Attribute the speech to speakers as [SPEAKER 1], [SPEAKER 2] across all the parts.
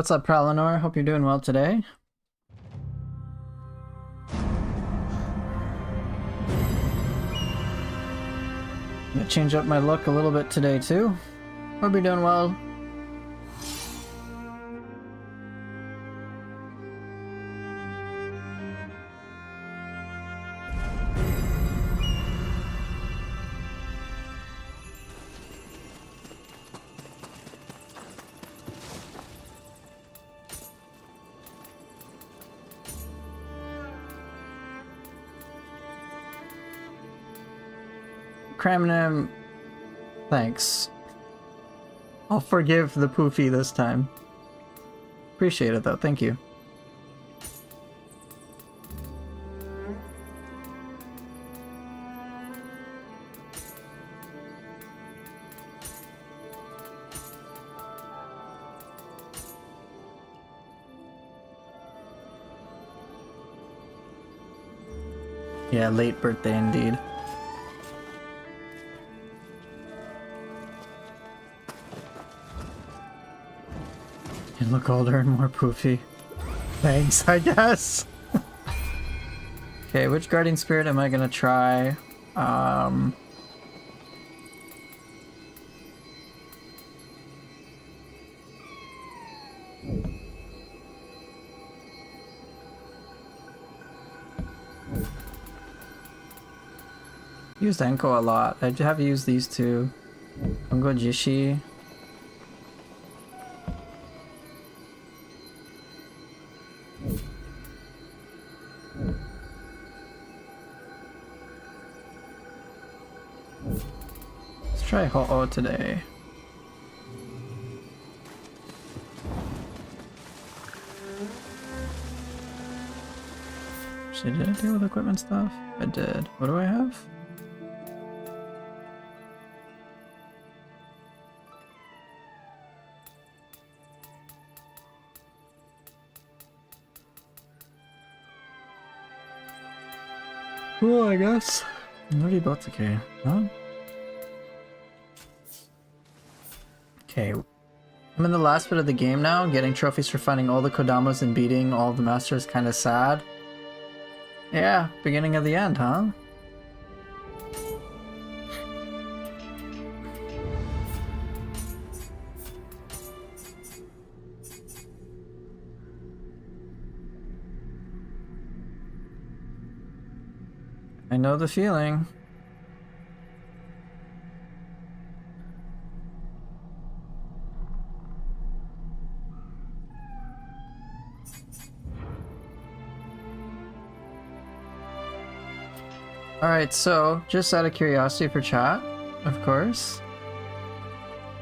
[SPEAKER 1] What's up, Pralinor? Hope you're doing well today. I'm gonna change up my look a little bit today too. Hope you're doing well. Cramnam, thanks. I'll forgive the poofy this time. Appreciate it though, thank you. Yeah, late birthday indeed. You look older and more poofy. Thanks, I guess. Okay, which guardian spirit am I gonna try? Used Enko a lot. I have used these two. Kongo Jishi. Let's try Ho-Oh today. Actually, did I deal with equipment stuff? I did. What do I have? Cool, I guess. Nerdy boats, okay. Huh? Okay. I'm in the last bit of the game now. Getting trophies for finding all the Kodamas and beating all the masters kinda sad. Yeah, beginning of the end, huh? I know the feeling. Alright, so, just out of curiosity for chat, of course.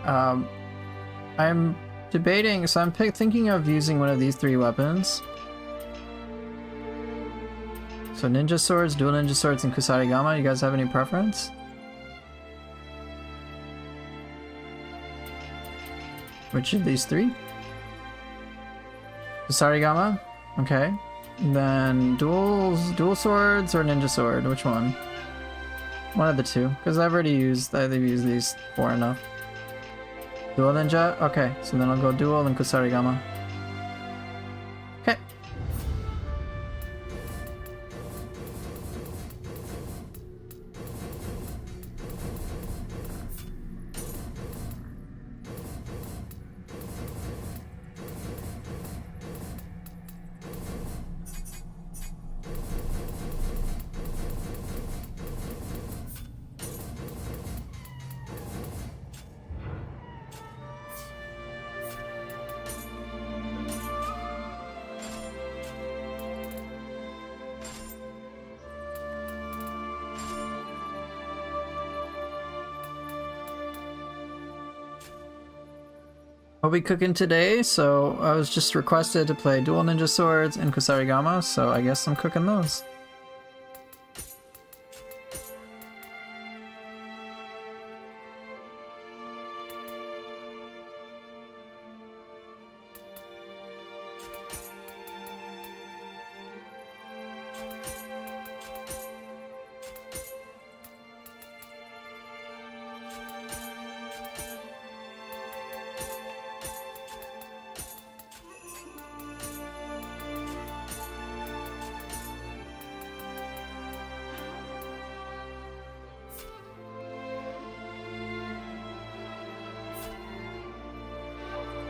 [SPEAKER 1] I'm debating, so I'm thinking of using one of these three weapons. So ninja swords, dual ninja swords, and Kusarigama. You guys have any preference? Which of these three? Kusarigama? Okay. Then dual swords or ninja sword? Which one? One of the two, because I've used these four enough. Dual ninja? Okay, so then I'll go dual and Kusarigama. Okay. I'll be cooking today, so I was just requested to play dual ninja swords and Kusarigama, so I guess I'm cooking those.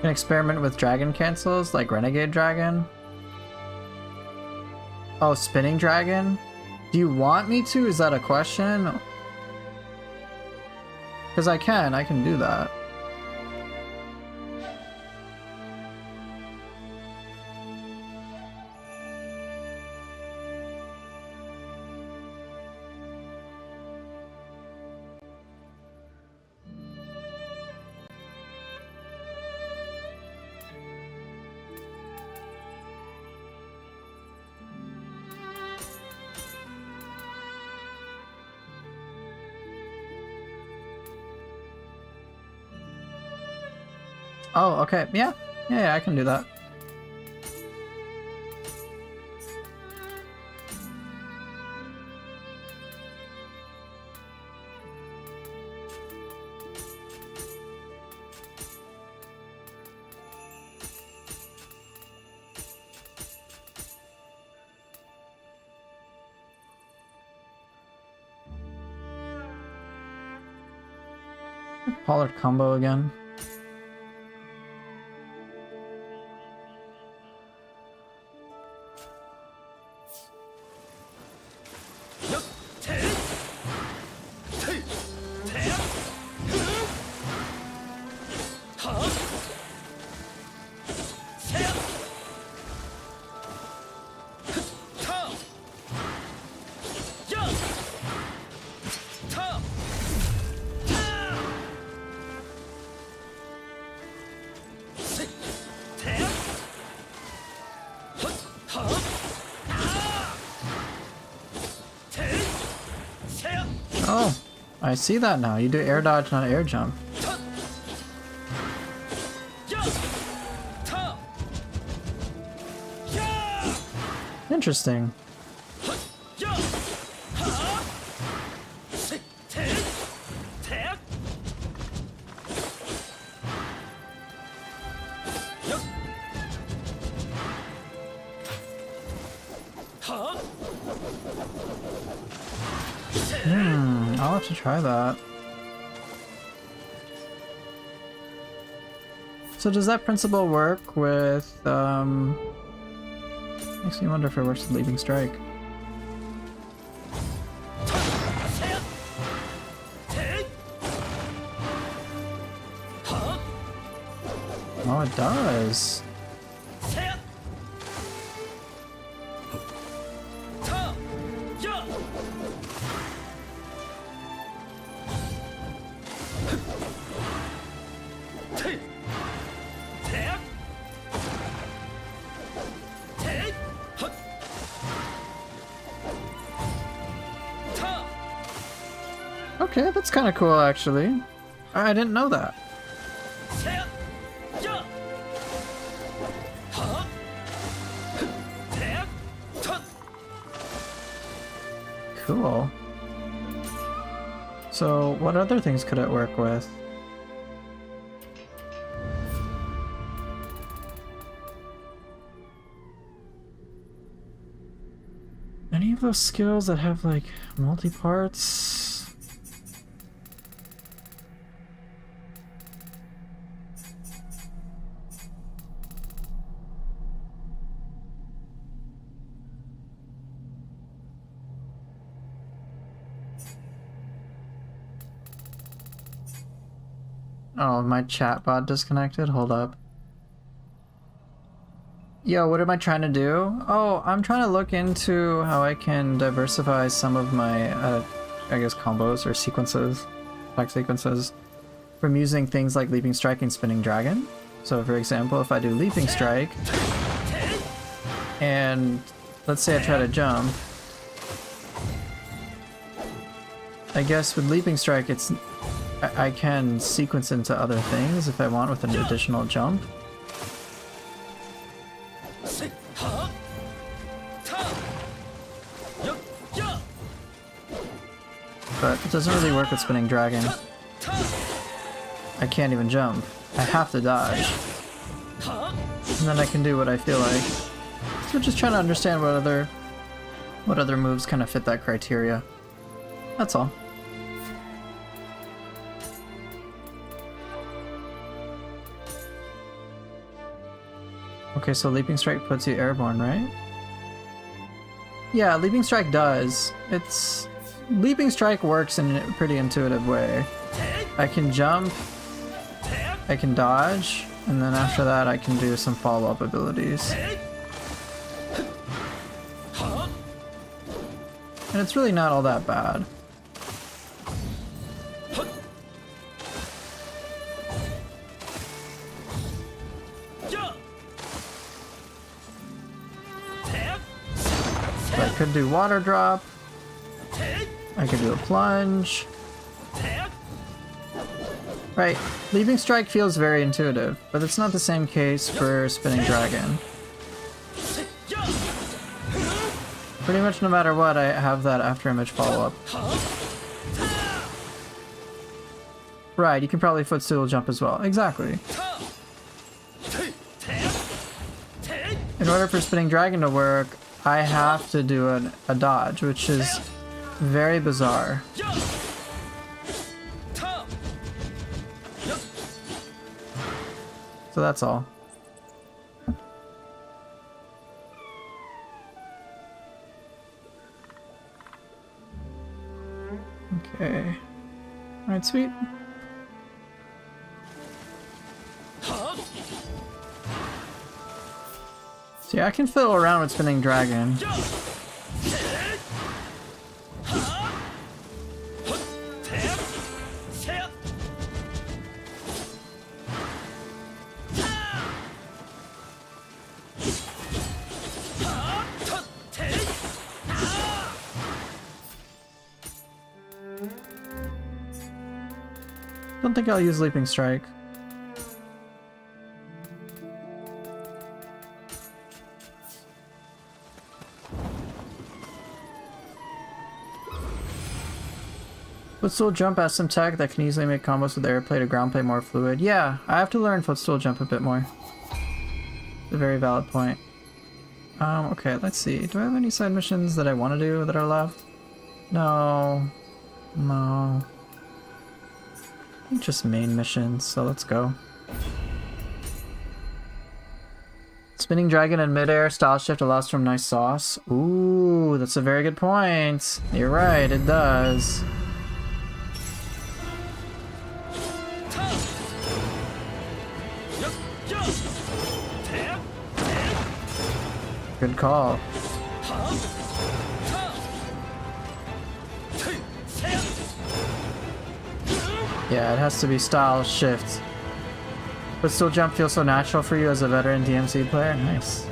[SPEAKER 1] Can experiment with dragon cancels, like Renegade Dragon. Oh, Spinning Dragon? Do you want me to? Is that a question? Because I can do that. Oh, okay. Yeah, I can do that. Pollard combo again. Oh, I see that now. You do air dodge, not air jump. Interesting. I'll have to try that. So does that principle work with, makes me wonder if it works with Leaping Strike. Oh, it does. Okay, that's kind of cool, actually. I didn't know that. Cool. So, what other things could it work with? Any of those skills that have, like, multi-parts? Oh, my chat bot disconnected? Hold up. Yo, what am I trying to do? Oh, I'm trying to look into how I can diversify some of my, I guess, combos or sequences, attack sequences, from using things like Leaping Strike and Spinning Dragon. So, for example, if I do Leaping Strike, and let's say I try to jump, I guess with Leaping Strike, I can sequence into other things if I want with an additional jump. But it doesn't really work with Spinning Dragon. I can't even jump. I have to dodge. And then I can do what I feel like. So just trying to understand what other moves kind of fit that criteria. That's all. Okay, so Leaping Strike puts you airborne, right? Yeah, Leaping Strike does. Leaping Strike works in a pretty intuitive way. I can jump, I can dodge, and then after that I can do some follow-up abilities. And it's really not all that bad. I could do water drop. I could do a plunge. Right, Leaping Strike feels very intuitive, but it's not the same case for Spinning Dragon. Pretty much no matter what, I have that after image follow-up. Right, you can probably footstool jump as well. Exactly. In order for Spinning Dragon to work, I have to do a dodge, which is very bizarre. So that's all. Okay. Alright, sweet. So yeah, I can fiddle around with Spinning Dragon. Don't think I'll use Leaping Strike. Footstool jump has some tech that can easily make combos with airplay to ground play more fluid. Yeah, I have to learn footstool jump a bit more. It's a very valid point. Okay, let's see. Do I have any side missions that I want to do that are left? No. No. I think just main missions, so let's go. Spinning Dragon in midair, style shift allows for nice sauce. Ooh, that's a very good point. You're right, it does. Good call. Yeah, it has to be style shift. But still jump feels so natural for you as a veteran DMC player? Nice.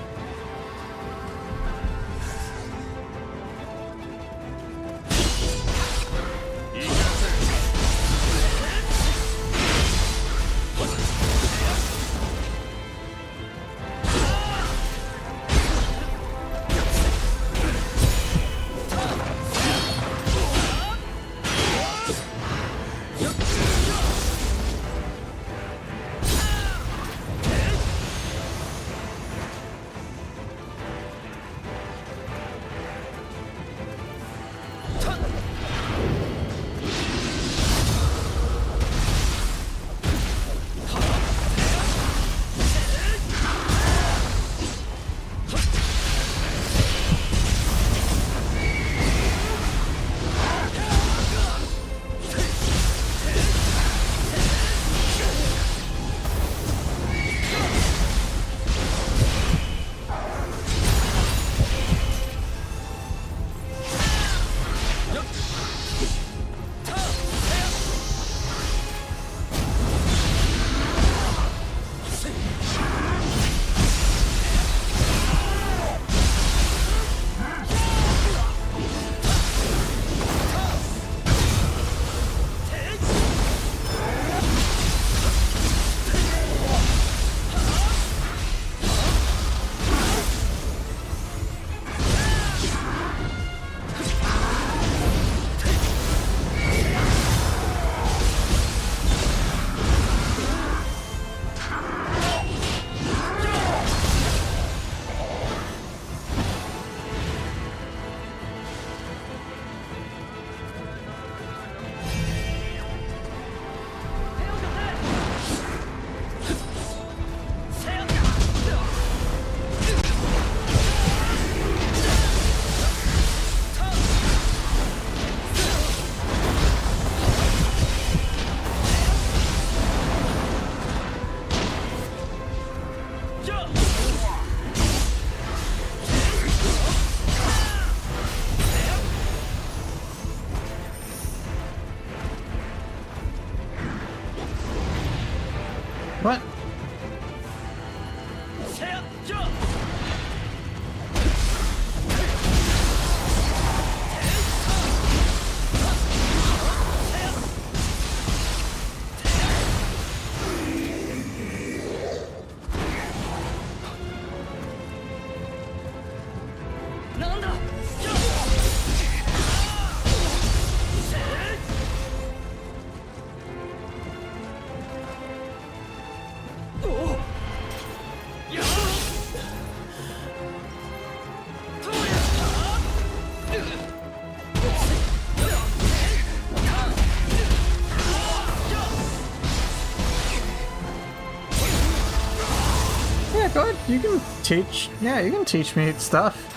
[SPEAKER 1] Yeah, go ahead. You can teach. Yeah, you can teach me stuff.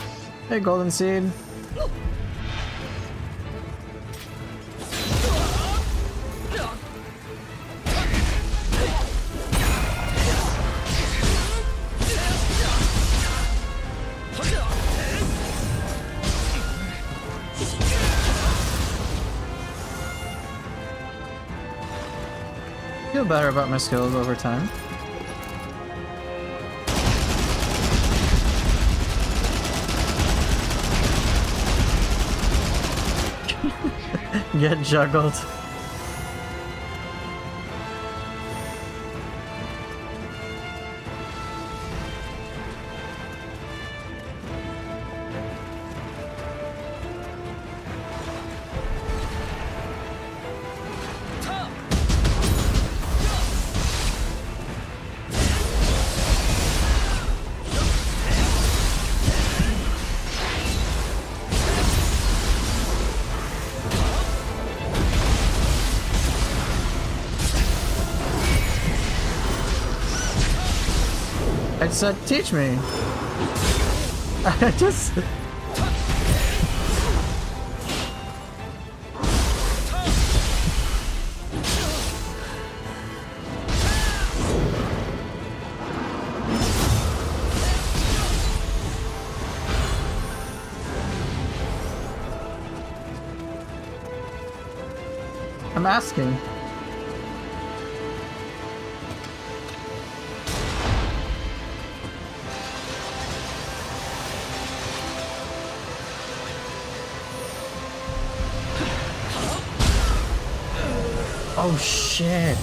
[SPEAKER 1] Hey, Golden Seed. Feel better about my skills over time. Get juggled. I said, teach me. I just... I'm asking. Oh shit.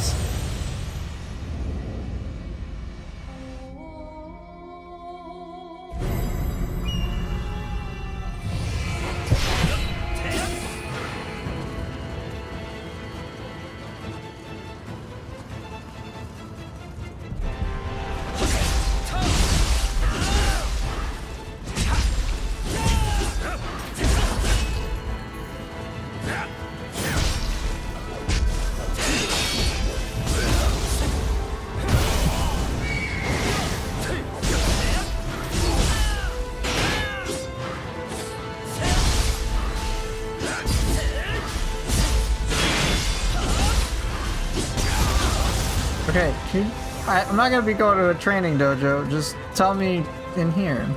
[SPEAKER 1] Okay, I'm not gonna be going to a training dojo. Just tell me in here.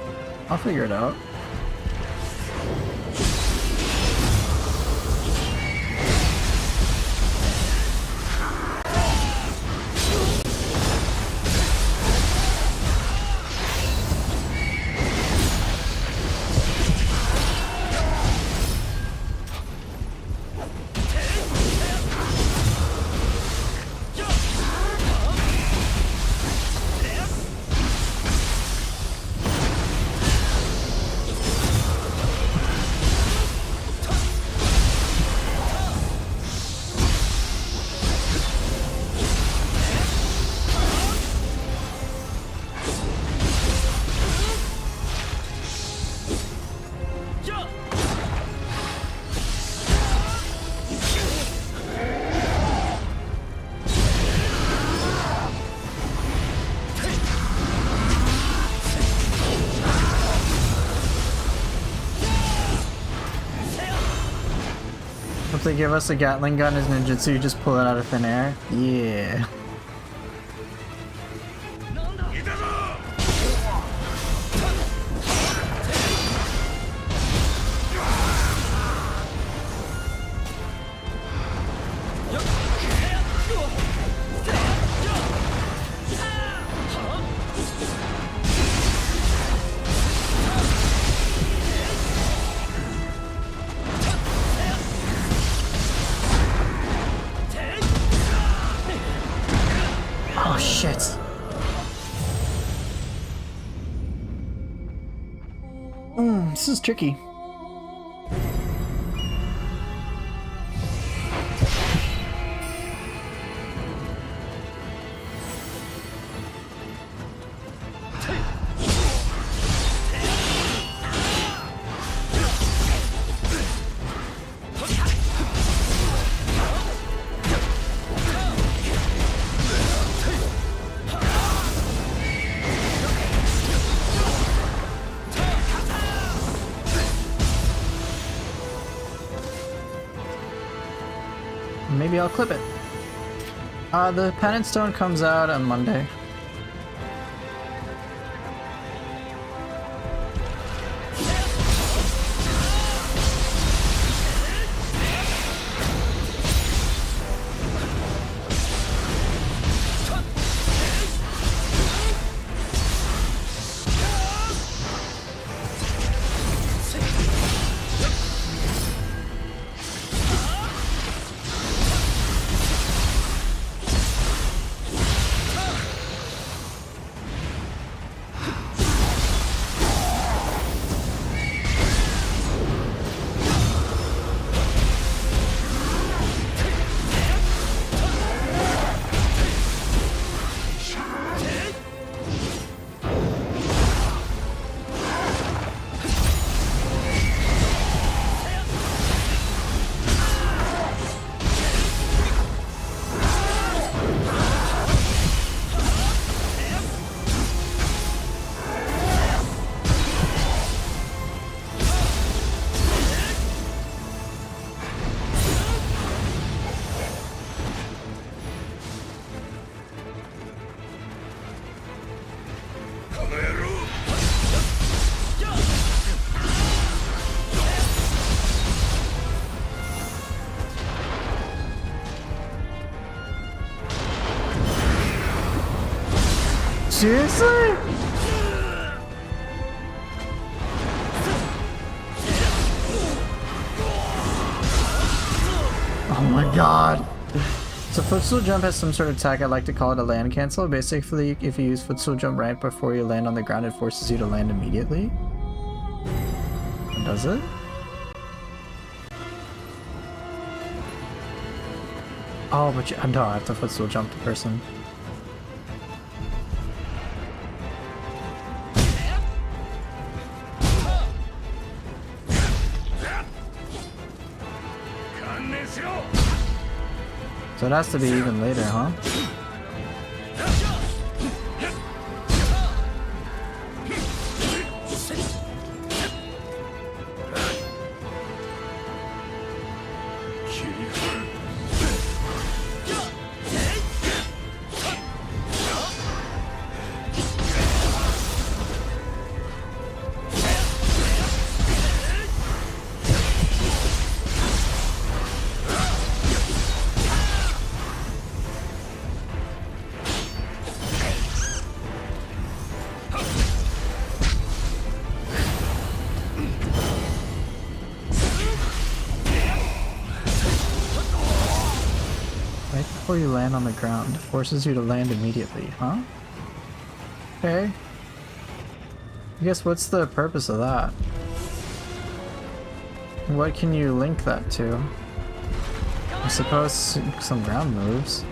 [SPEAKER 1] I'll figure it out. If they give us a Gatling gun as ninjutsu, you just pull it out of thin air? Yeah. This is tricky. Maybe I'll clip it. The Penance Stone comes out on Monday. Seriously? Oh my god. So footstool jump has some sort of tag. I like to call it a land cancel. Basically, if you use footstool jump right before you land on the ground, it forces you to land immediately. Does it? Oh, but you, no, I have to footstool jump the person. So it has to be even later, huh? Before you land on the ground, it forces you to land immediately, huh? Okay. I guess what's the purpose of that? What can you link that to? I suppose some ground moves.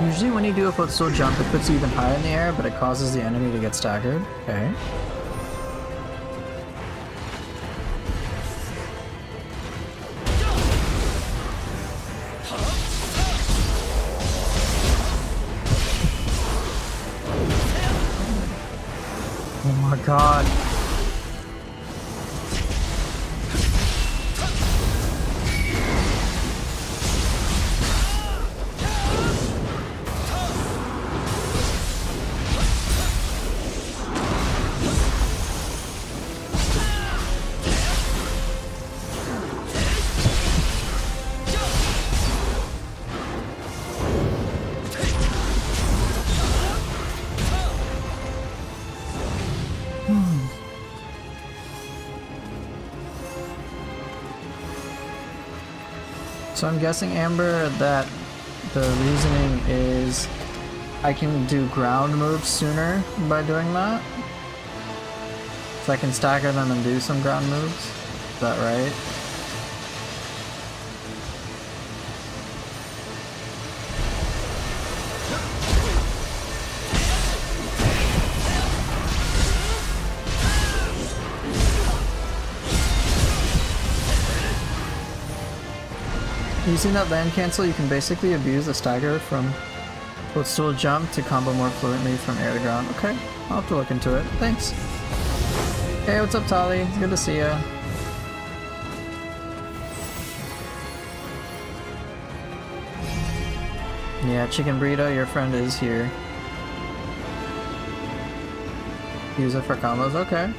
[SPEAKER 1] Usually when you do a footstool jump, it puts you even higher in the air, but it causes the enemy to get staggered. Okay. Oh my god. So I'm guessing, Amber, that the reasoning is I can do ground moves sooner by doing that. So I can stagger them and do some ground moves. Is that right? Using that land cancel, you can basically abuse the stagger from footstool jump to combo more fluently from air to ground. Okay, I'll have to look into it. Thanks. Hey, what's up, Tali? It's good to see ya. Yeah, Chicken Burrito, your friend is here. Use it for combos, okay.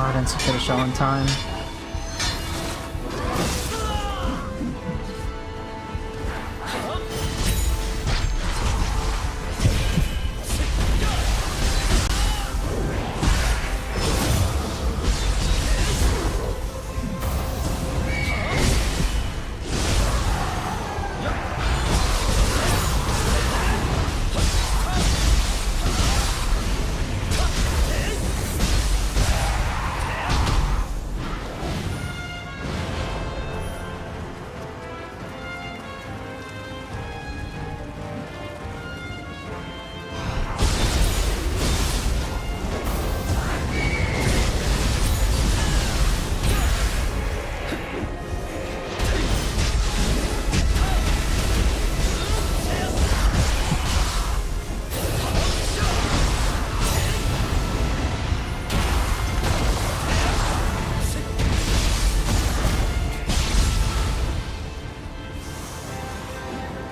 [SPEAKER 1] I didn't get a shot in time.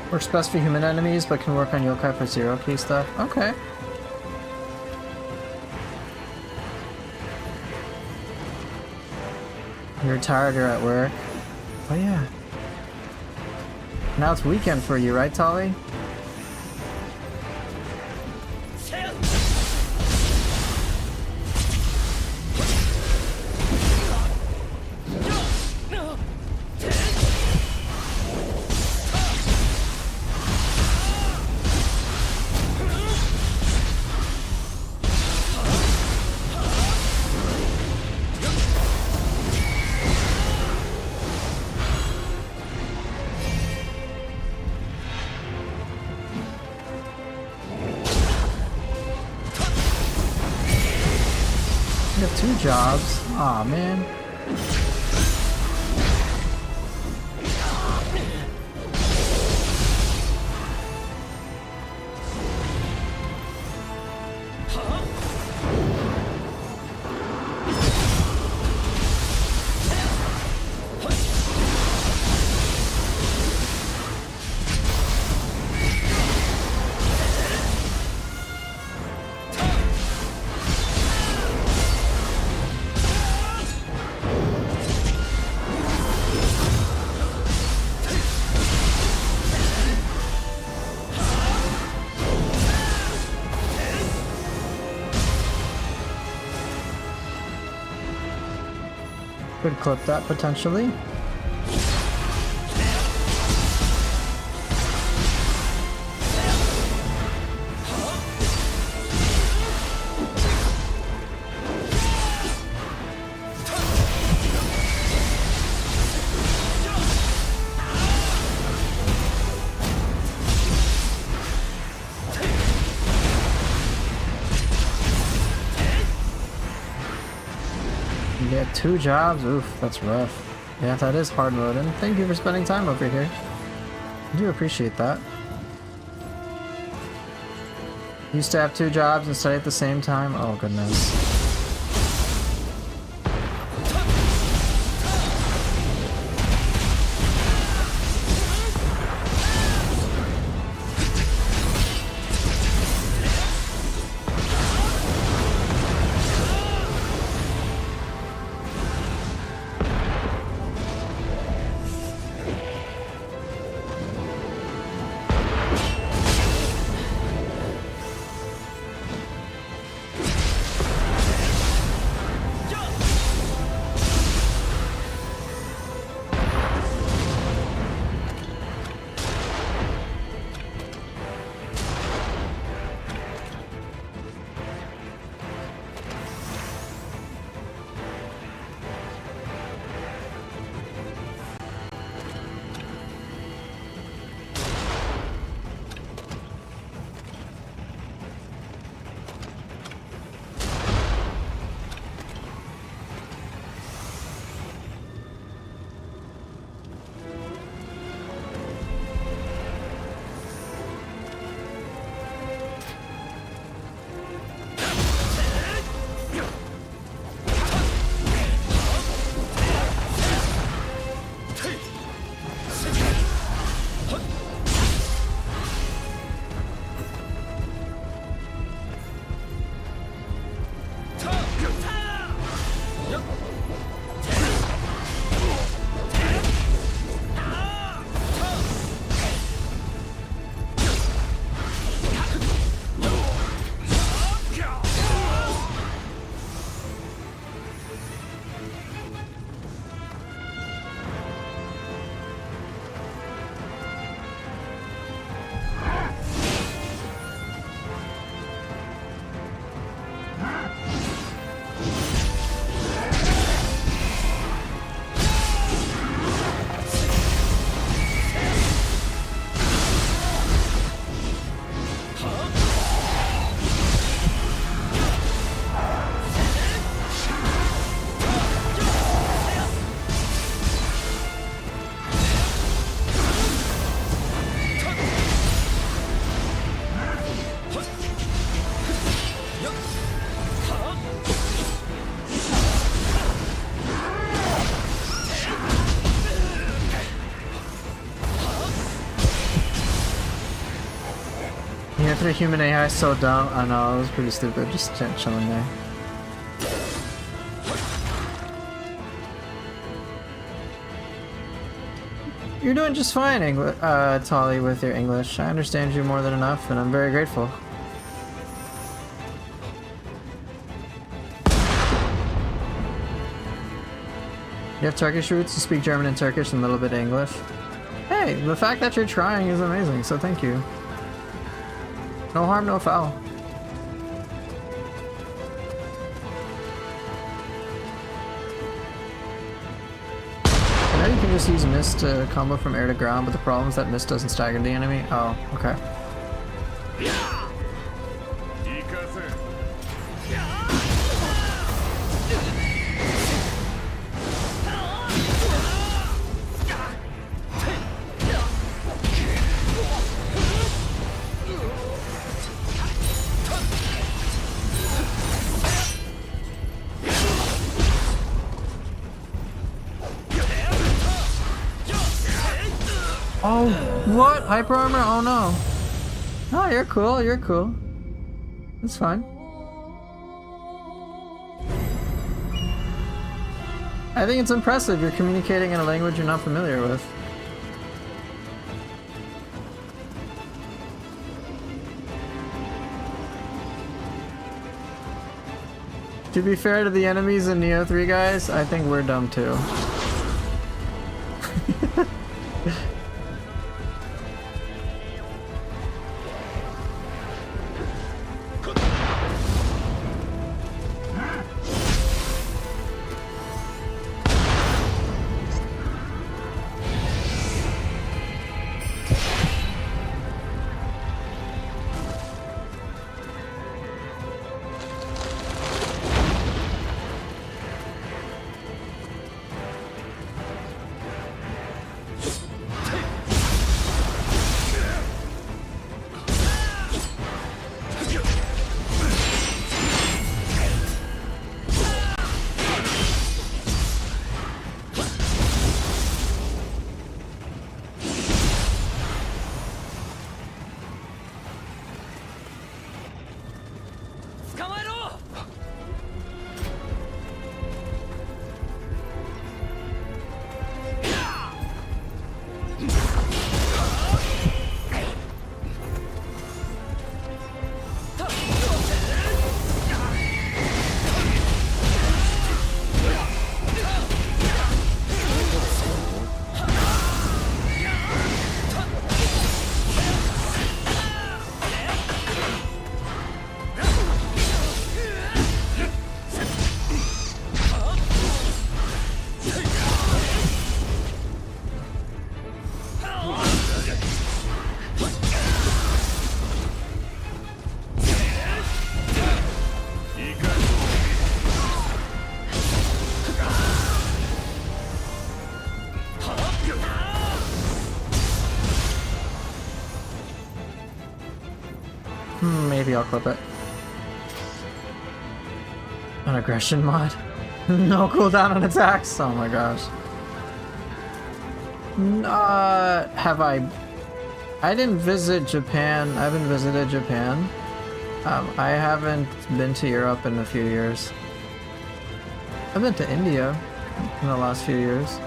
[SPEAKER 1] Works best for human enemies, but can work on yokai for zero key stuff. Okay. You're tired, you're at work. Oh yeah. Now it's weekend for you, right, Tali? You have 2 jobs. Aw, man. Could clip that potentially. Get 2 jobs? Oof, that's rough. Yeah, that is hard mode, and thank you for spending time over here. I do appreciate that. Used to have 2 jobs and study at the same time? Oh, goodness. Yeah, for the human AI, so dumb. I know, it was pretty stupid, just chilling there. You're doing just fine, Tolly, with your English. I understand you more than enough, and I'm very grateful. You have Turkish roots, you speak German and Turkish and a little bit of English. Hey, the fact that you're trying is amazing, so thank you. No harm, no foul. I know you can just use Mist to combo from air to ground, but the problem is that Mist doesn't stagger the enemy. Oh, okay. Oh, what? Hyper armor? Oh no. Oh, you're cool, you're cool. That's fine. I think it's impressive you're communicating in a language you're not familiar with. To be fair to the enemies in Neo 3, guys, I think we're dumb too. Maybe I'll clip it. An aggression mod. No cooldown on attacks. Oh my gosh. Have I? I didn't visit Japan. I haven't visited Japan. I haven't been to Europe in a few years. I've been to India in the last few years.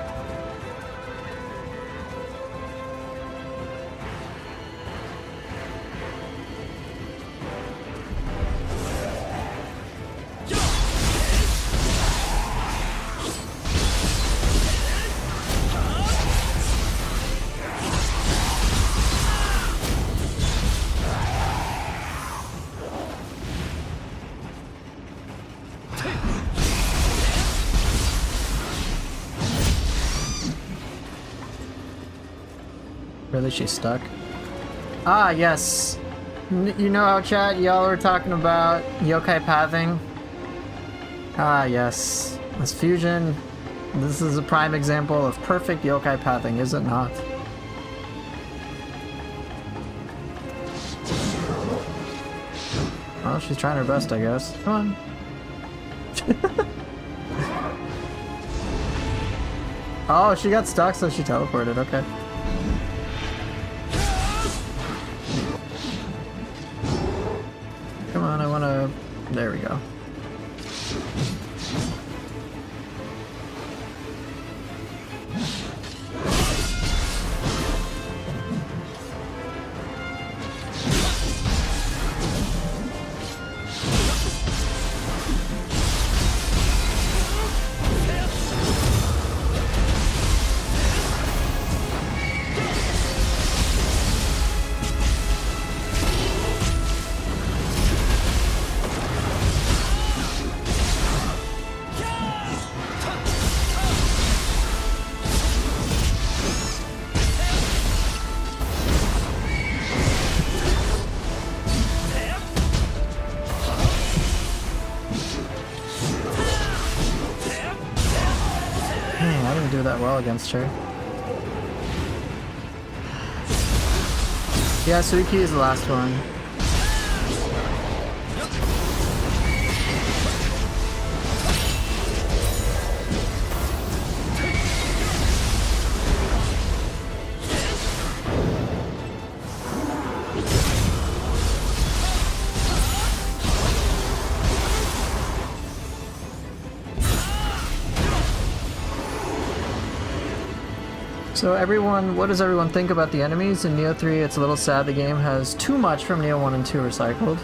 [SPEAKER 1] Really, she's stuck? Ah, yes. You know how, chat, y'all were talking about yokai pathing? Ah, yes. This fusion, this is a prime example of perfect yokai pathing, is it not? Well, she's trying her best, I guess. Come on. Oh, she got stuck, so she teleported, okay. Come on, I wanna... There we go. Do that well against her. Yeah, Suiki is the last one. So everyone, what does everyone think about the enemies? In Neo 3, it's a little sad the game has too much from Neo 1 and 2 recycled.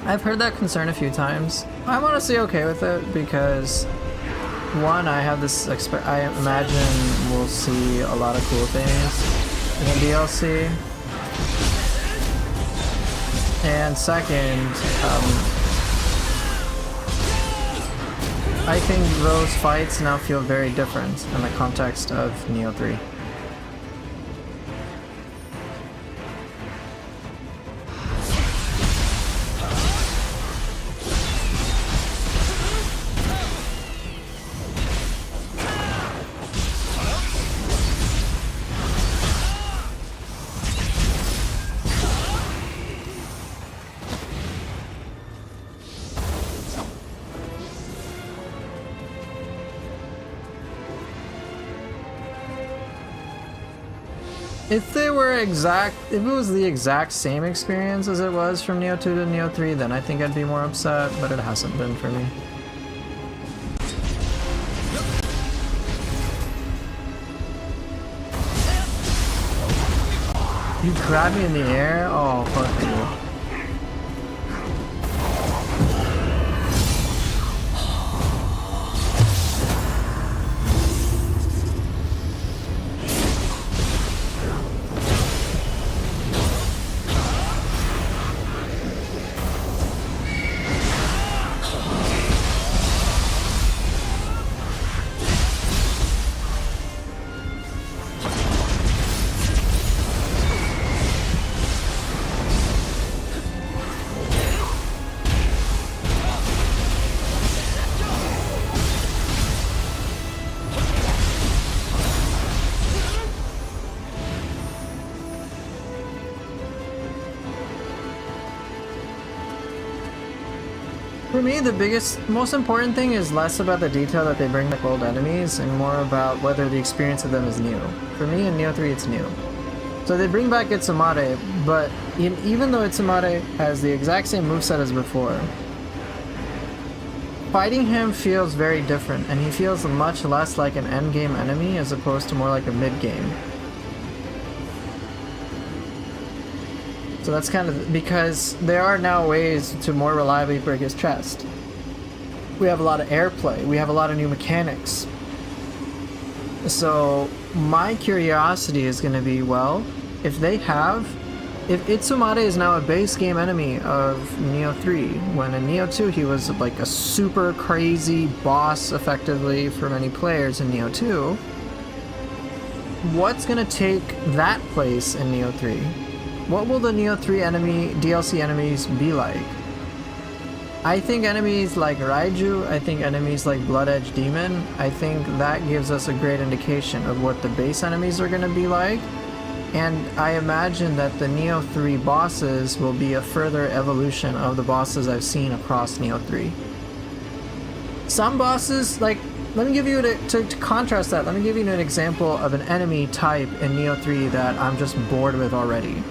[SPEAKER 1] I've heard that concern a few times. I'm honestly okay with it because, one, I have this I imagine we'll see a lot of cool things in the DLC. And second, I think those fights now feel very different in the context of Neo 3. If it was the exact same experience as it was from Neo 2 to Neo 3, then I think I'd be more upset, but it hasn't been for me. You grab me in the air? Oh, fuck you. For me, the most important thing is less about the detail that they bring back old enemies and more about whether the experience of them is new. For me, in Neo 3, it's new. So they bring back Itsumade, but even though Itsumade has the exact same moveset as before, fighting him feels very different, and he feels much less like an endgame enemy as opposed to more like a mid-game. So that's kind of because there are now ways to more reliably break his chest. We have a lot of airplay, we have a lot of new mechanics. So my curiosity is going to be, well, if Itsumade is now a base game enemy of Neo 3, when in Neo 2 he was like a super crazy boss effectively for many players in Neo 2, what's going to take that place in Neo 3? What will the Neo 3 DLC enemies be like? I think enemies like Raiju, I think enemies like Blood Edge Demon, I think that gives us a great indication of what the base enemies are going to be like. And I imagine that the Neo 3 bosses will be a further evolution of the bosses I've seen across Neo 3. Some bosses, like, let me give you, to contrast that, let me give you an example of an enemy type in Neo 3 that I'm just bored with already.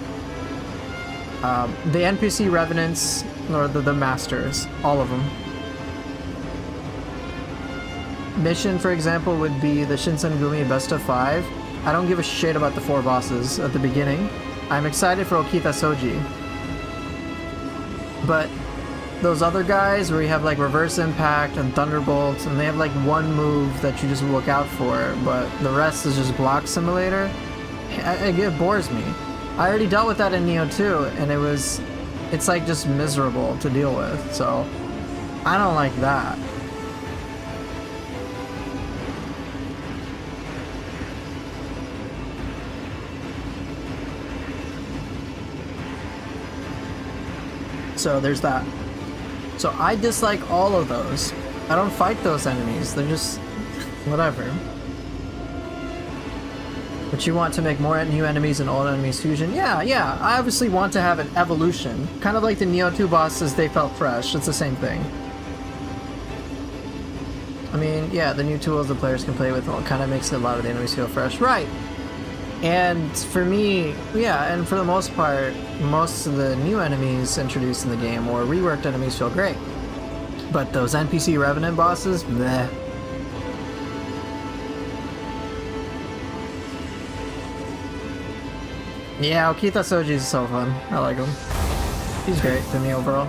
[SPEAKER 1] The NPC Revenants, or the Masters, all of them. Mission, for example, would be the Shinsengumi Best of 5. I don't give a shit about the 4 bosses at the beginning. I'm excited for Okita Soji. But those other guys where you have like Reverse Impact and Thunderbolt, and they have like one move that you just look out for, but the rest is just block simulator, it bores me. I already dealt with that in Neo 2, and it's like just miserable to deal with, so I don't like that. So there's that. So I dislike all of those. I don't fight those enemies, they're just whatever. But you want to make more new enemies and old enemies fusion? Yeah, I obviously want to have an evolution. Kind of like the Neo 2 bosses, they felt fresh. It's the same thing. I mean, yeah, the new tools the players can play with kind of makes a lot of the enemies feel fresh. Right! And for me, yeah, and for the most part, most of the new enemies introduced in the game or reworked enemies feel great. But those NPC Revenant bosses, meh. Yeah, Okita Soji is so fun. I like him. He's great to me overall.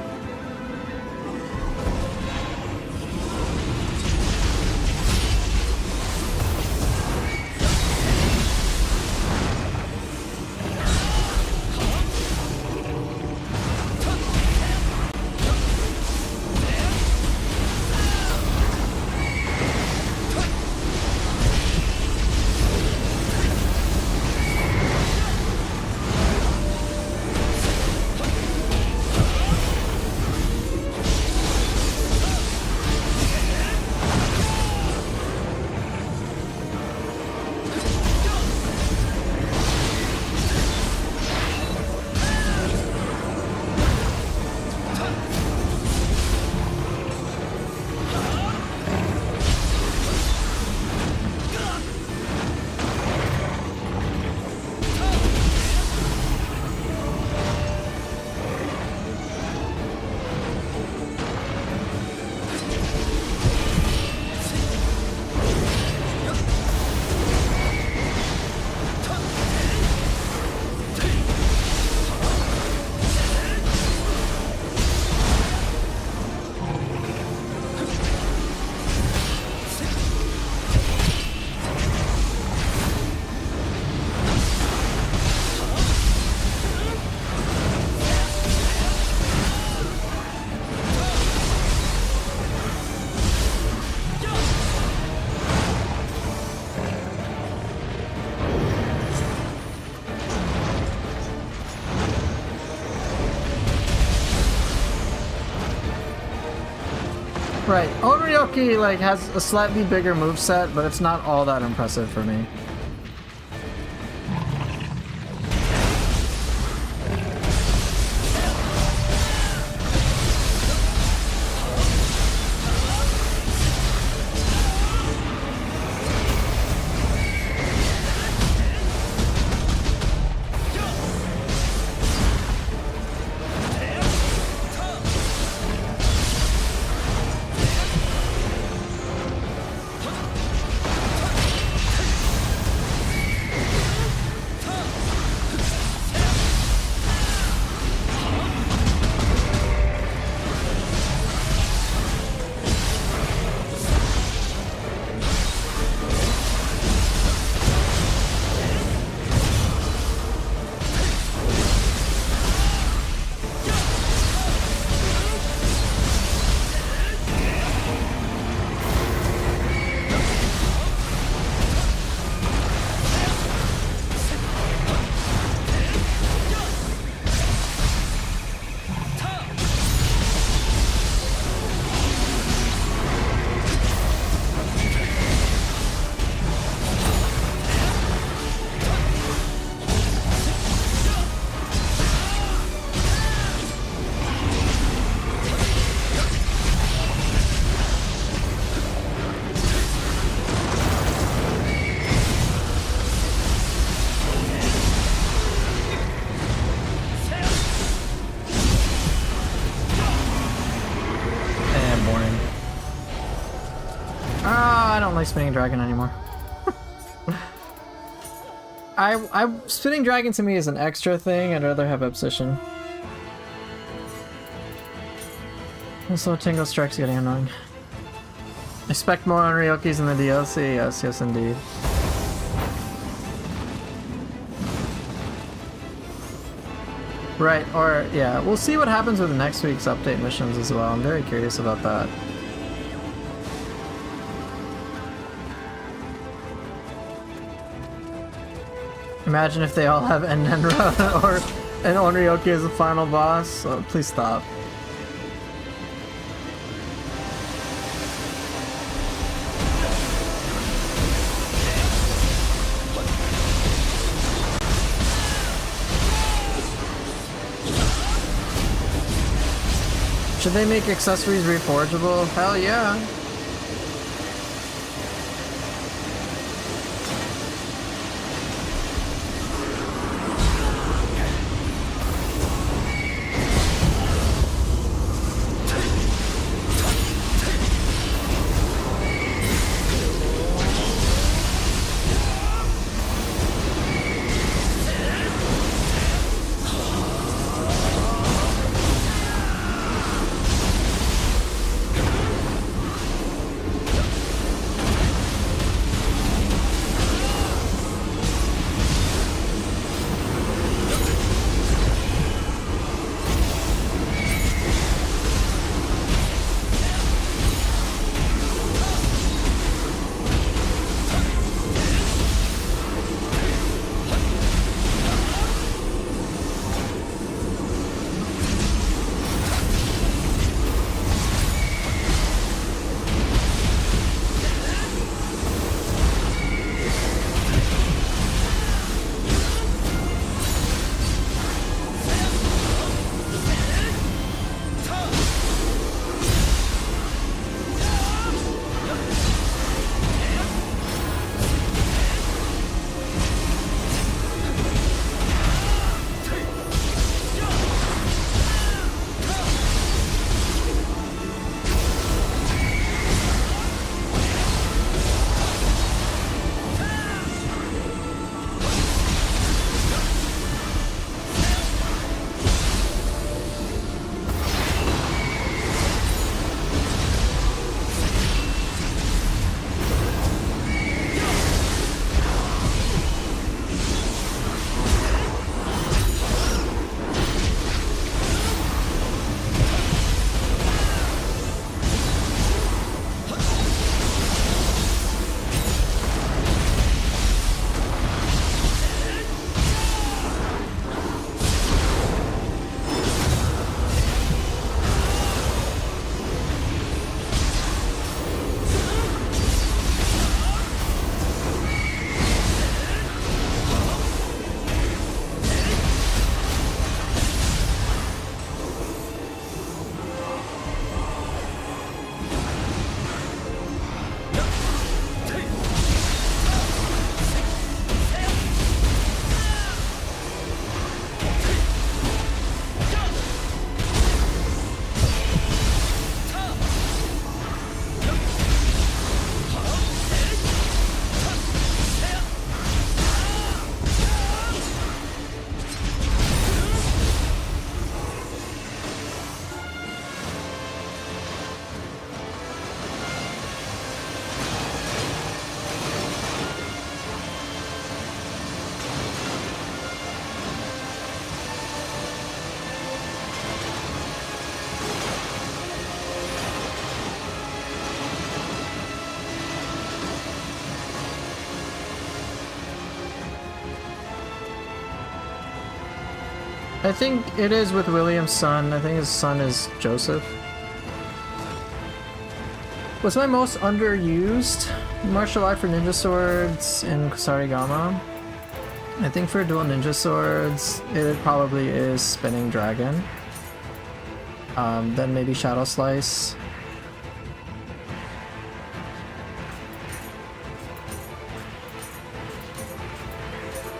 [SPEAKER 1] Right, Onryoki like has a slightly bigger moveset, but it's not all that impressive for me. Like spinning dragon anymore. Spinning dragon to me is an extra thing. I'd rather have obsession. Also, Tingle Strike's getting annoying. Expect more on Ryokis in the DLC. Yes, yes, indeed. Right, or yeah, we'll see what happens with next week's update missions as well. I'm very curious about that. Imagine if they all have Enenra or an Onryoki as a final boss. Oh, please stop. Should they make accessories reforgeable? Hell yeah. I think it is with William's son. I think his son is Joseph. What's my most underused martial art for ninja swords in Kusarigama? I think for dual ninja swords, it probably is Spinning Dragon. Then maybe Shadow Slice.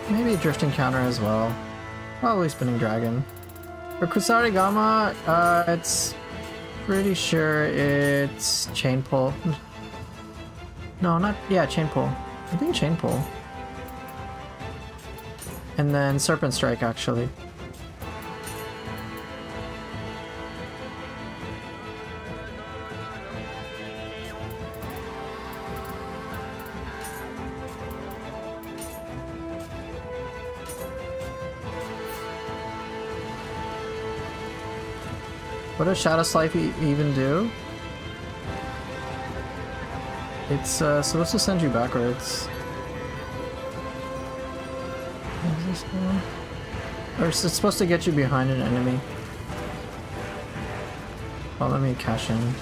[SPEAKER 1] Maybe Drifting Counter as well. Probably Spinning Dragon. For Kusarigama, it's pretty sure it's Chain Pull. No, not, yeah, Chain Pull. I think Chain Pull. And then Serpent Strike, actually. What does Shadow Slice even do? It's supposed to send you backwards. Is this one? Or it's supposed to get you behind an enemy. Well, let me cash in.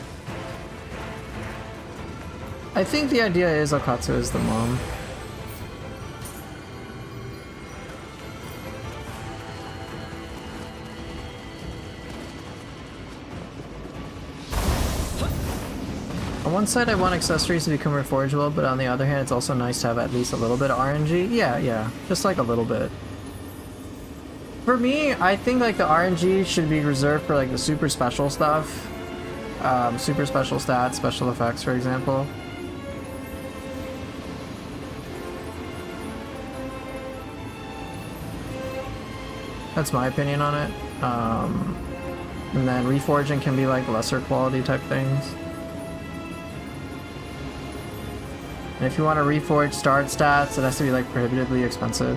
[SPEAKER 1] I think the idea is Okatsu is the mom. On one side I want accessories to become reforgeable, but on the other hand it's also nice to have at least a little bit of RNG. Yeah, just like a little bit. For me, I think like the RNG should be reserved for like the super special stuff. Super special stats, special effects, for example. That's my opinion on it. And then reforging can be like lesser quality type things. And if you want to reforge start stats, it has to be like prohibitively expensive.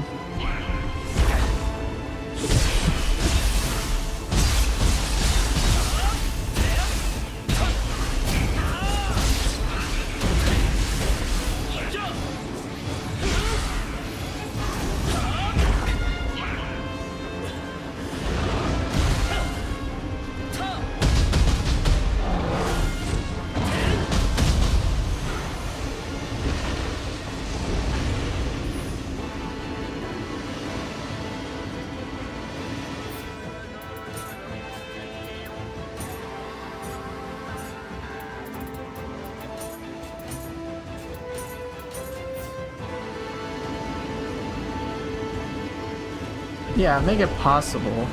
[SPEAKER 1] Yeah, make it possible.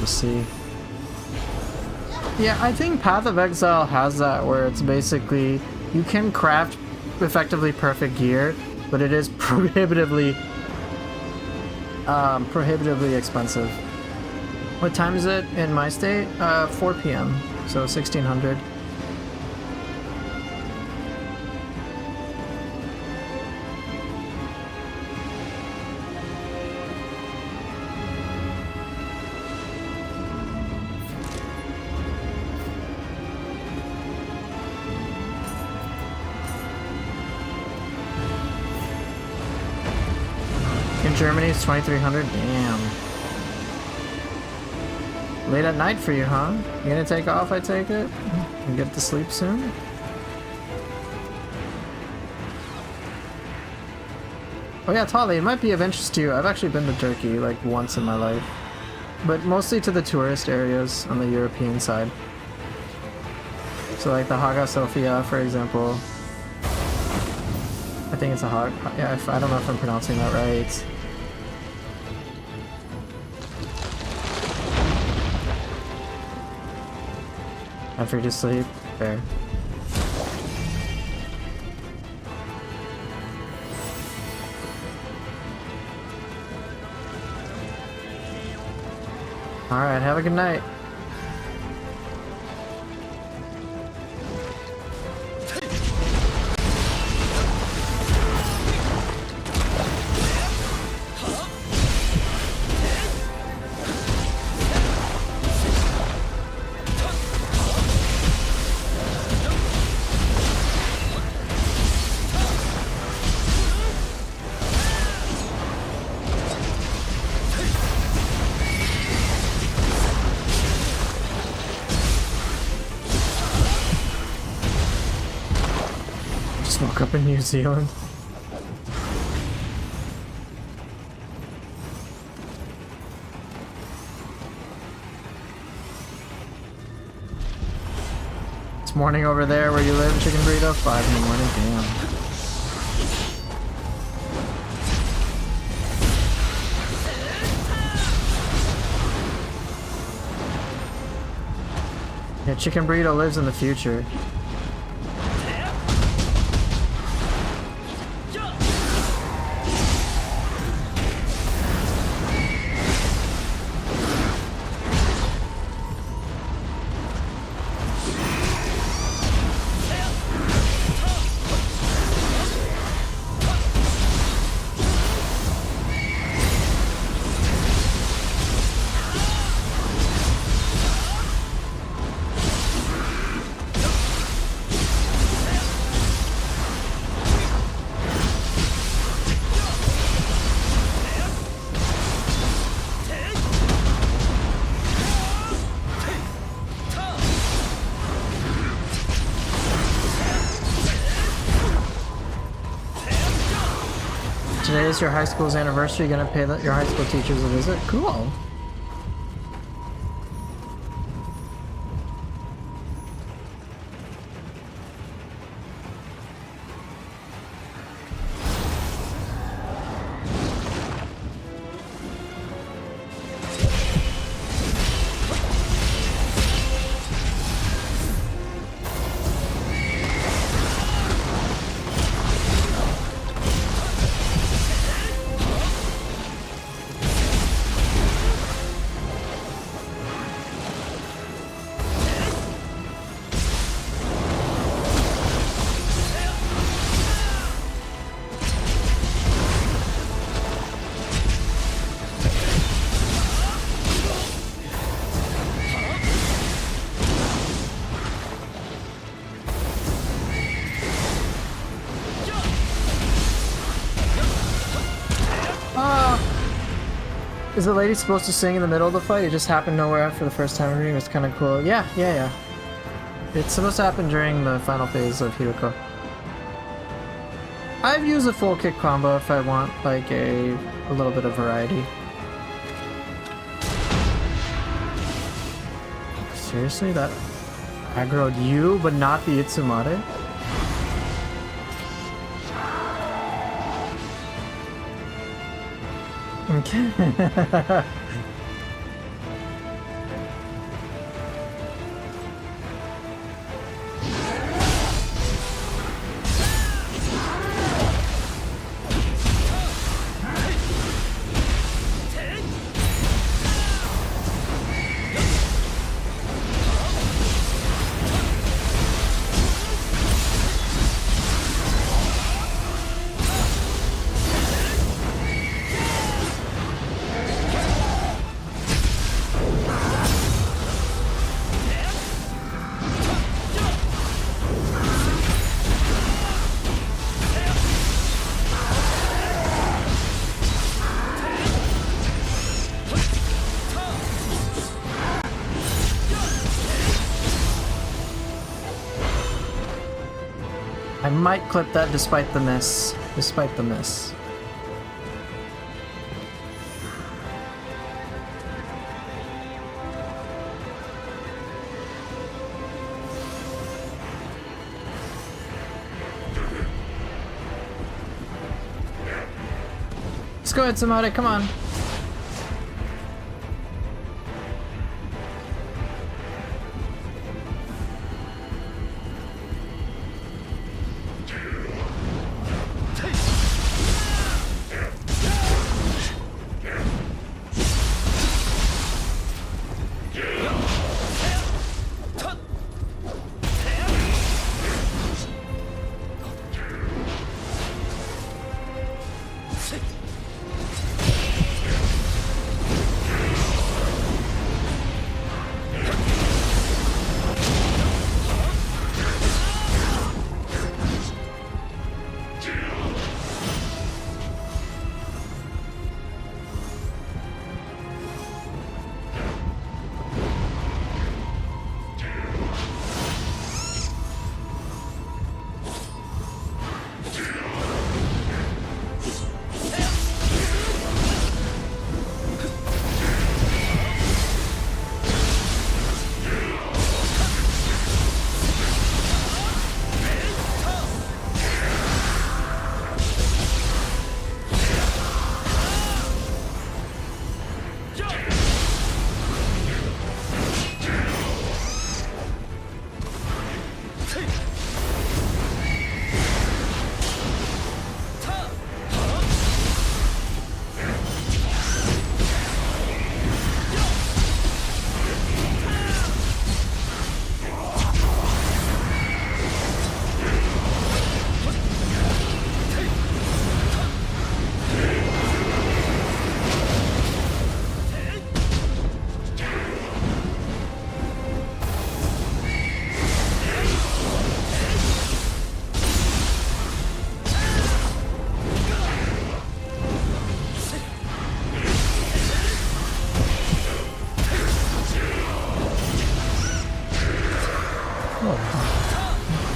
[SPEAKER 1] See. Yeah, I think Path of Exile has that where it's basically you can craft effectively perfect gear, but it is prohibitively expensive. What time is it in my state? 4 p.m. So 1600. Germany is 2300. Damn. Late at night for you, huh? You gonna take off, I take it? and get to sleep soon. Oh yeah, Tali, it might be of interest to you. I've actually been to Turkey like once in my life, but mostly to the tourist areas on the European side. So like the Hagia Sophia, for example. I think it's a yeah, I don't know if I'm pronouncing that right. After you sleep, fair. Alright, have a good night. Woke up in New Zealand. It's morning over there where you live, Chicken Burrito? 5 in the morning, damn. Yeah, Chicken Burrito lives in the future. Today is your high school's anniversary. You're gonna pay your high school teachers a visit? Cool. Is the lady supposed to sing in the middle of the fight? It just happened nowhere for the first time reading. It was kind of cool. Yeah. It's supposed to happen during the final phase of Hiroko. I've used a full kick combo if I want like a little bit of variety. Seriously, that aggroed you, but not the Itsumade? Okay. I might clip that despite the miss. Despite the miss. Let's go ahead, Samade, come on.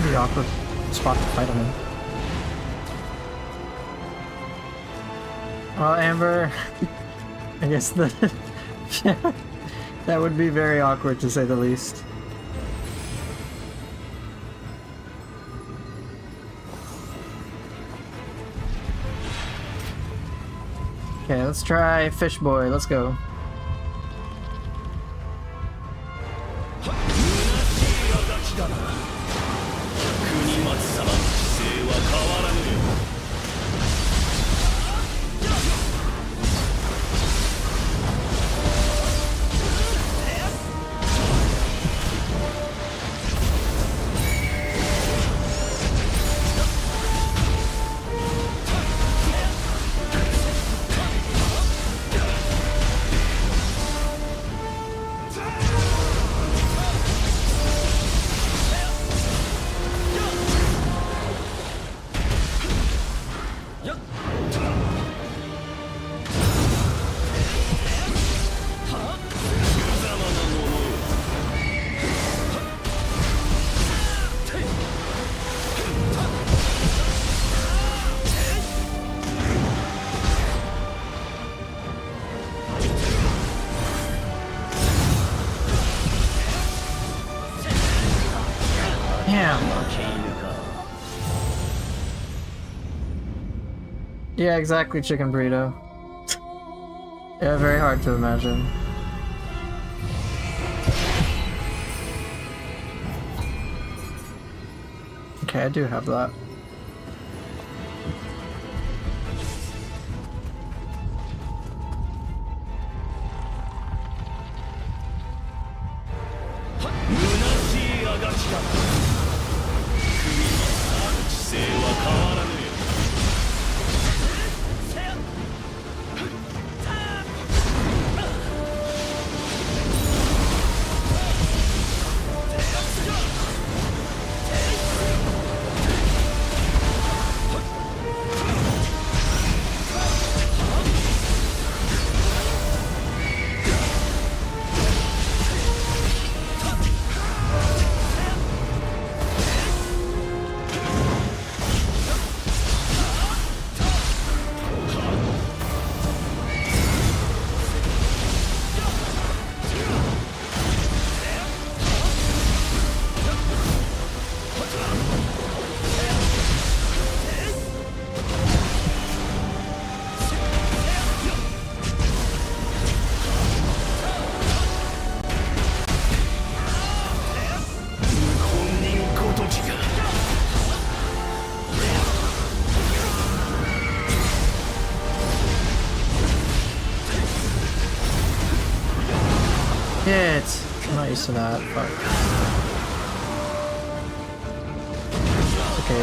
[SPEAKER 1] Pretty awkward spot to fight him in. Well, Amber, I guess that would be very awkward to say the least. Okay, let's try Fish Boy. Let's go. Yeah, exactly, chicken burrito. Yeah, very hard to imagine. Okay, I do have that. not used to that. Fuck. Okay,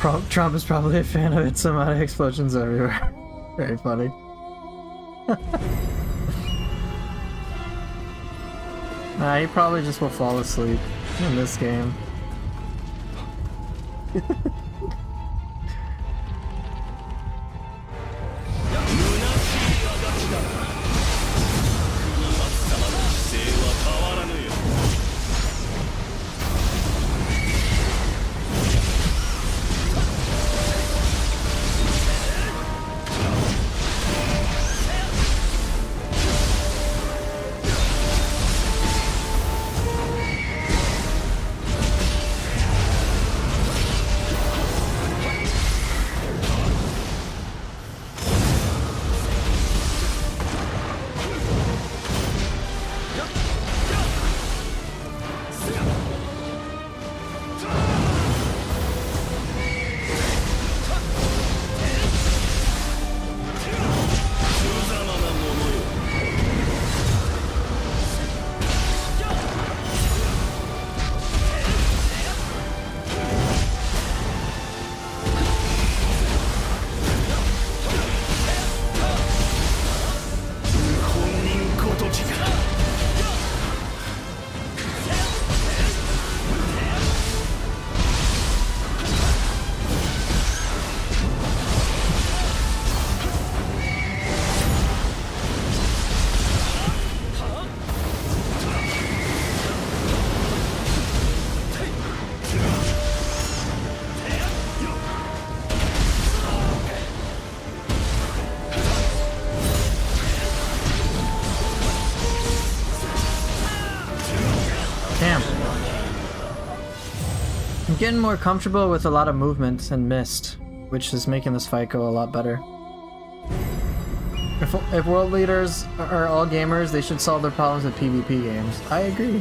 [SPEAKER 1] continue. Trump is probably a fan of it. Some amount of explosions everywhere. Very funny. Nah, he probably just will fall asleep in this game. I'm getting more comfortable with a lot of movement and mist, which is making this fight go a lot better. If world leaders are all gamers, they should solve their problems with PvP games. I agree.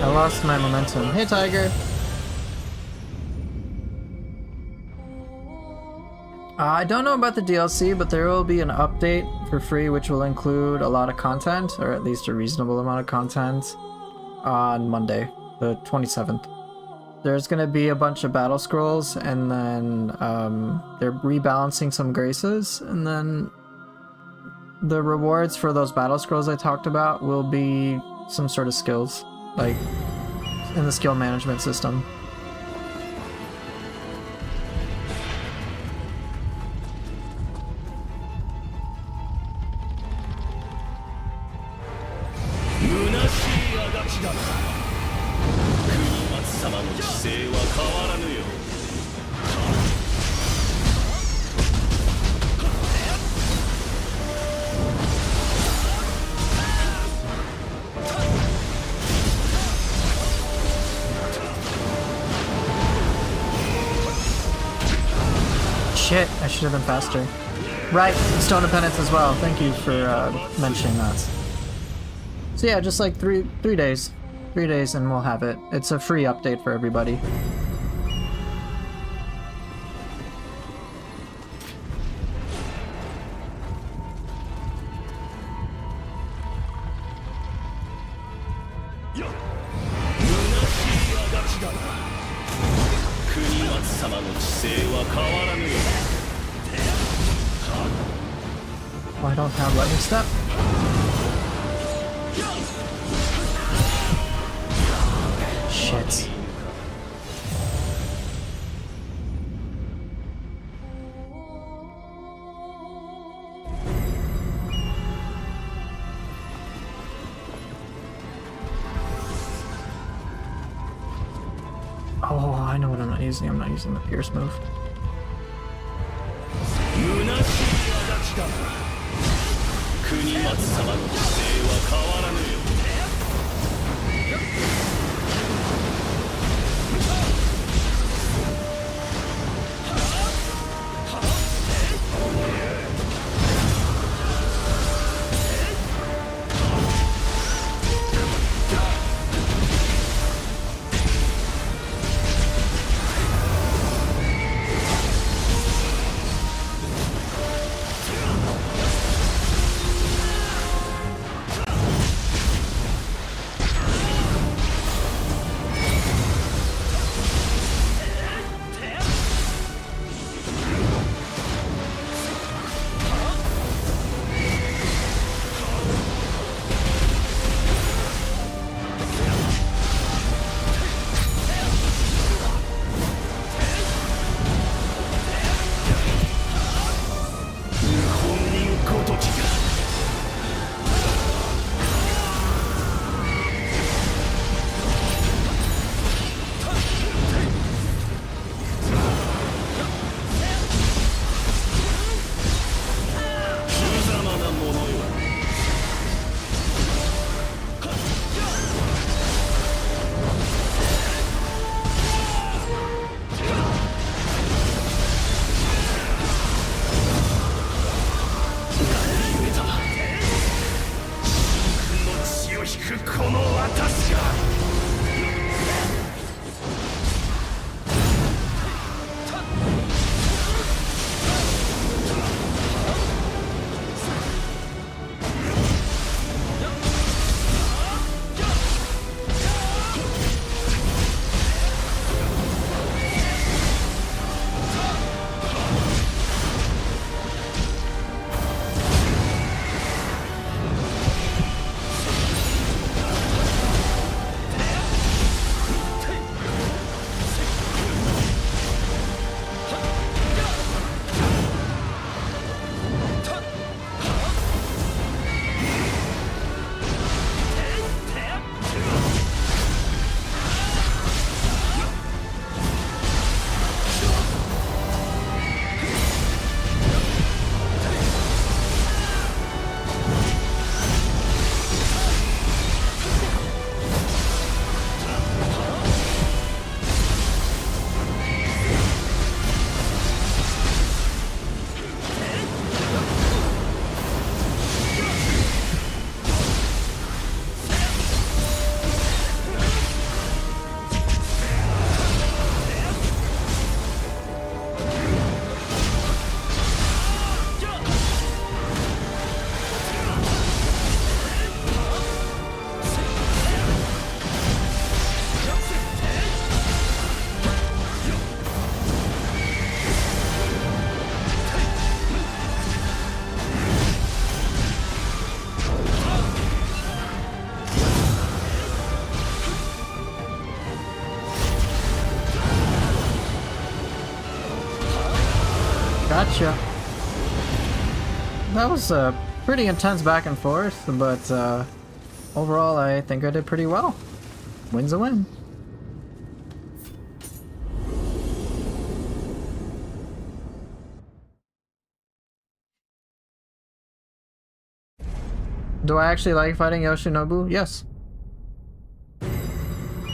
[SPEAKER 1] I lost my momentum. Hey, Tiger! I don't know about the DLC, but there will be an update for free which will include a lot of content, or at least a reasonable amount of content, on Monday, the 27th. There's gonna be a bunch of battle scrolls, and then they're rebalancing some graces, and then the rewards for those battle scrolls I talked about will be some sort of skills, like in the skill management system. Shit, I should have been faster. Right, Stone of Penance as well. Thank you for mentioning that. So yeah, just like three days. 3 days and we'll have it. It's a free update for everybody. Oh, I don't have lightning step. Shit. Oh, I know what I'm not using. I'm not using the Pierce move. that was a pretty intense back and forth, but overall I think I did pretty well. Win's a win. Do I actually like fighting Yoshinobu? Yes.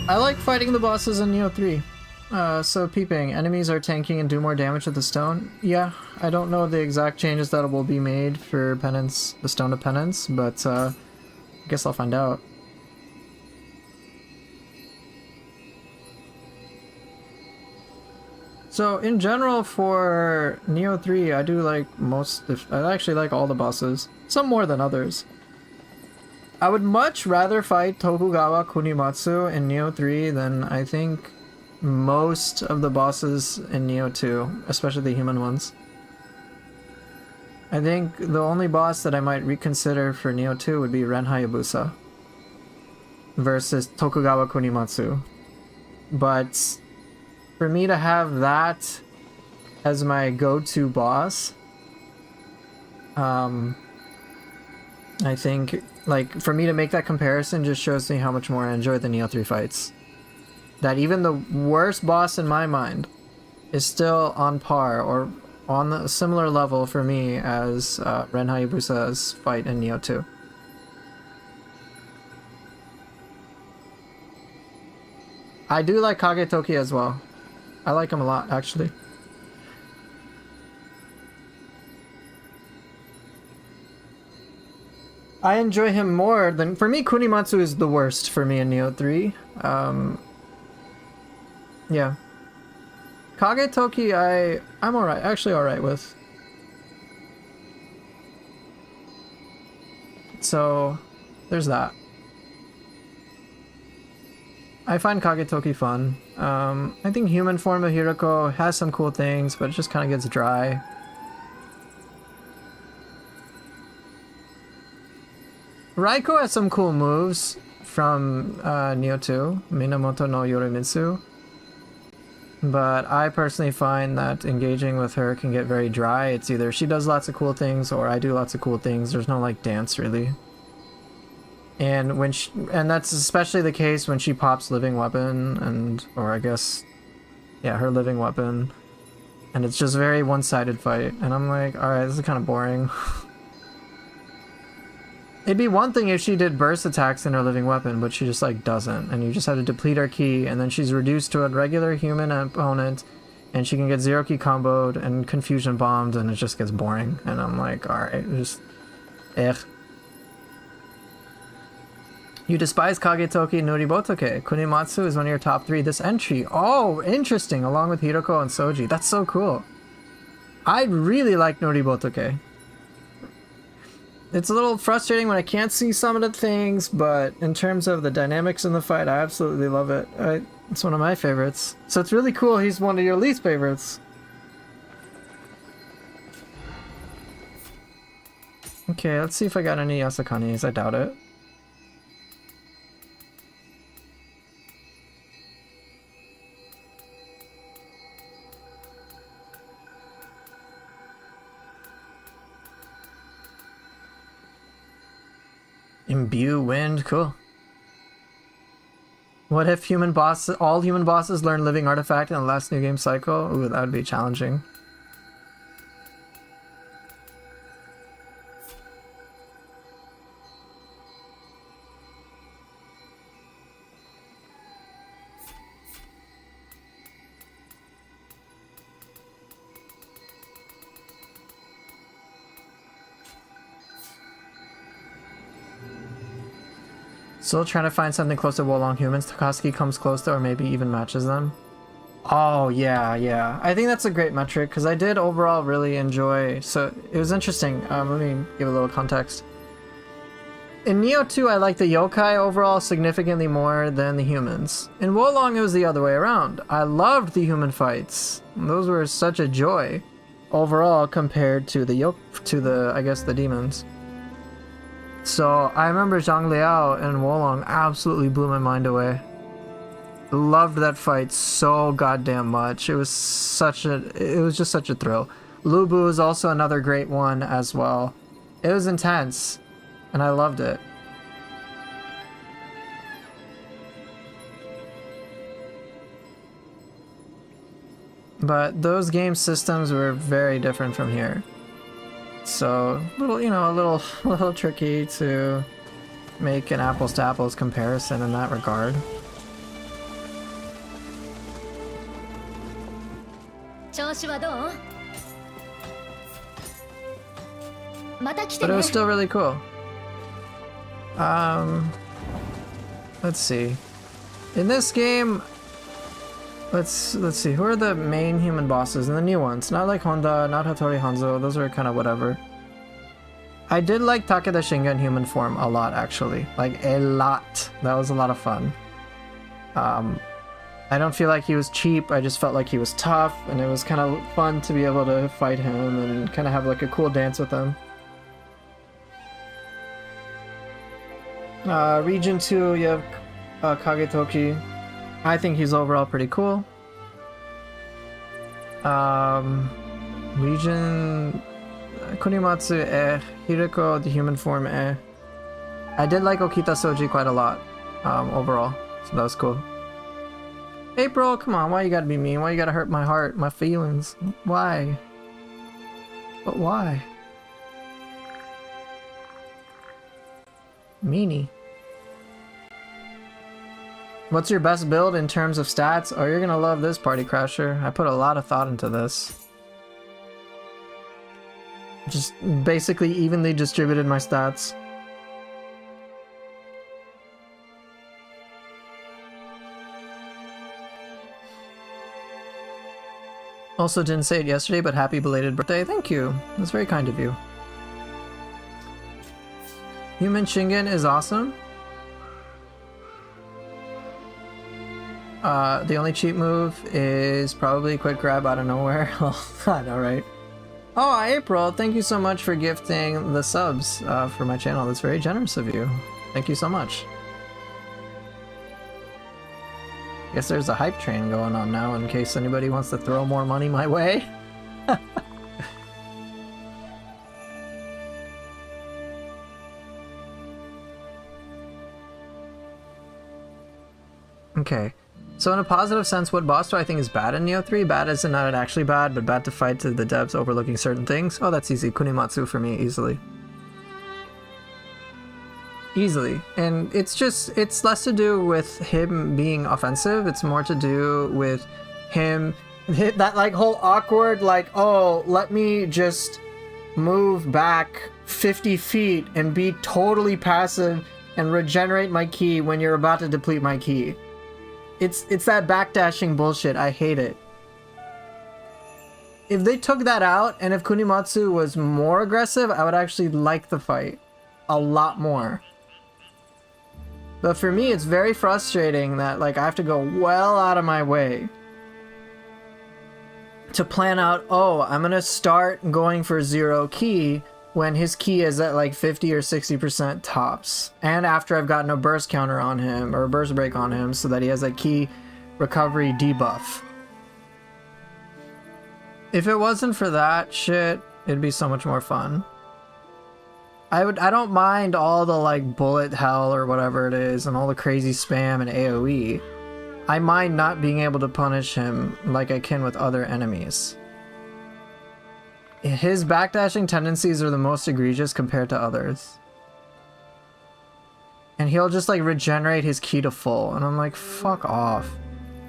[SPEAKER 1] I like fighting the bosses in Nioh 3. So peeping, enemies are tanking and do more damage with the stone. Yeah, I don't know the exact changes that will be made for penance, the stone of penance, but I guess I'll find out. So in general for Nioh 3, I do like I actually like all the bosses, some more than others. I would much rather fight Tokugawa Kunimatsu in Nioh 3 than I think most of the bosses in Nioh 2, especially the human ones. I think the only boss that I might reconsider for Nioh 2 would be Ren Hayabusa versus Tokugawa Kunimatsu. But for me to have that as my go-to boss, I think, like, for me to make that comparison just shows me how much more I enjoy the Nioh 3 fights. That even the worst boss in my mind is still on par or on a similar level for me as Ren Hayabusa's fight in Nioh 2. I do like Kagetoki as well. I like him a lot, actually. I enjoy him more than... For me, Kunimatsu is the worst for me in Nioh 3. Yeah. Kagetoki, I'm alright, actually alright with. So, there's that. I find Kagetoki fun. I think human form of Hiroko has some cool things, but it just kind of gets dry. Raiko has some cool moves from Nioh 2, Minamoto no Yorimitsu. But I personally find that engaging with her can get very dry. It's either she does lots of cool things or I do lots of cool things. There's no like dance really. And and that's especially the case when she pops living weapon or I guess yeah, her living weapon. And it's just very one-sided fight. And I'm like, alright, this is kind of boring. It'd be one thing if she did burst attacks in her living weapon, but she just like doesn't, and you just have to deplete her ki, and then she's reduced to a regular human opponent, and she can get zero ki comboed and confusion bombed, and it just gets boring. And I'm like, alright, just You despise Kagetoki Noribotoke. Kunimatsu is one of your top 3 this entry. Oh, interesting, along with Hiroko and Soji. That's so cool. I really like Noribotoke. It's a little frustrating when I can't see some of the things, but in terms of the dynamics in the fight, I absolutely love it. It's one of my favorites. So it's really cool he's one of your least favorites. Okay, let's see if I got any Yasakanis. I doubt it. Imbue wind, cool. What if all human bosses learn living artifact in the last new game cycle? Ooh, that would be challenging. Still trying to find something close to Wolong humans. Takasuki comes close to or maybe even matches them. Oh, yeah. I think that's a great metric because I did overall really enjoy... So, it was interesting. Let me give a little context. In Nioh 2, I liked the yokai overall significantly more than the humans. In Wolong, it was the other way around. I loved the human fights. Those were such a joy overall compared to I guess, the demons. So I remember Zhang Liao and Wolong absolutely blew my mind away. Loved that fight so goddamn much. It was just such a thrill. Lubu is also another great one as well. It was intense, and I loved it. But those game systems were very different from here. So, little, you know, a little tricky to make an apples to apples comparison in that regard. But it was still really cool. Let's see. In this game, let's see, who are the main human bosses and the new ones? Not like Honda, not Hattori Hanzo, those are kind of whatever. I did like Takeda Shinga in human form a lot, actually. Like, a lot. That was a lot of fun. I don't feel like he was cheap, I just felt like he was tough, and it was kind of fun to be able to fight him and kind of have like a cool dance with him. Region 2, you have Kagetoki. I think he's overall pretty cool. Region Kunimatsu, Hiriko, the human form, I did like Okita Soji quite a lot, overall, so that was cool. April, come on, why you gotta be mean? Why you gotta hurt my heart, my feelings? Why? But why? Meanie. What's your best build in terms of stats? Oh, you're gonna love this, Party Crasher. I put a lot of thought into this. Just basically evenly distributed my stats. Also didn't say it yesterday, but happy belated birthday. Thank you. That's very kind of you. Human Shingen is awesome. The only cheat move is probably quick grab out of nowhere. I know, right? Oh, April, thank you so much for gifting the subs for my channel. That's very generous of you. Thank you so much. Guess there's a hype train going on now in case anybody wants to throw more money my way. Okay. So in a positive sense, what boss do I think is bad in Neo 3? Bad as in not actually bad, but bad to fight to the devs overlooking certain things? Oh, that's easy. Kunimatsu for me, easily. Easily. And it's less to do with him being offensive, it's more to do with him, that like whole awkward, like, oh, let me just move back 50 feet and be totally passive and regenerate my ki when you're about to deplete my ki. It's that backdashing bullshit. I hate it. If they took that out and if Kunimatsu was more aggressive, I would actually like the fight a lot more. But for me, it's very frustrating that like I have to go well out of my way to plan out, oh, I'm gonna start going for 0 ki when his ki is at like 50 or 60% tops, and after I've gotten a burst counter on him or a burst break on him so that he has a ki recovery debuff. If it wasn't for that shit, it'd be so much more fun. I don't mind all the like bullet hell or whatever it is and all the crazy spam and AoE. I mind not being able to punish him like I can with other enemies. His backdashing tendencies are the most egregious compared to others. And he'll just like regenerate his ki to full, and I'm like, fuck off.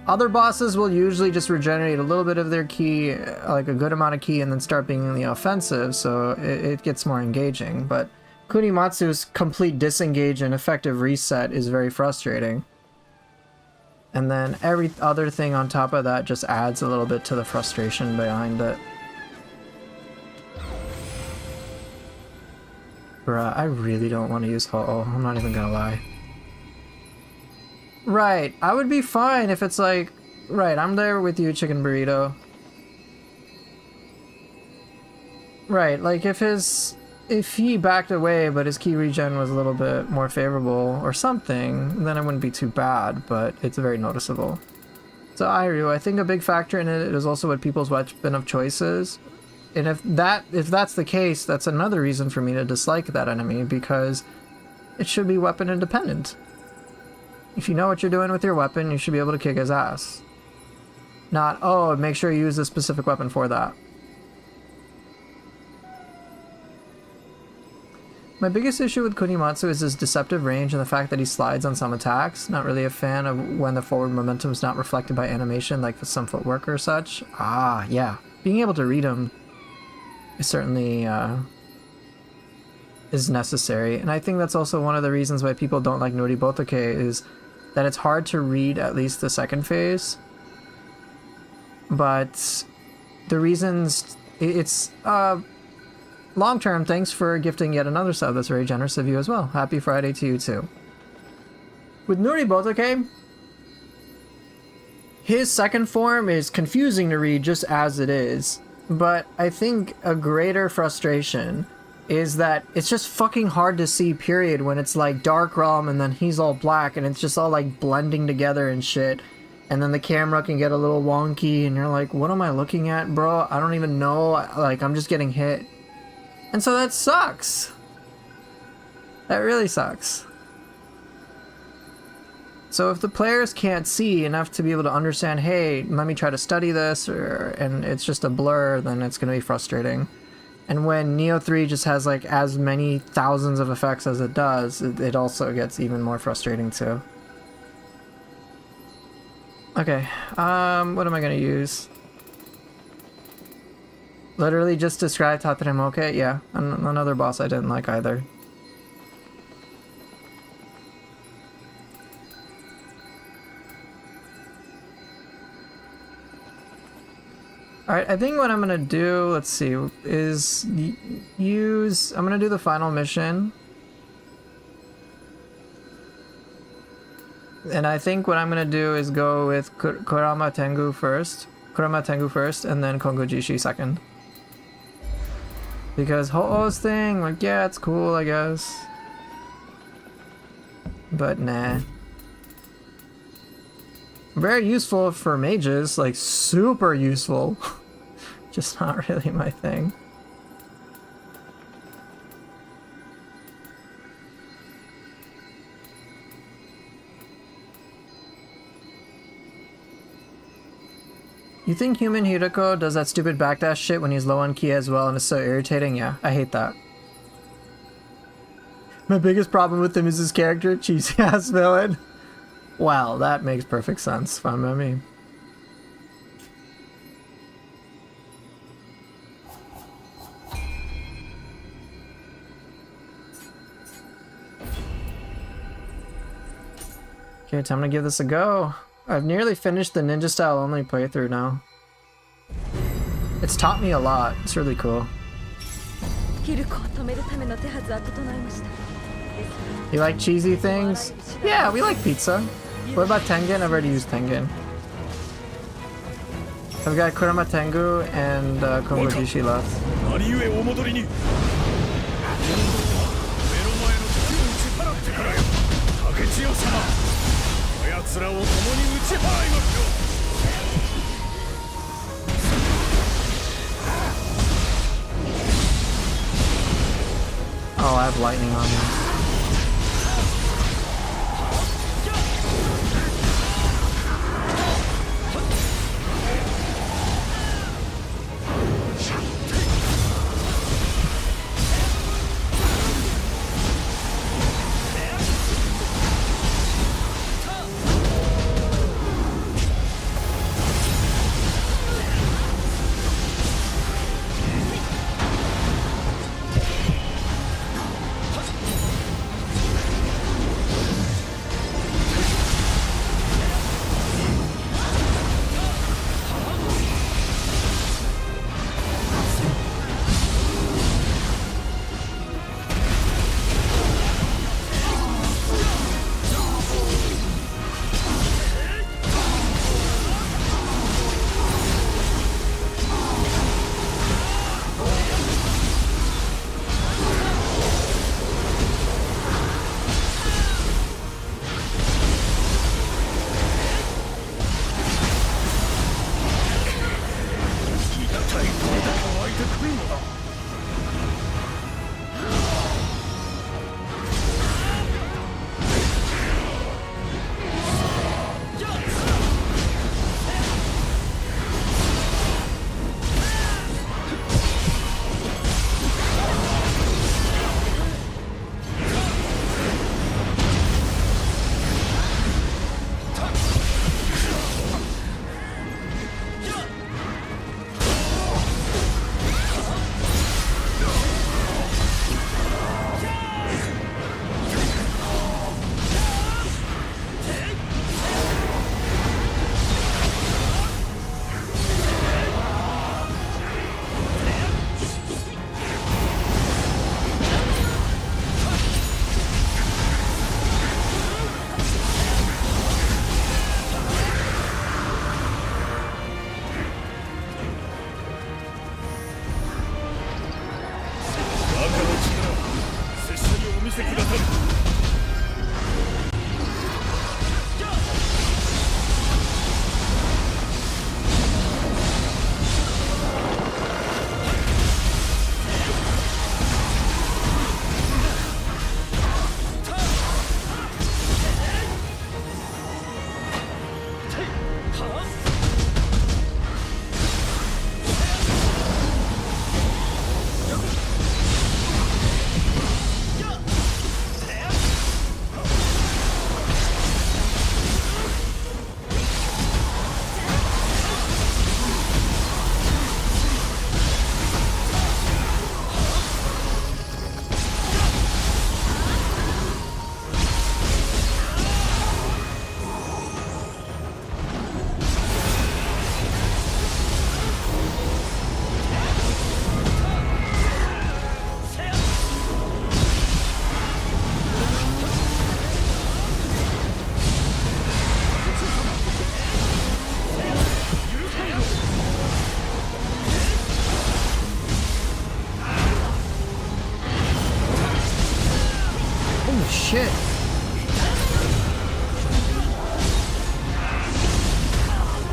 [SPEAKER 1] Other bosses will usually just regenerate a little bit of their ki, like a good amount of ki, and then start being in the offensive, so it gets more engaging. But Kunimatsu's complete disengage and effective reset is very frustrating. And then every other thing on top of that just adds a little bit to the frustration behind it. Bruh, I really don't want to use Ho-Oh, I'm not even gonna lie. Right, I would be fine if it's like, right, I'm there with you, Chicken Burrito. Right, like if he backed away but his ki regen was a little bit more favorable or something, then it wouldn't be too bad, but it's very noticeable. So Iryu, I think a big factor in it is also what people's weapon of choice is. And if that's the case, that's another reason for me to dislike that enemy, because it should be weapon independent. If you know what you're doing with your weapon, you should be able to kick his ass. Not, oh, make sure you use a specific weapon for that. My biggest issue with Kunimatsu is his deceptive range and the fact that he slides on some attacks. Not really a fan of when the forward momentum is not reflected by animation, like with some footwork or such. Ah, yeah. Being able to read him is certainly is necessary. And I think that's also one of the reasons why people don't like Noribotoke, is that it's hard to read at least the second phase. But the reasons... It's... long-term, thanks for gifting yet another sub. That's very generous of you as well. Happy Friday to you too. With Noribotoke, his second form is confusing to read just as it is. But I think a greater frustration is that it's just fucking hard to see, period, when it's like Dark Realm and then he's all black and it's just all like blending together and shit. And then the camera can get a little wonky and you're like, what am I looking at, bro? I don't even know. Like, I'm just getting hit. And so that sucks. That really sucks. So if the players can't see enough to be able to understand, hey, let me try to study this, and it's just a blur, then it's going to be frustrating. And when Neo 3 just has like as many thousands of effects as it does, it also gets even more frustrating too. Okay, what am I going to use? Literally just describe Tateremoke? Yeah, another boss I didn't like either. Alright, I think what I'm gonna do, let's see, is I'm gonna do the final mission. And I think what I'm gonna do is go with Kurama Tengu first, and then Kongojishi second. Because Ho-Oh's thing, like, yeah, it's cool, I guess. But nah. Very useful for mages, like, super useful. Just not really my thing. You think human Hiroko does that stupid backdash shit when he's low on ki as well and it's so irritating? Yeah, I hate that. My biggest problem with him is his character, cheesy ass villain. Wow, that makes perfect sense, fine by me. Okay, time to give this a go. I've nearly finished the ninja style only playthrough now. It's taught me a lot. It's really cool. You like cheesy things? Yeah, we like pizza. What about Tengen? I've already used Tengen. I've got Kurama Tengu and Kongojishi left. Oh, I have lightning on me.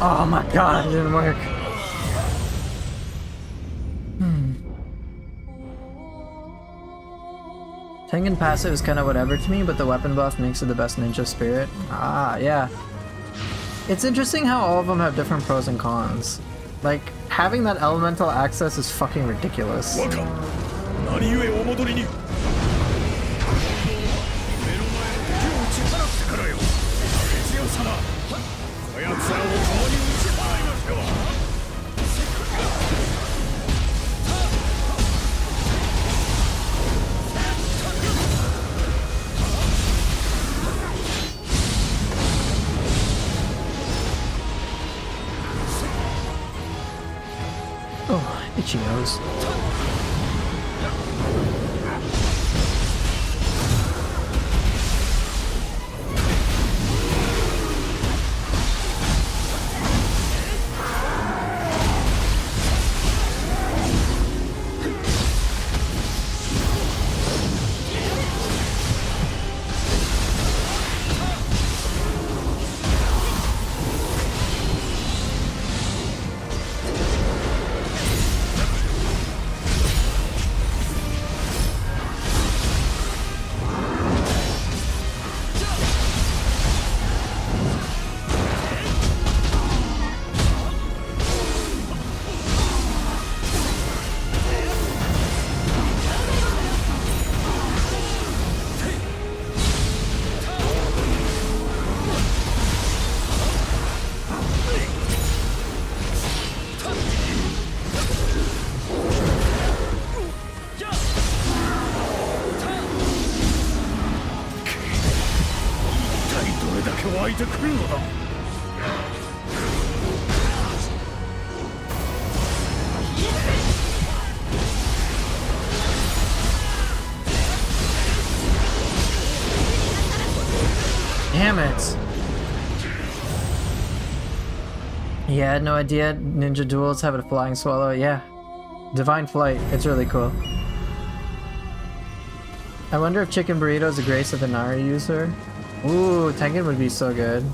[SPEAKER 1] Oh my god, it didn't work. Tengen passive is kind of whatever to me, but the weapon buff makes it the best ninja spirit. Ah, yeah. It's interesting how all of them have different pros and cons. Like, having that elemental access is fucking ridiculous. Oh, itchy nose. Damn it! Yeah, I had no idea ninja duels have a flying swallow. Yeah. Divine Flight. It's really cool. I wonder if Chicken Burrito is a Grace of Inari user. Ooh, Tengen would be so good.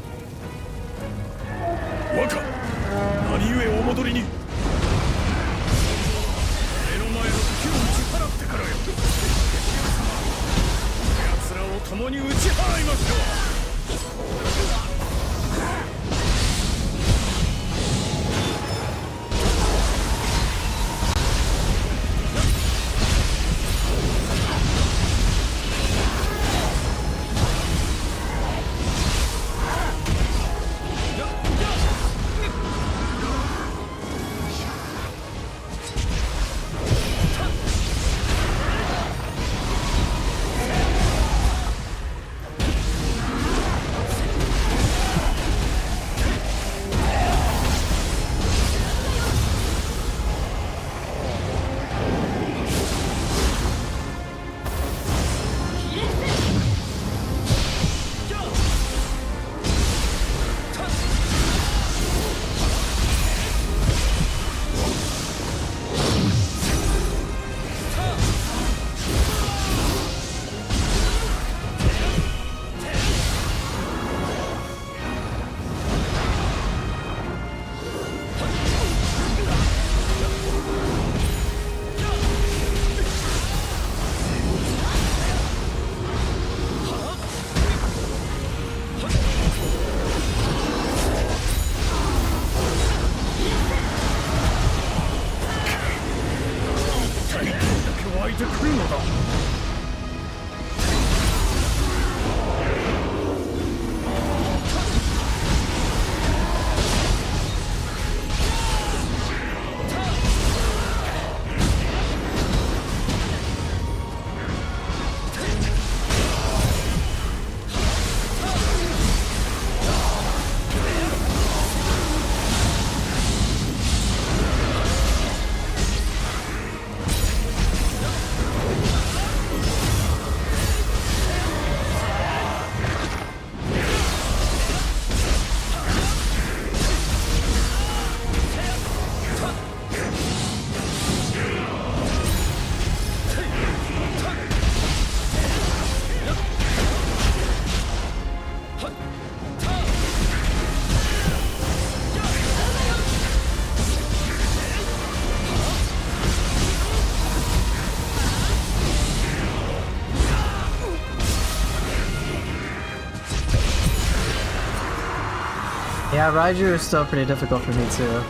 [SPEAKER 1] Yeah, Raiju is still pretty difficult for me too.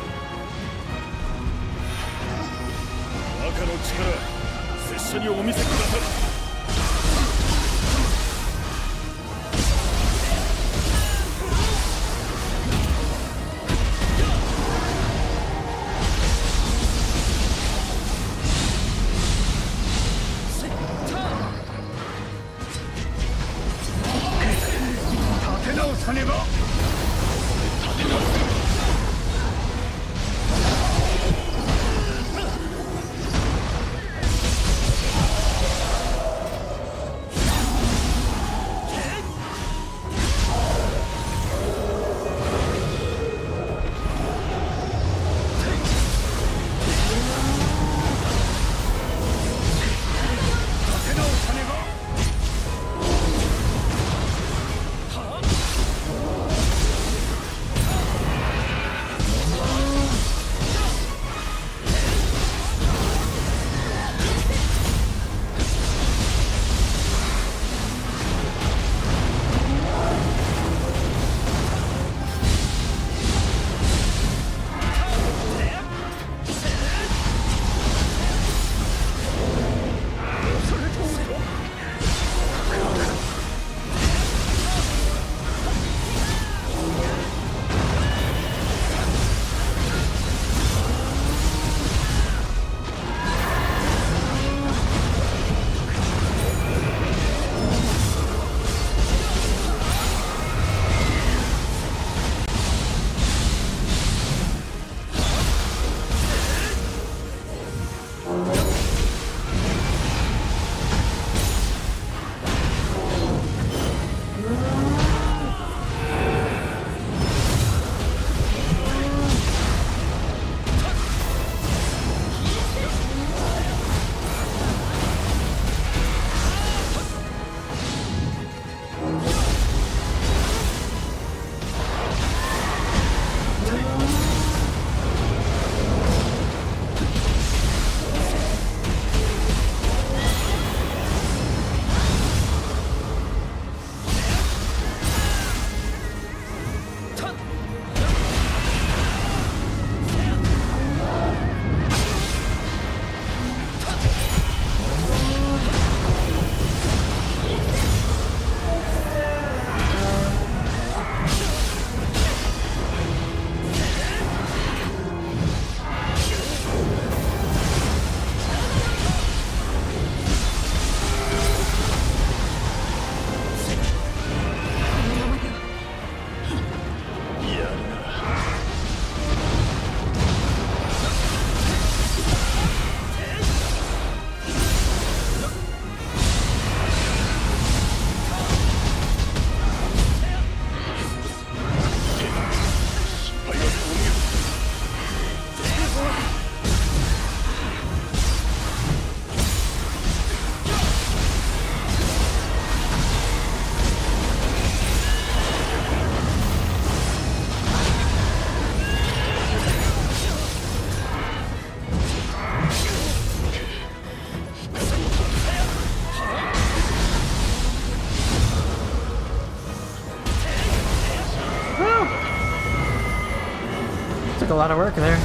[SPEAKER 1] Took a lot of work there.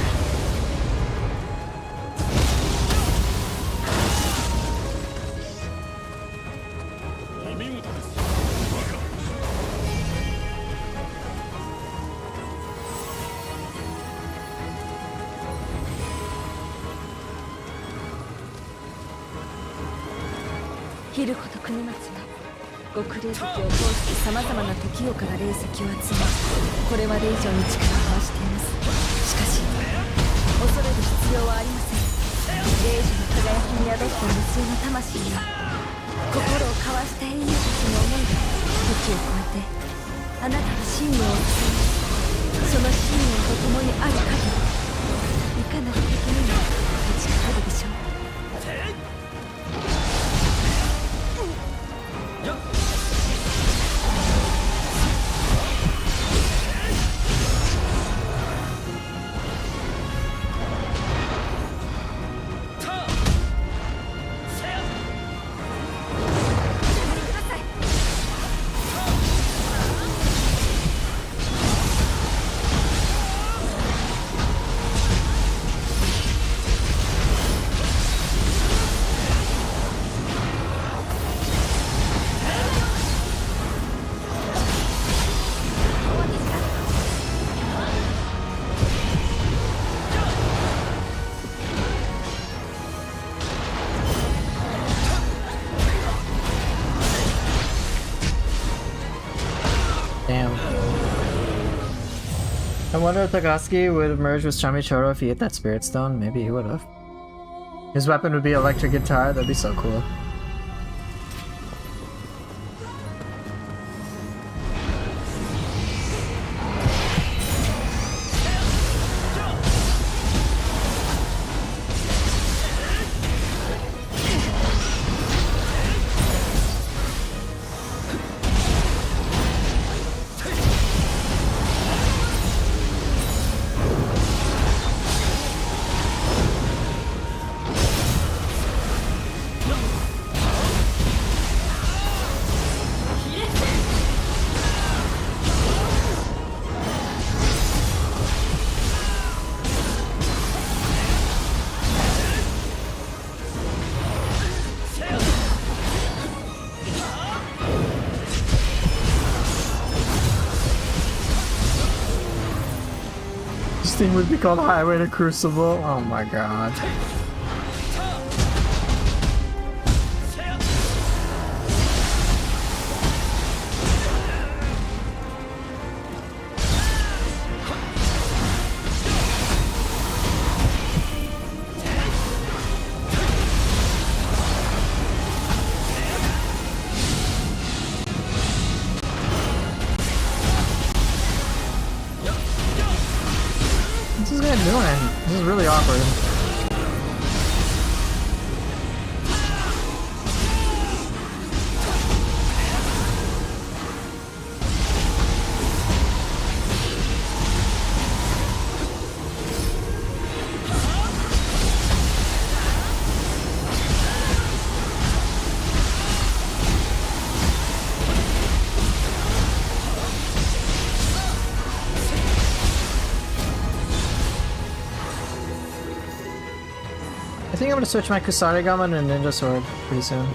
[SPEAKER 2] 昼ほど国松は極冷石を通してさまざまな時をから霊石を集め、これまで以上に力を回しています。しかし恐れる必要はありません。霊樹の輝きに宿った無数の魂が心を交わした英雄たちの思いが時を超えてあなたの信念を包み、その信念と共にある限りいかなる敵にも立ち勝るでしょう。
[SPEAKER 1] Damn. I wonder if Tagasuki would have merged with Chamichoro if he hit that Spirit Stone. Maybe he would have. His weapon would be electric guitar. That'd be so cool. This thing would be called Highway to Crucible. Oh my god. What's this guy doing? This is really awkward. I think I'm gonna switch my Kusarigama to Ninja Sword pretty soon.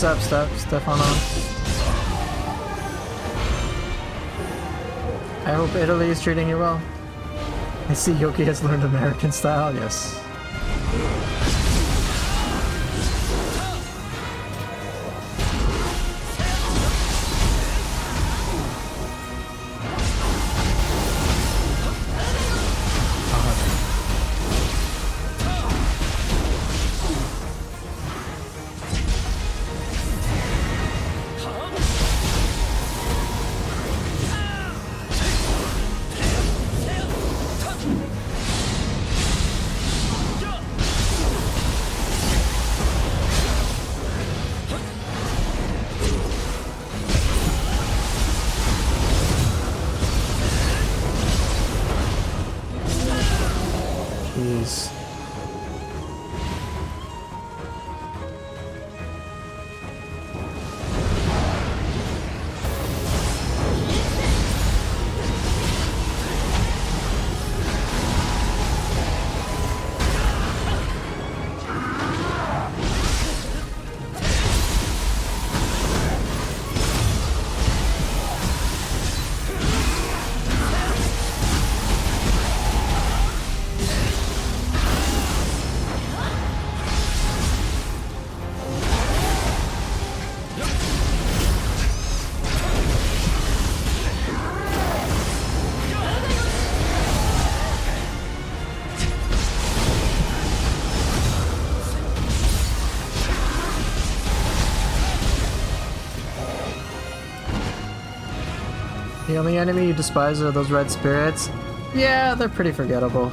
[SPEAKER 1] What's up, Stefano? I hope Italy is treating you well. I see Yoki has learned American style, yes. Jeez. The only enemy you despise are those red spirits? Yeah, they're pretty forgettable.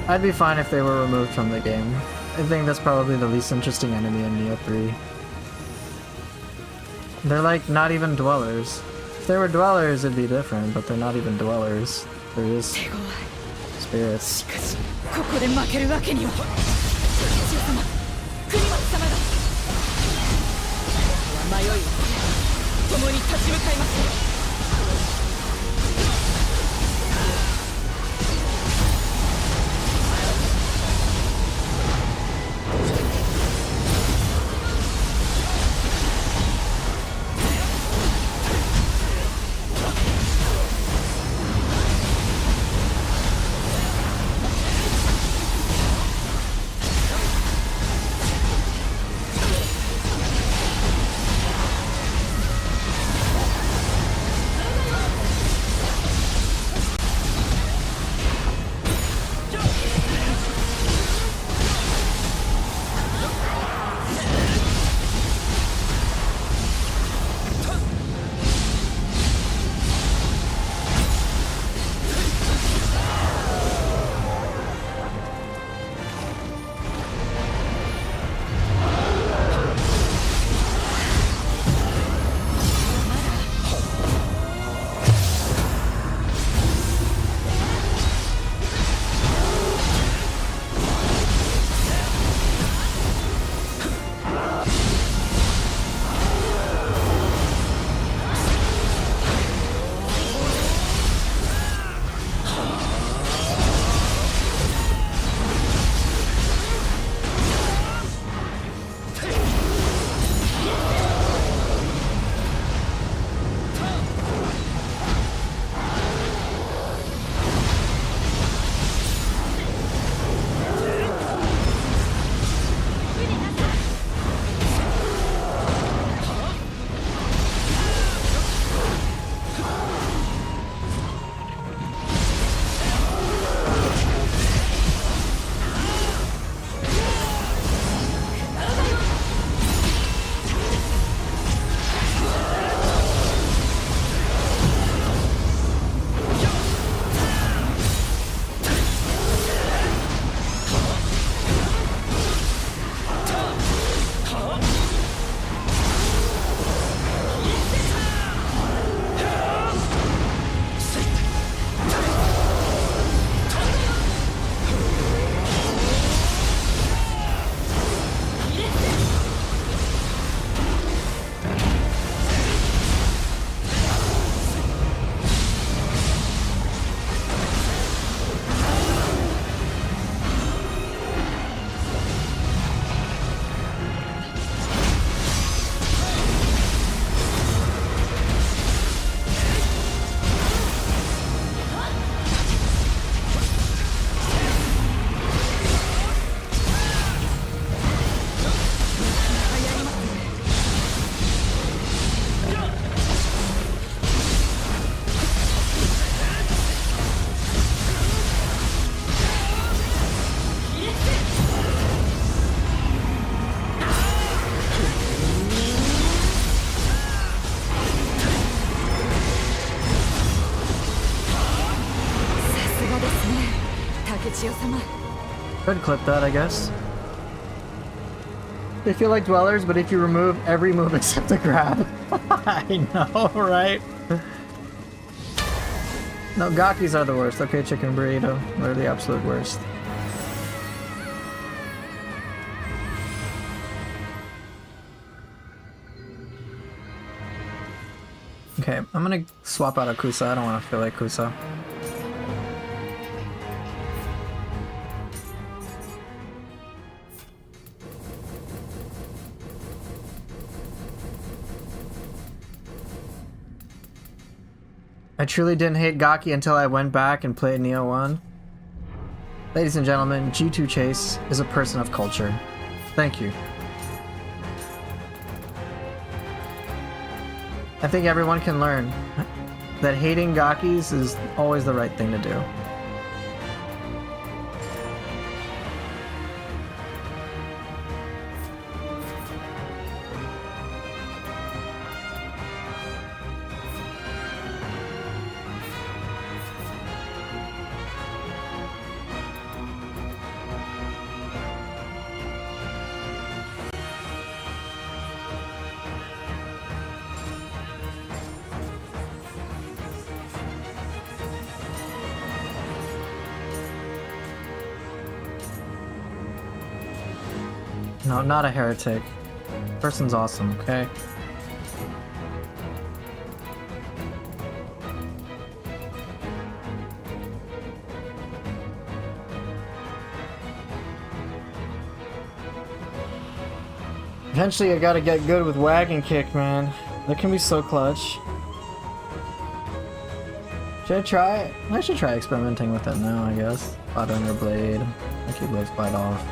[SPEAKER 1] I'd be fine if they were removed from the game. I think that's probably the least interesting enemy in Neo 3. They're like not even dwellers. If they were dwellers it'd be different, but they're not even dwellers. They're just spirits.
[SPEAKER 2] 国松様が迷いを共に立ち向かいましょう。
[SPEAKER 1] Could clip that, I guess. They feel like dwellers, but if you remove every move except the grab. I know, right? No, Gakis are the worst. Okay, chicken burrito. They're the absolute worst. Okay, I'm gonna swap out a Kusa. I don't want to feel like Kusa. I truly didn't hate Gaki until I went back and played Neo 1. Ladies and gentlemen, G2 Chase is a person of culture. Thank you. I think everyone can learn that hating Gakis is always the right thing to do. No, not a heretic. Person's awesome, okay? Eventually I gotta get good with wagon kick, man. That can be so clutch. Should I try it? I should try experimenting with it now, I guess. Flat under blade. My Keyblades bite off.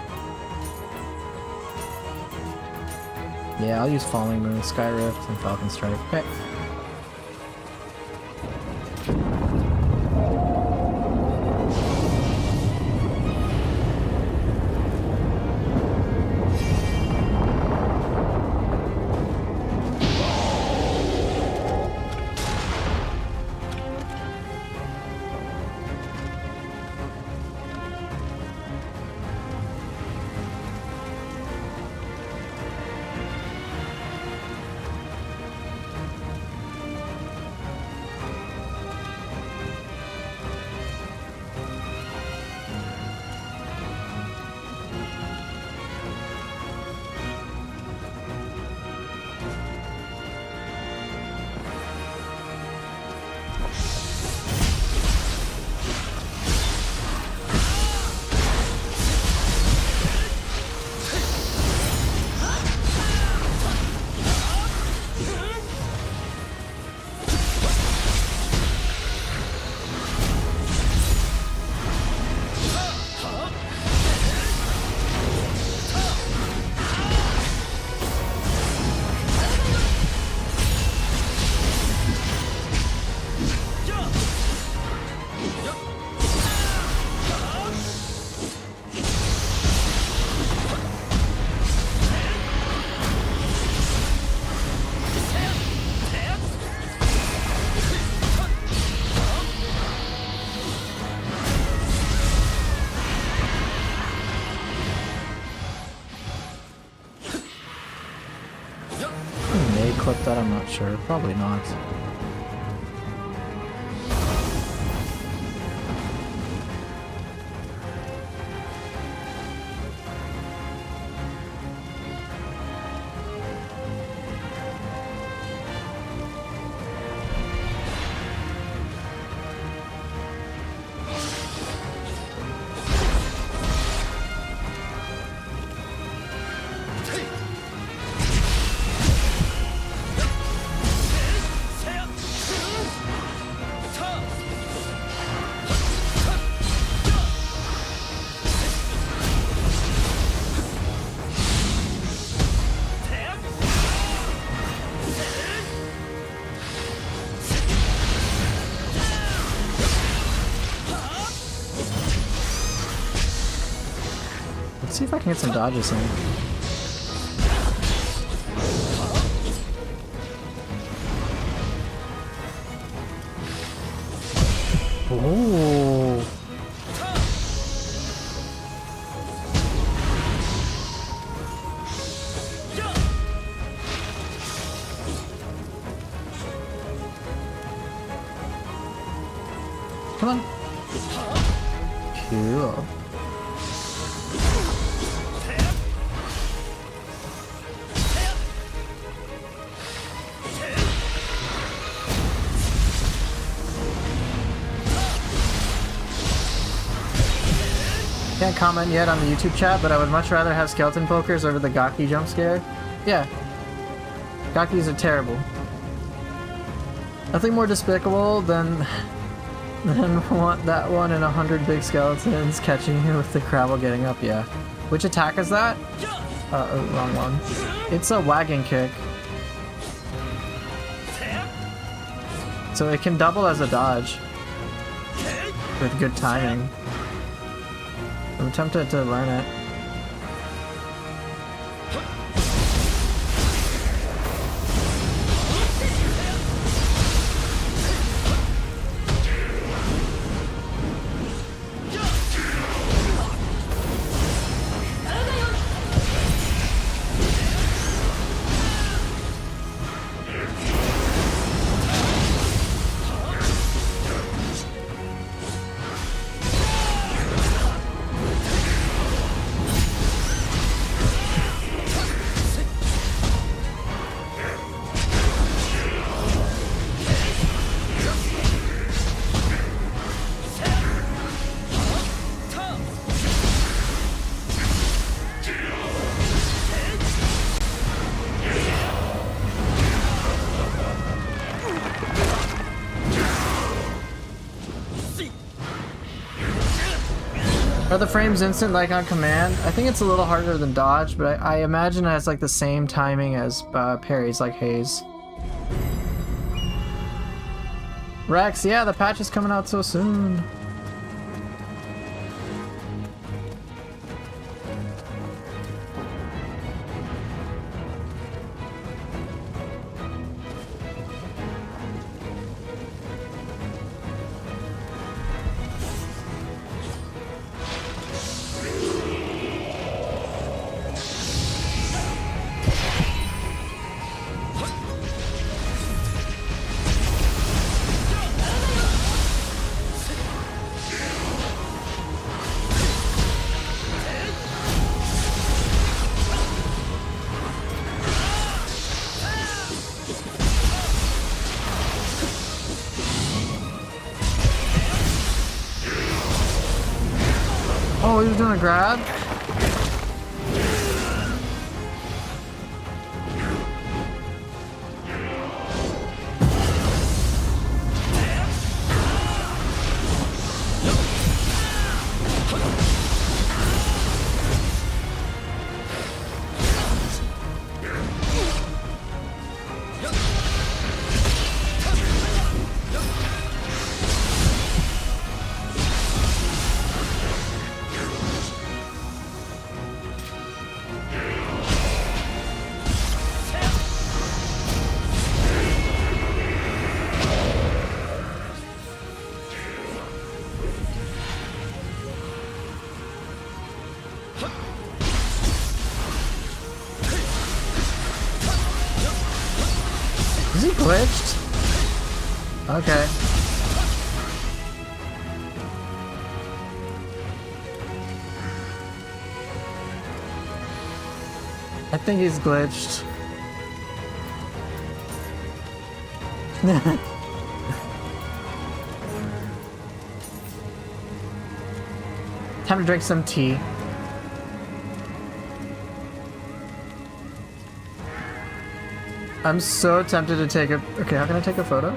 [SPEAKER 1] Yeah, I'll use Falling Moon, Sky Rift, and Falcon Strike. Okay. Clip that, I'm not sure. Probably not. Let's see if I can get some dodges in. Oh. Come on. Cool. Can't comment yet on the YouTube chat, but I would much rather have skeleton pokers over the Gaki jump scare. Yeah. Gakis are terrible. Nothing more despicable than that one in 100 big skeletons catching you with the Crabble getting up, yeah. Which attack is that? Wrong one. It's a wagon kick. So it can double as a dodge. With good timing. I'm tempted to learn it. Are the frames instant like on command? I think it's a little harder than dodge, but I imagine it has like the same timing as parries like Haze. Rex, yeah, the patch is coming out so soon. Oh, he was doing a grab? Is he glitched? Okay. I think he's glitched. Time to drink some tea. I'm so tempted to take a... Okay, how can I take a photo?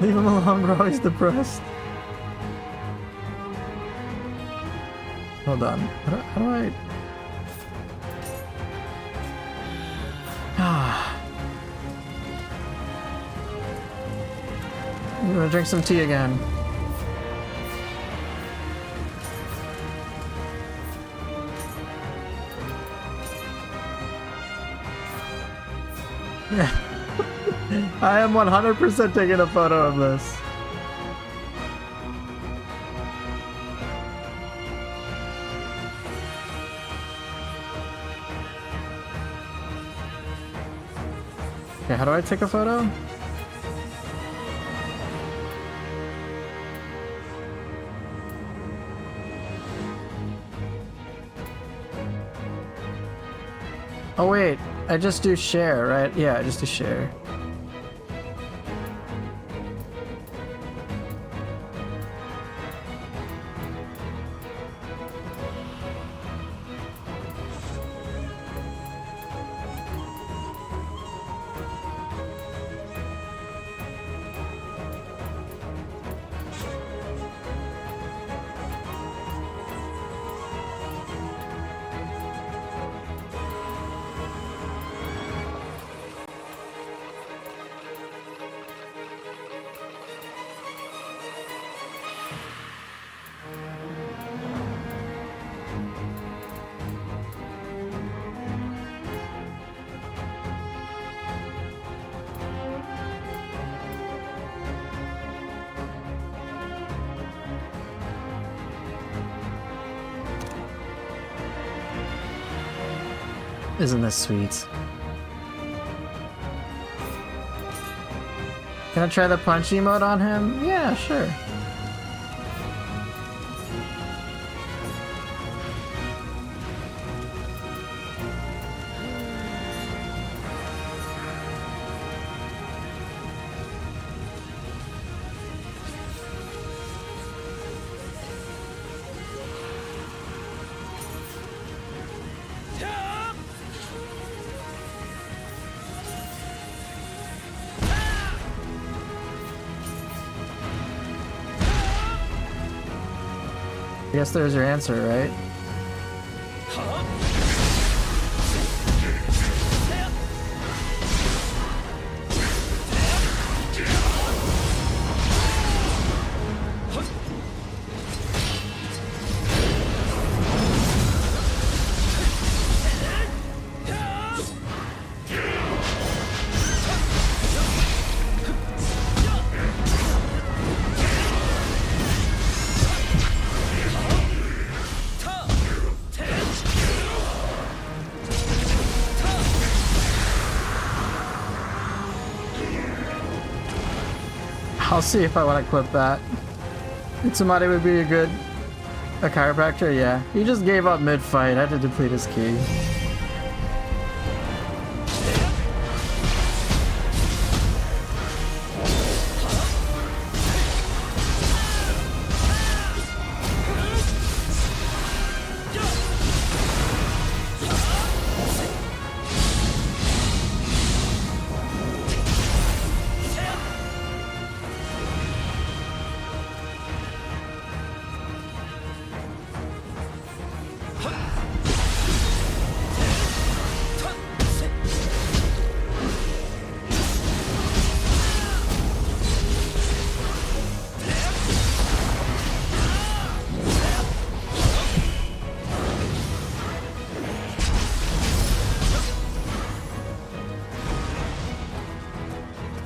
[SPEAKER 1] Leave him alone, bro. He's depressed. Hold on. How do I... I'm gonna drink some tea again. I am 100% taking a photo of this. Okay, how do I take a photo? Oh wait, I just do share, right? Yeah, I just do share. Isn't this sweet? Can I try the punch emote on him? Yeah, sure. I guess there's your answer, right? I'll see if I want to clip that. Somebody would be a chiropractor, yeah. He just gave up mid-fight. I had to deplete his key.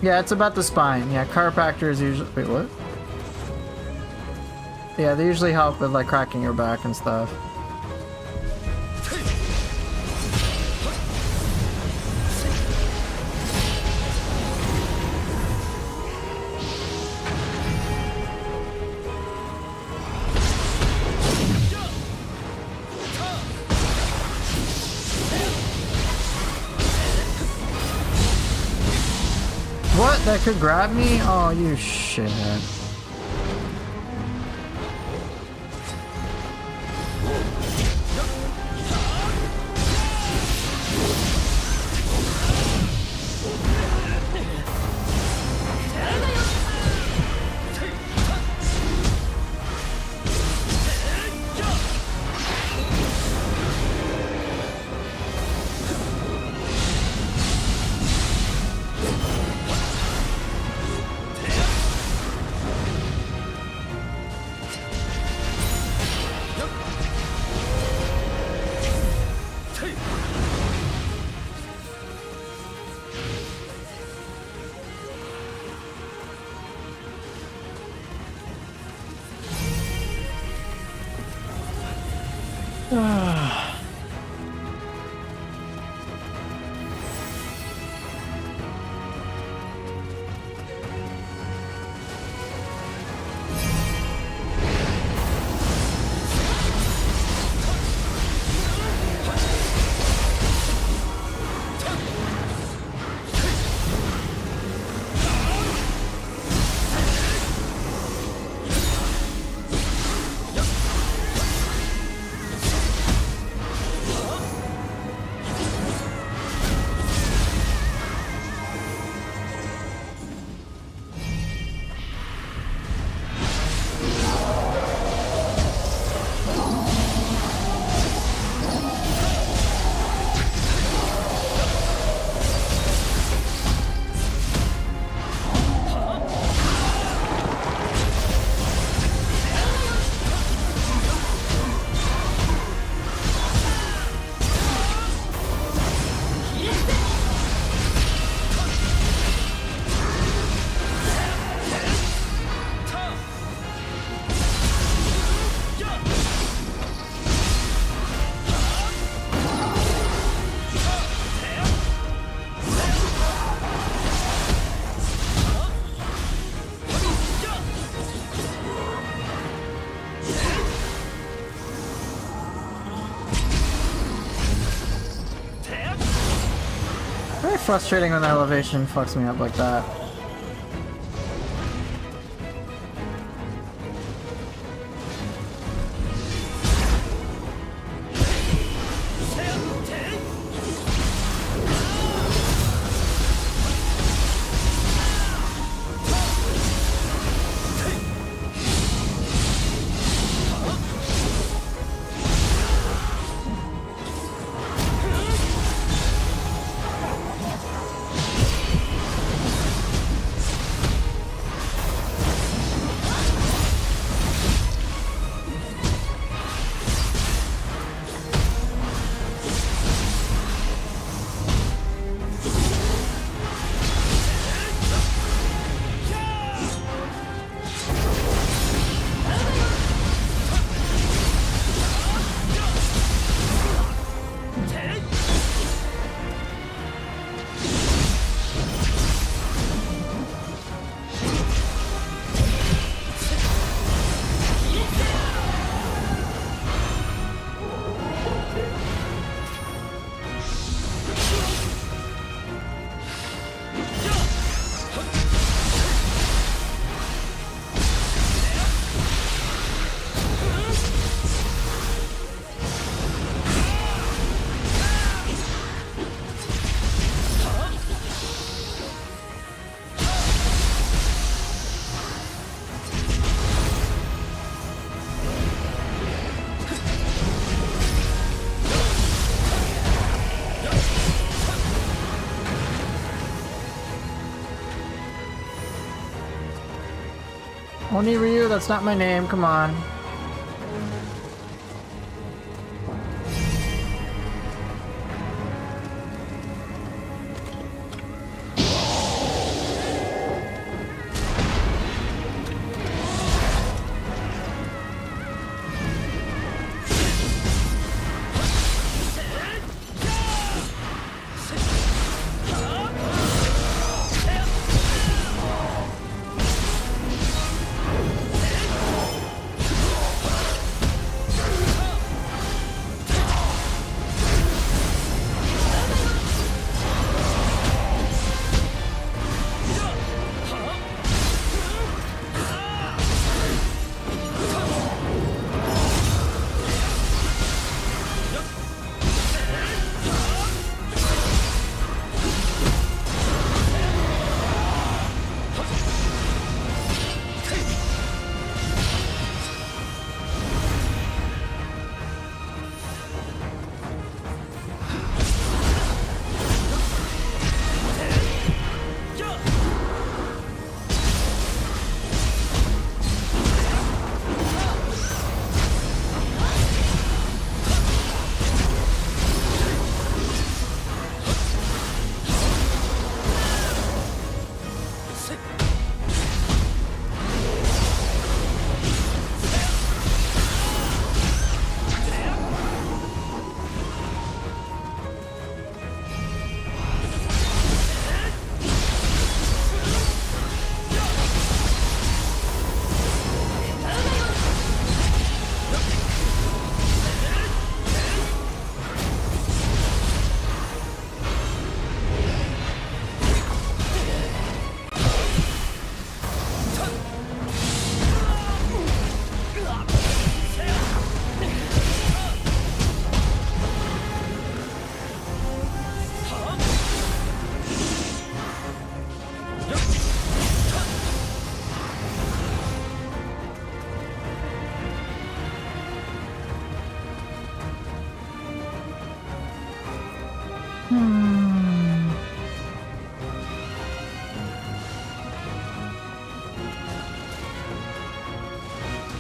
[SPEAKER 1] Yeah, it's about the spine. Yeah, chiropractors usually... Wait, what? Yeah, they usually help with, like, cracking your back and stuff. What? That could grab me? Oh, you shithead. Very frustrating when the elevation fucks me up like that. Oni Ryu, that's not my name, come on.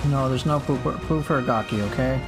[SPEAKER 1] No, there's no poo for Gaki, okay?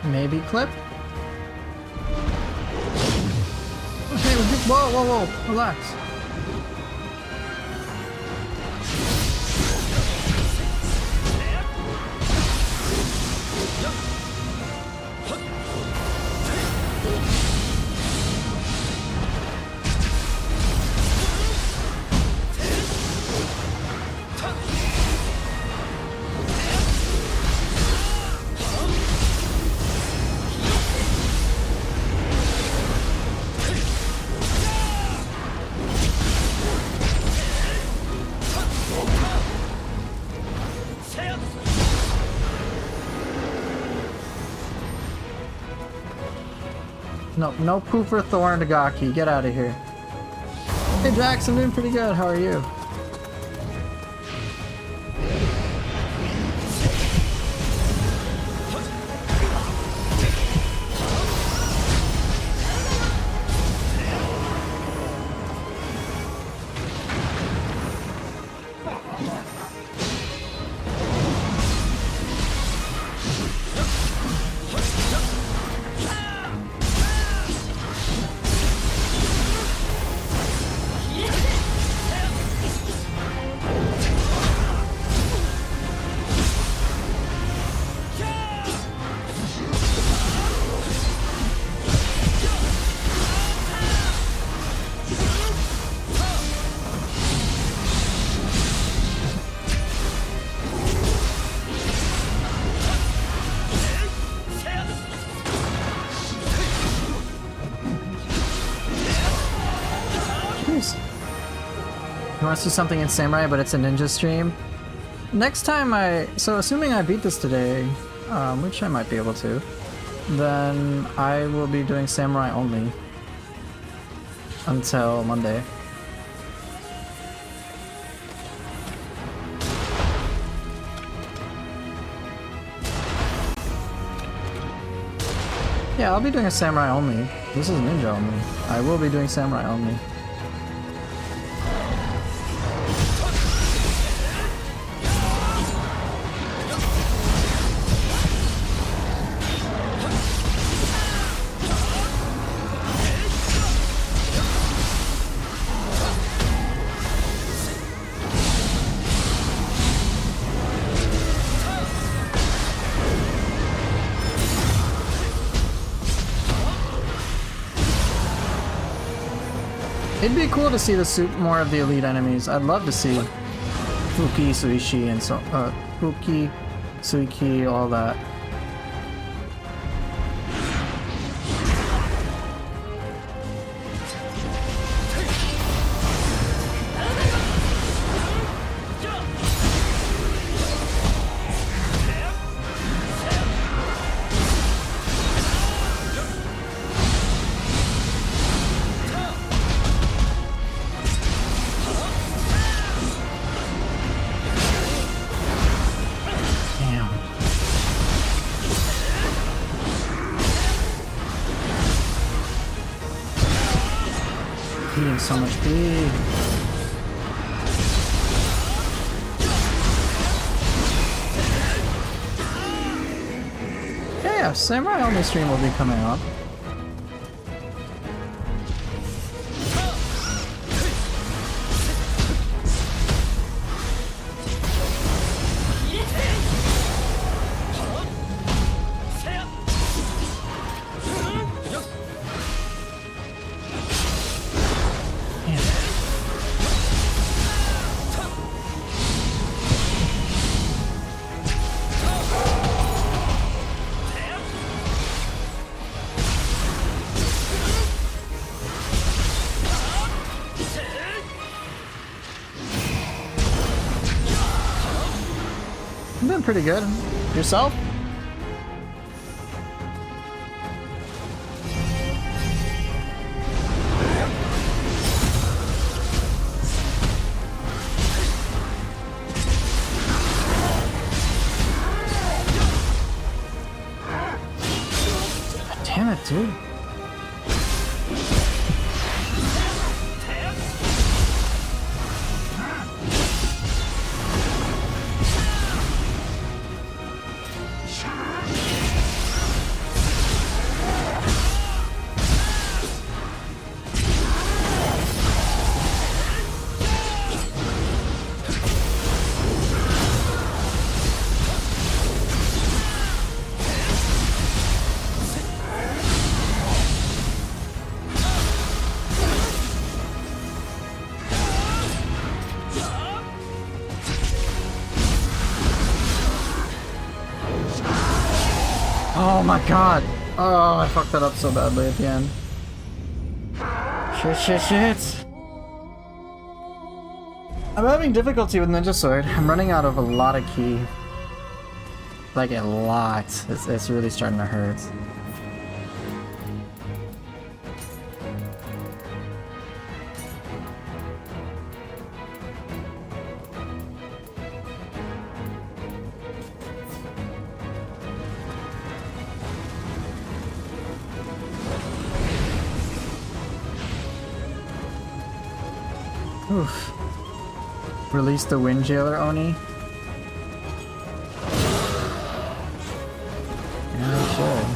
[SPEAKER 1] Maybe clip? Okay, whoa, whoa, whoa, relax. No, no poo for Thor and Nagaki. Get out of here. Hey Jax, I'm doing pretty good. How are you? Please. You want to see something in Samurai, but it's a ninja stream? Next time so assuming I beat this today, which I might be able to, then I will be doing Samurai only until Monday. Yeah, I'll be doing a Samurai only. This is Ninja only. I will be doing Samurai only. It'd be cool to see more of the elite enemies. I'd love to see Fuki, Suishi, and Fuki, Suiki, all that. Eating so much pig. Yeah, Samurai only stream will be coming up. I'm doing pretty good. Yourself? Damn it, dude. Oh my god! Oh, I fucked that up so badly at the end. Shit. I'm having difficulty with Ninja Sword. I'm running out of a lot of ki. Like a lot. It's really starting to hurt. Oof. Release the Wind Jailer Oni? Yeah, I should.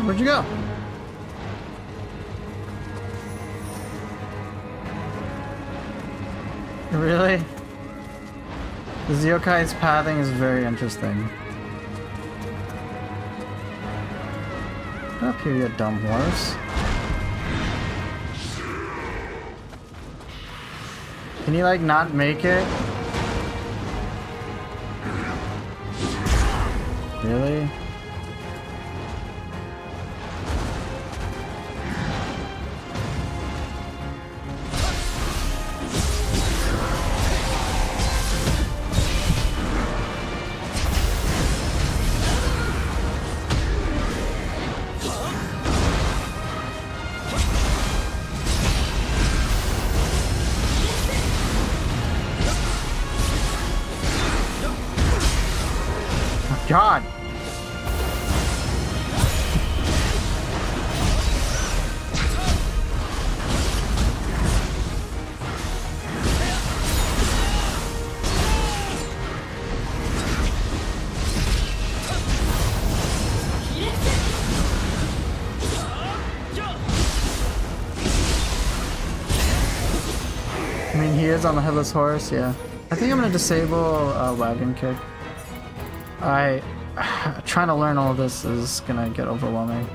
[SPEAKER 1] Where'd you go? Really? The Yokai's pathing is very interesting. Get up here, you dumb horse. Can you, like, not make it? Really? God! I mean, he is on the headless horse, yeah. I think I'm gonna disable wagon kick. Trying to learn all of this is gonna get overwhelming.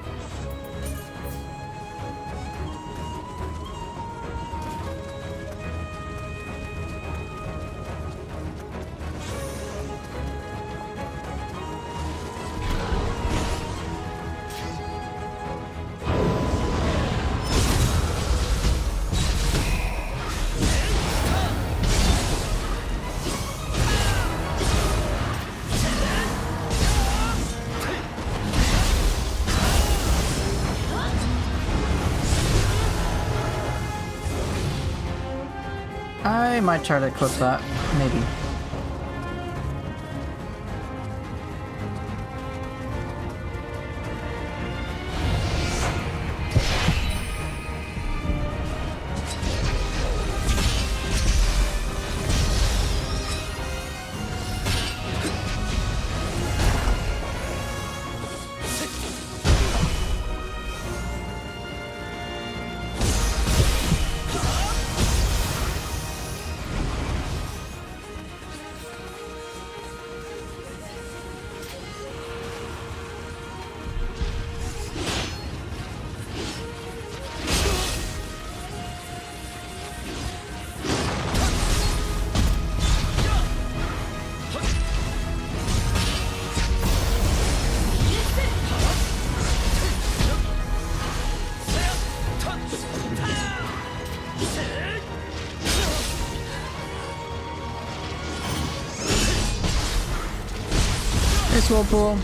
[SPEAKER 1] I might try to clip that, maybe. Hey, Swirlpool.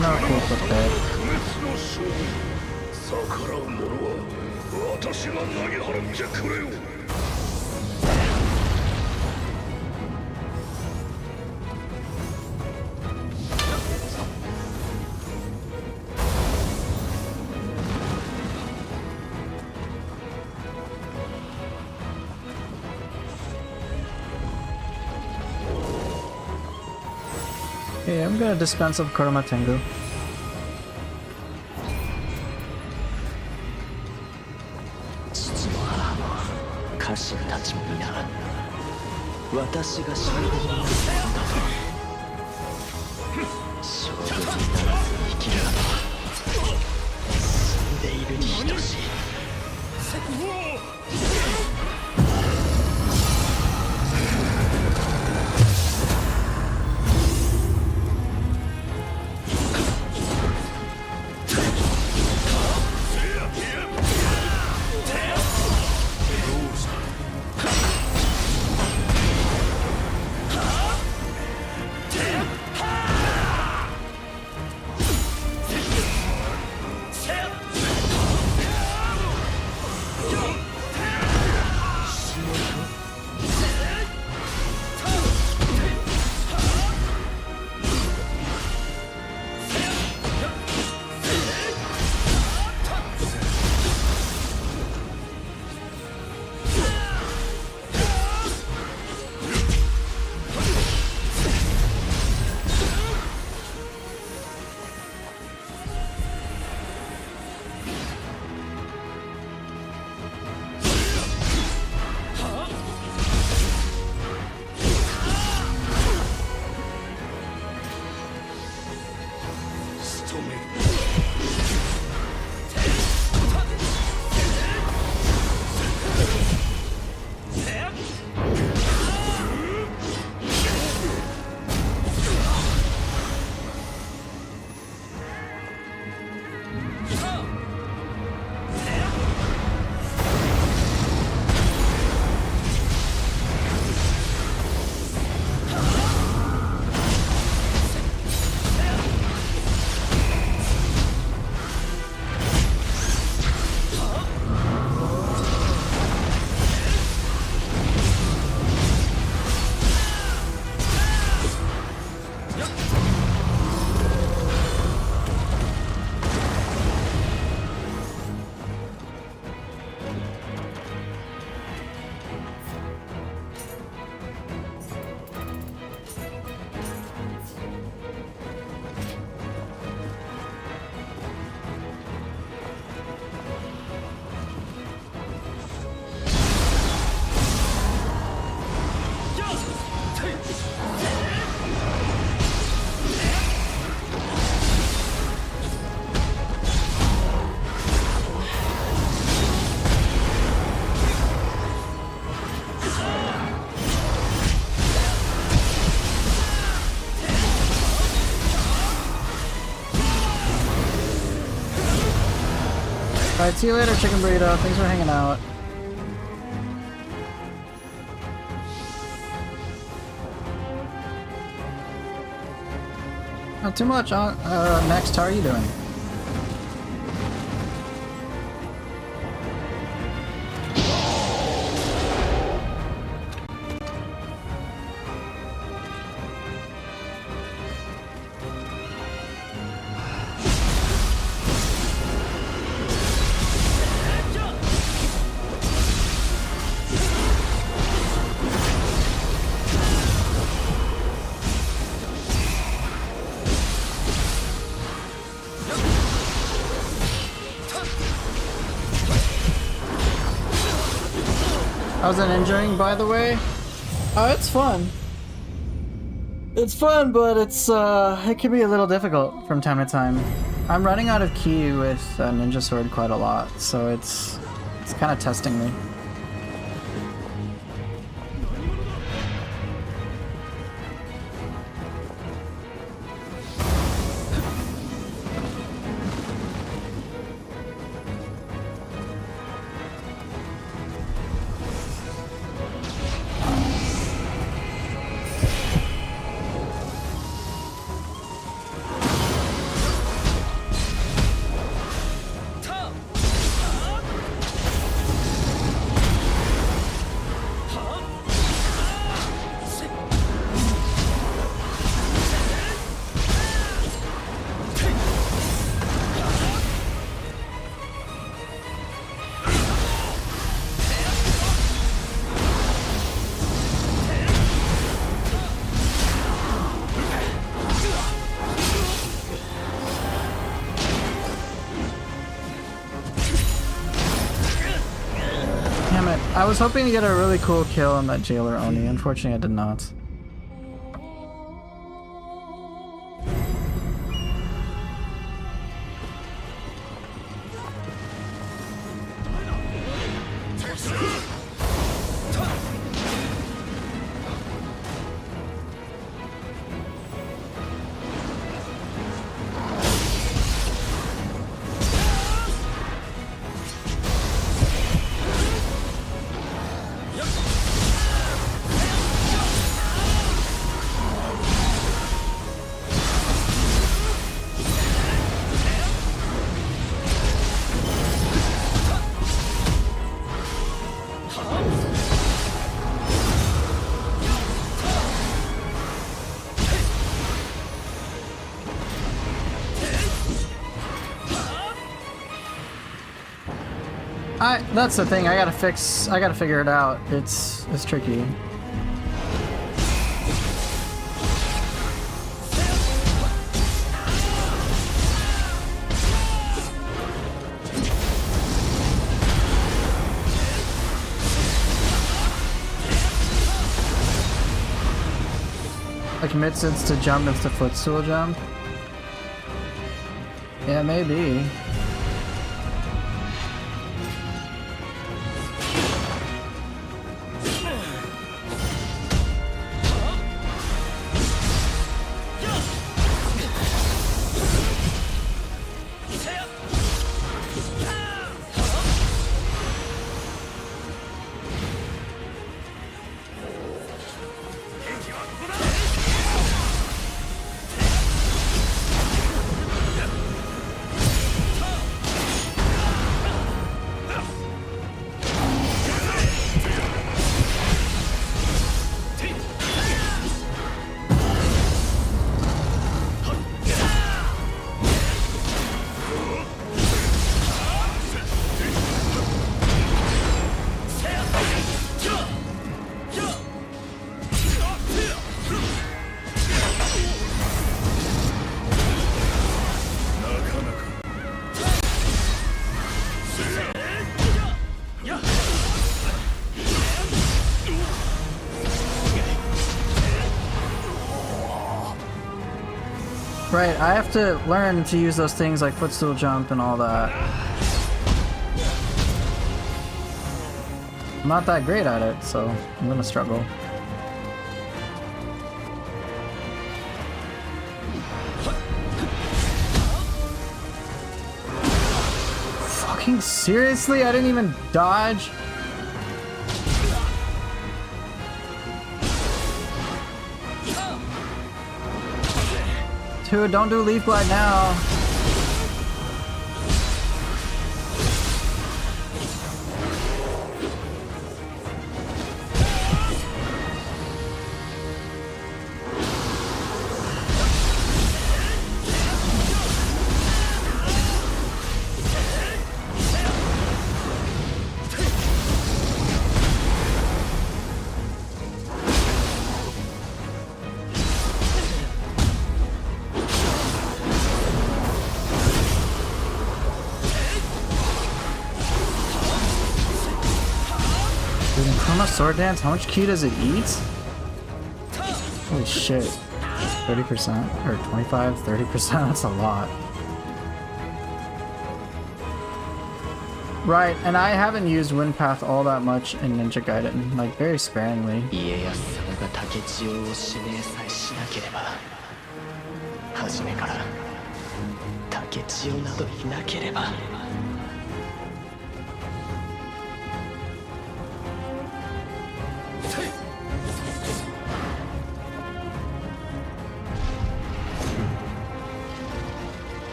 [SPEAKER 1] No cool with that. Okay, I'm gonna dispense of Kurama Tengu. Alright, see you later, chicken burrito. Thanks for hanging out. Not too much. Next, how are you doing? How's that injuring, by the way? Oh, it's fun. It's fun, but it can be a little difficult from time to time. I'm running out of ki with Ninja Sword quite a lot, so it's kind of testing me. I was hoping to get a really cool kill on that jailer Oni. Unfortunately, I did not. That's the thing. I gotta figure it out. It's tricky. Like mid-sense to jump instead of footstool jump? Yeah, maybe. Right, I have to learn to use those things like footstool jump and all that. I'm not that great at it, so I'm gonna struggle. Fucking seriously? I didn't even dodge? Dude, don't do leaf glide now. Sword dance? How much ki does it eat? Holy shit. 30% or 25, 30%? That's a lot. Right, and I haven't used Wind Path all that much in Ninja Gaiden, like very sparingly.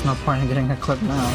[SPEAKER 1] No point in getting a clip now.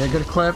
[SPEAKER 1] a good clip.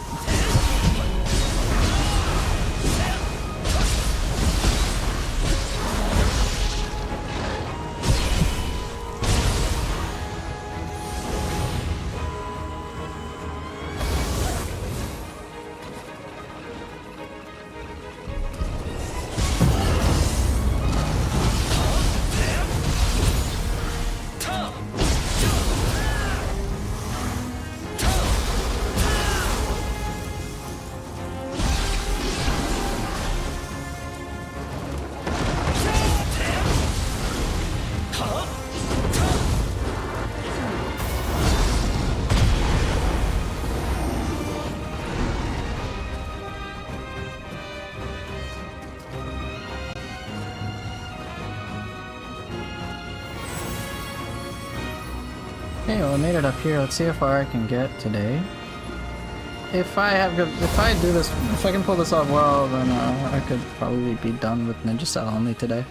[SPEAKER 1] Okay, well I made it up here. Let's see how far I can get today. If I can pull this off well, then I could probably be done with Ninja Style only today.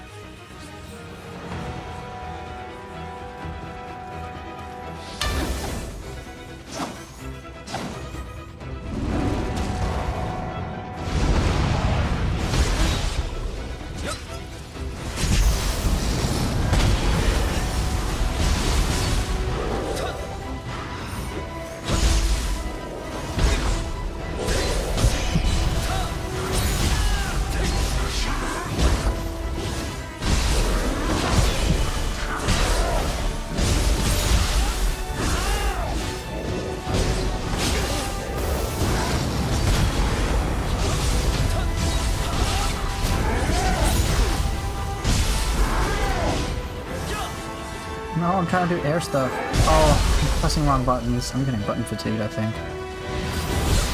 [SPEAKER 1] No, I'm trying to do air stuff. Oh, I'm pressing wrong buttons. I'm getting button fatigued, I think.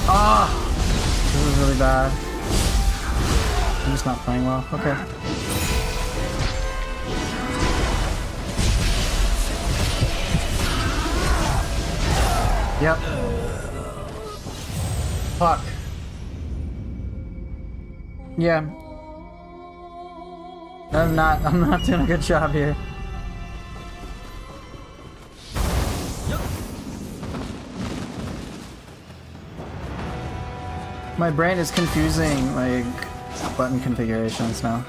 [SPEAKER 1] Ah! This is really bad. I'm just not playing well. Okay. Yep. Fuck. Yeah. I'm not doing a good job here. My brain is confusing, like, button configurations now.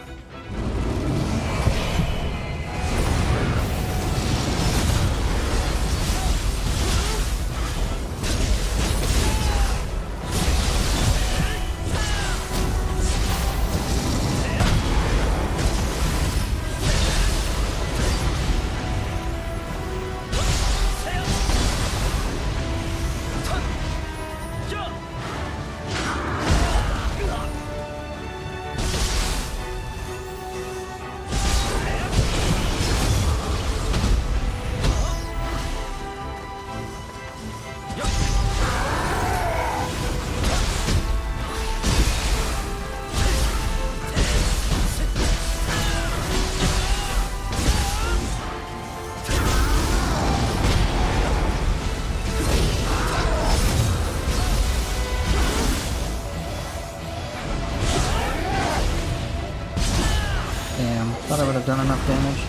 [SPEAKER 1] Thought I would have done enough damage.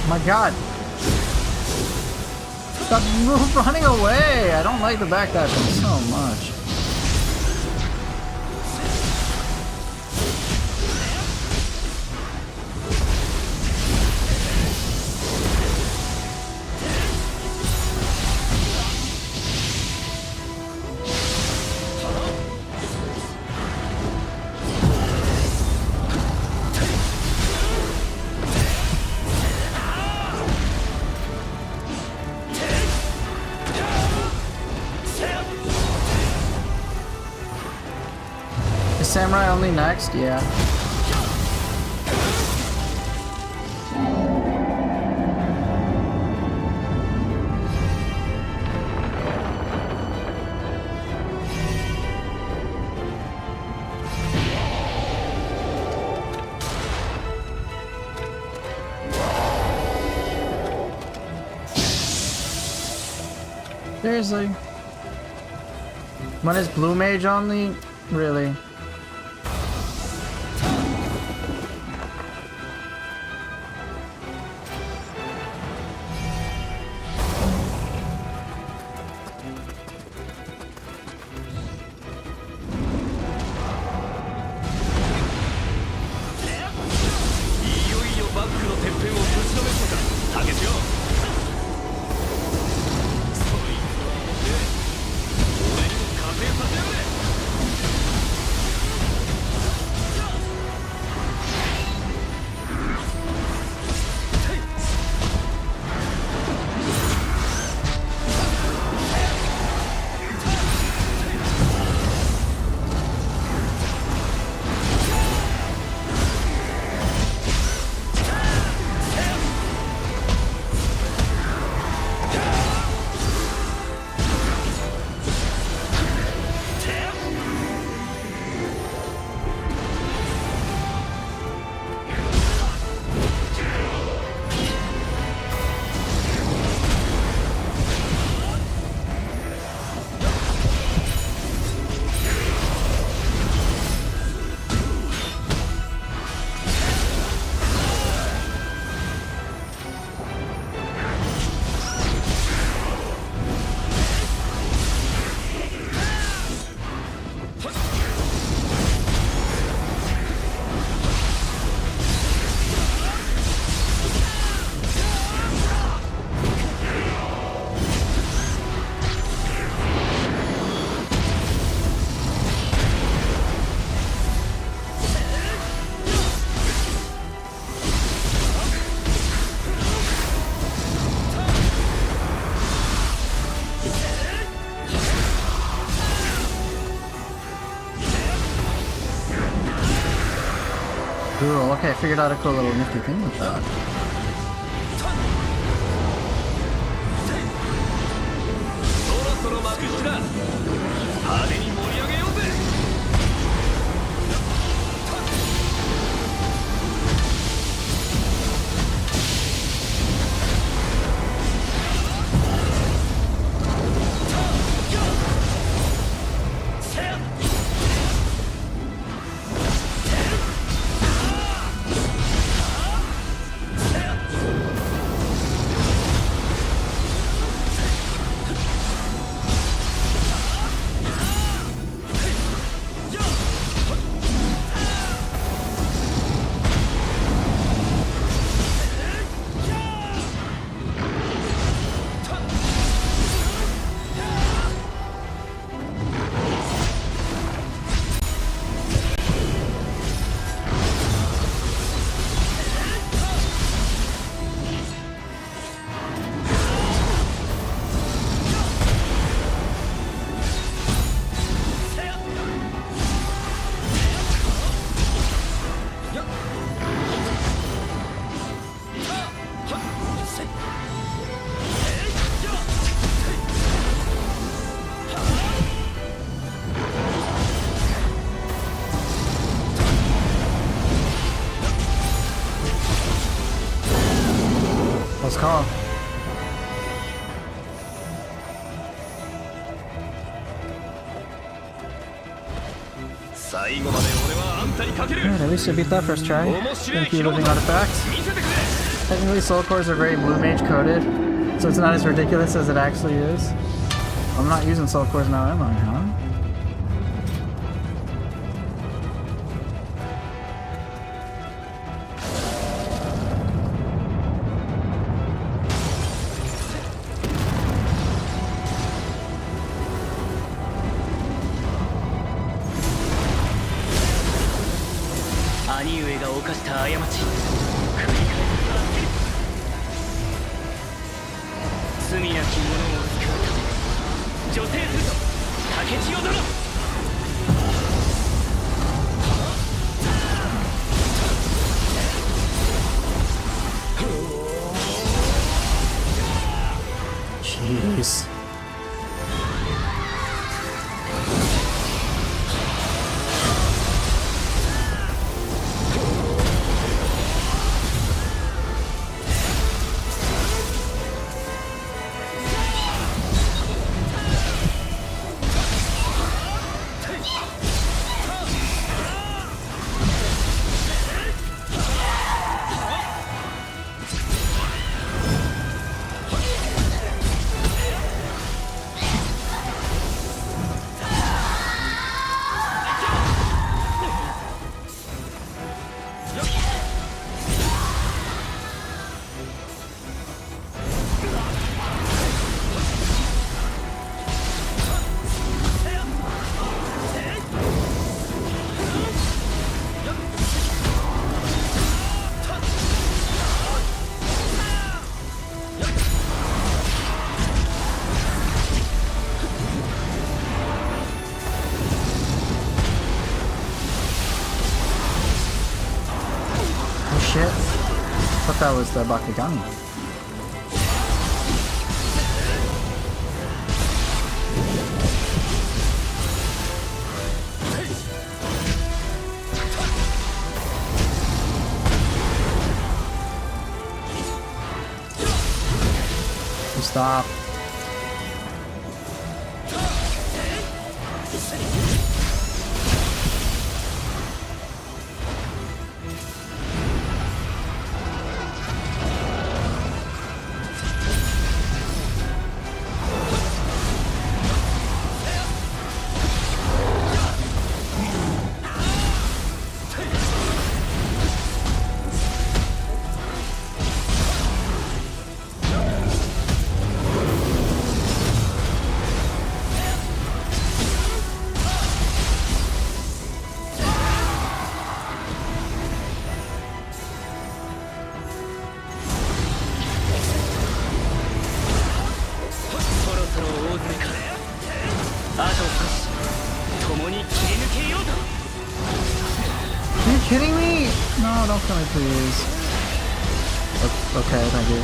[SPEAKER 1] My god! Stop running away! I don't like the backdashing so much. Samurai only next? Yeah. Seriously? When is Blue Mage only? Really? Cool, okay, I figured out a cool little nifty thing with that. Let's call. Good, at least I beat that first try. Thank you, living artifacts. Technically, soul cores are very blue mage coded, so it's not as ridiculous as it actually is. I'm not using soul cores now, am I, huh? Jeez. Shit. Thought that was the Bakugami. Stop. Are you kidding me? No, don't kill me, please. Okay, thank you.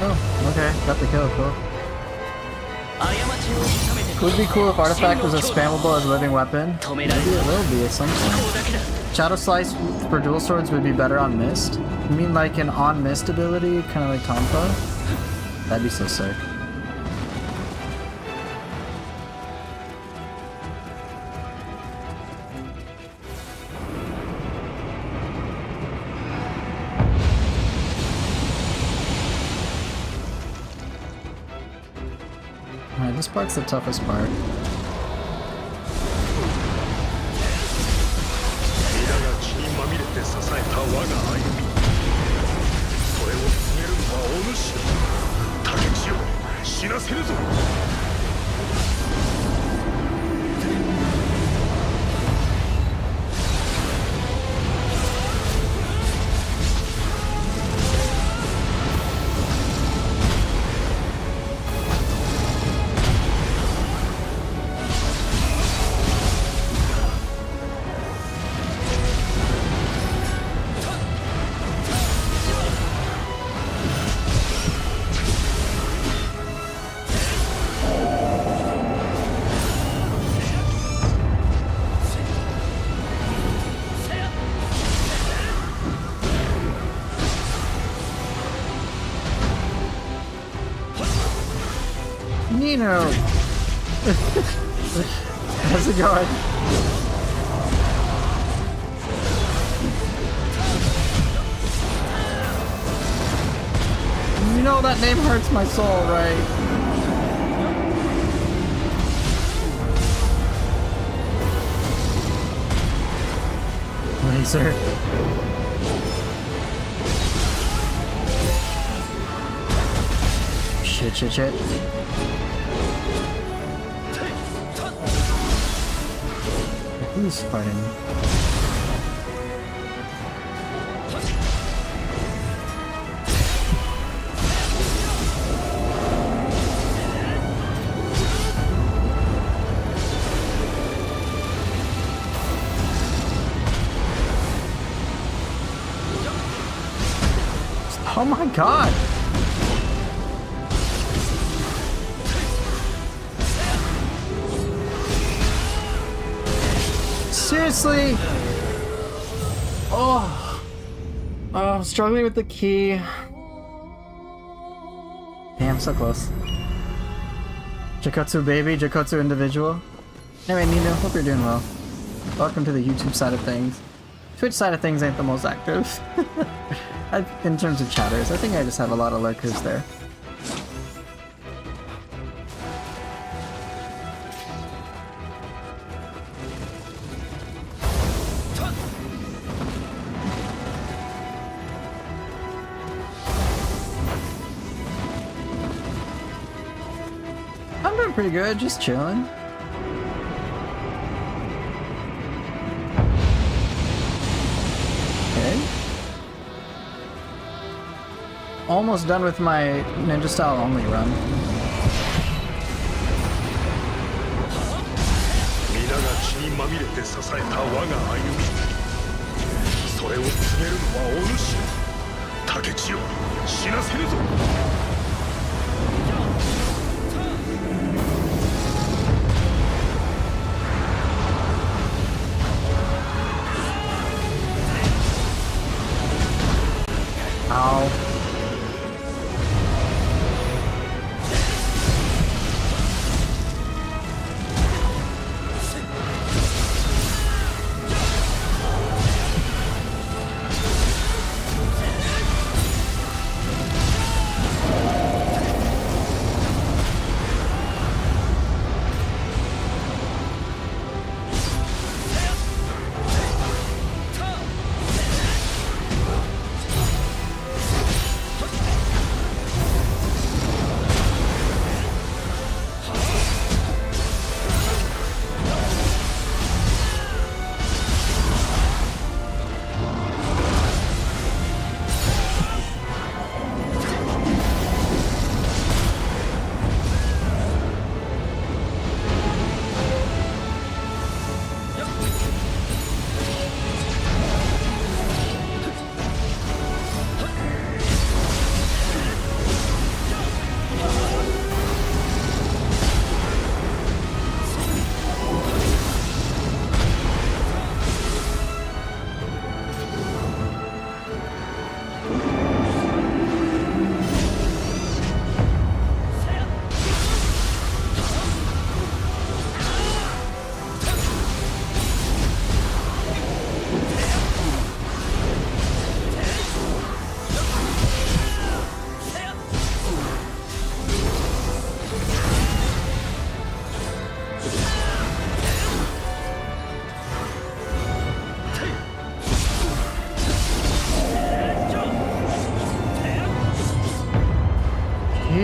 [SPEAKER 1] Oh, okay. Got the kill, cool. Would be cool if Artifact was as spammable as living weapon. Maybe it will be at some point. Shadow Slice for dual swords would be better on Mist. You mean like an on Mist ability, kind of like Tonfa? That'd be so sick. Alright, this part's the toughest part. Nino! How's it going? You know that name hurts my soul, right? Laser. Shit. Who's fighting? Oh my god! Seriously? Oh, I'm struggling with the key. Damn, so close. Jakotsu baby, Jakotsu individual. Anyway, Nino, hope you're doing well. Welcome to the YouTube side of things. Twitch side of things ain't the most active. In terms of chatters, I think I just have a lot of lurkers there. I'm doing pretty good, just chilling. Okay. Almost done with my ninja style only run. Ow.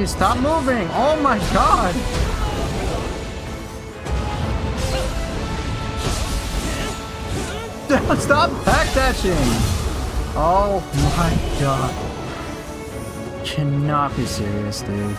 [SPEAKER 1] Please stop moving! Oh my god! Stop backdashing! Oh my god. Cannot be serious, dude.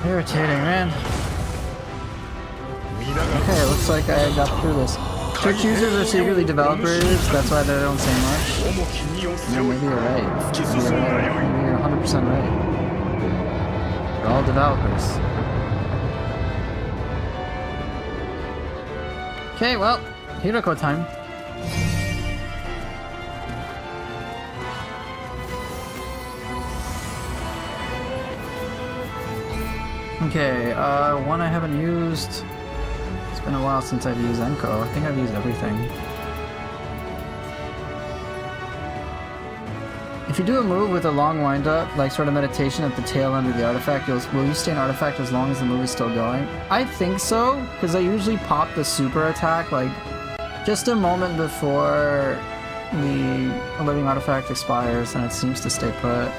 [SPEAKER 1] Irritating, man. Okay, looks like I got through this. Twitch users are secretly developers, that's why they don't say much. Yeah, maybe you're right. Maybe you're 100% right. They're all developers. Okay, well, Hiroko time. Okay, one I haven't used. It's been a while since I've used Enko. I think I've used everything. If you do a move with a long wind-up, like sort of meditation at the tail end of the artifact, will you stay in artifact as long as the move is still going? I think so, because I usually pop the super attack, like, just a moment before the living artifact expires, and it seems to stay put.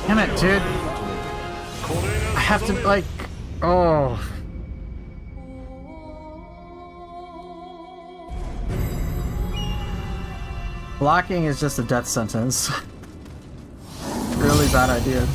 [SPEAKER 1] Damn it, dude. I have to, like... Oh. Blocking is just a death sentence. Really bad idea.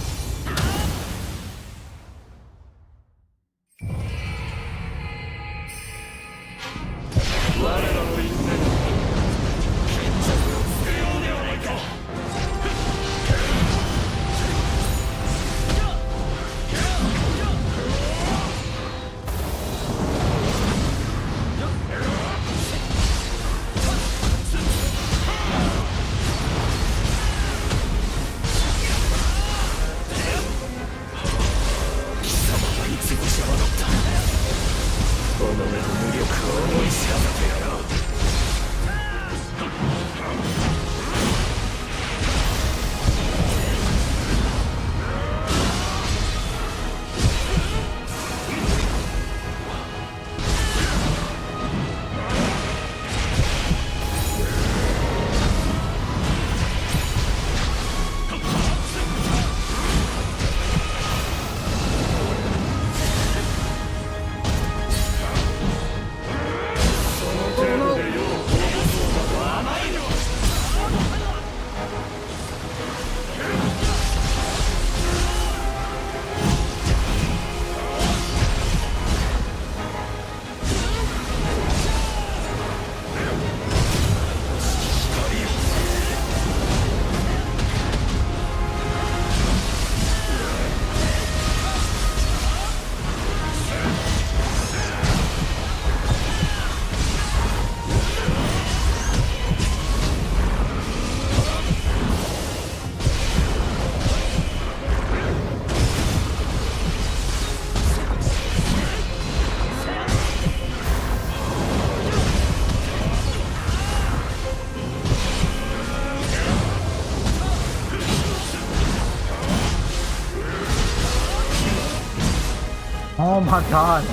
[SPEAKER 1] Oh my god.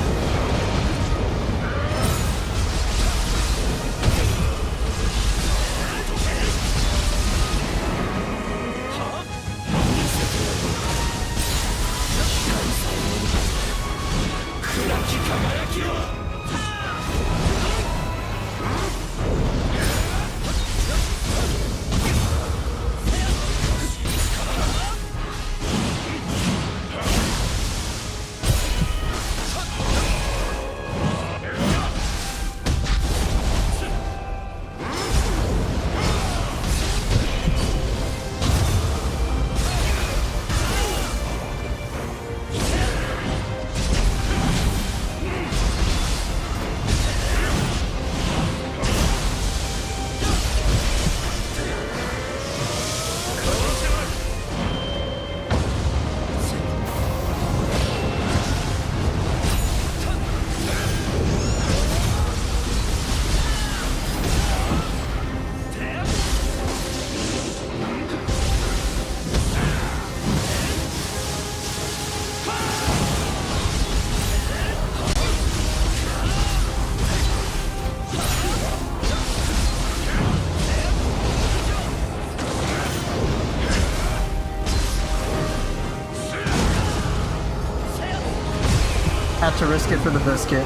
[SPEAKER 1] Had to risk it for the biscuit.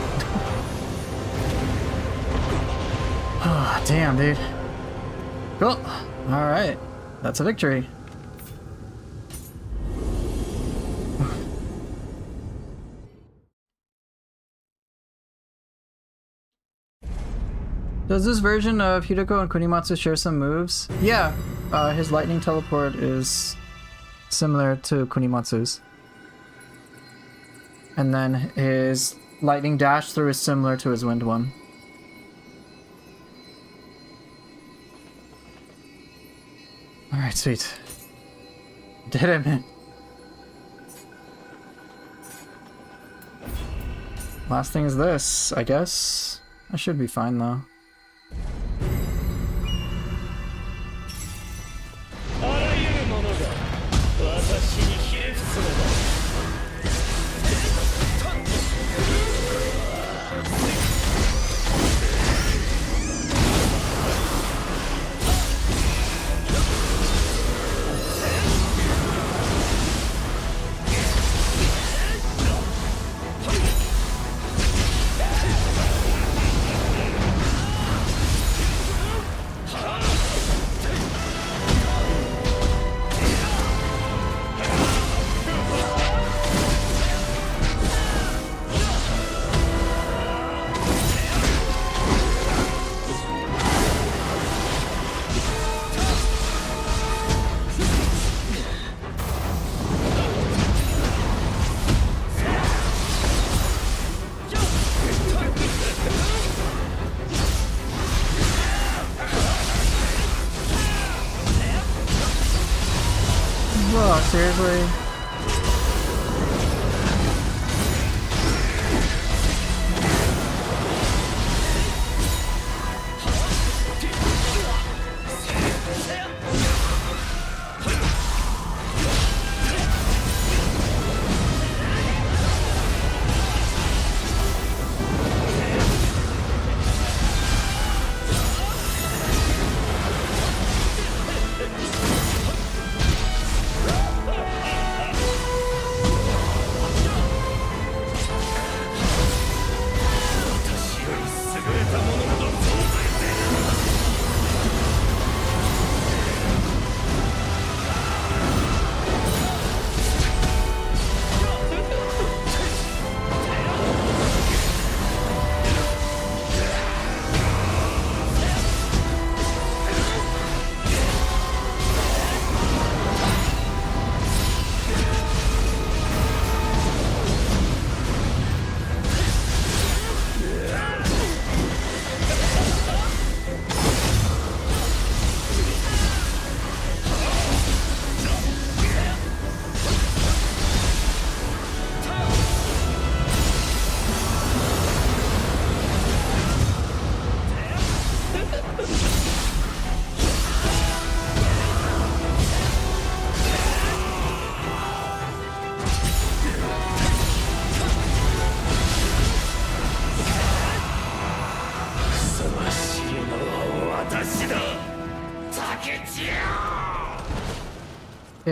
[SPEAKER 1] Oh, damn, dude. Cool. Alright. That's a victory. Does this version of Hideko and Kunimatsu share some moves? Yeah. His lightning teleport is similar to Kunimatsu's. And then his lightning dash through is similar to his wind one. Alright, sweet. Did it, man. Last thing is this, I guess. I should be fine though. Whoa, seriously?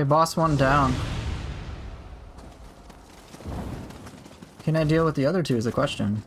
[SPEAKER 1] Okay, boss one down. Can I deal with the other two is the question.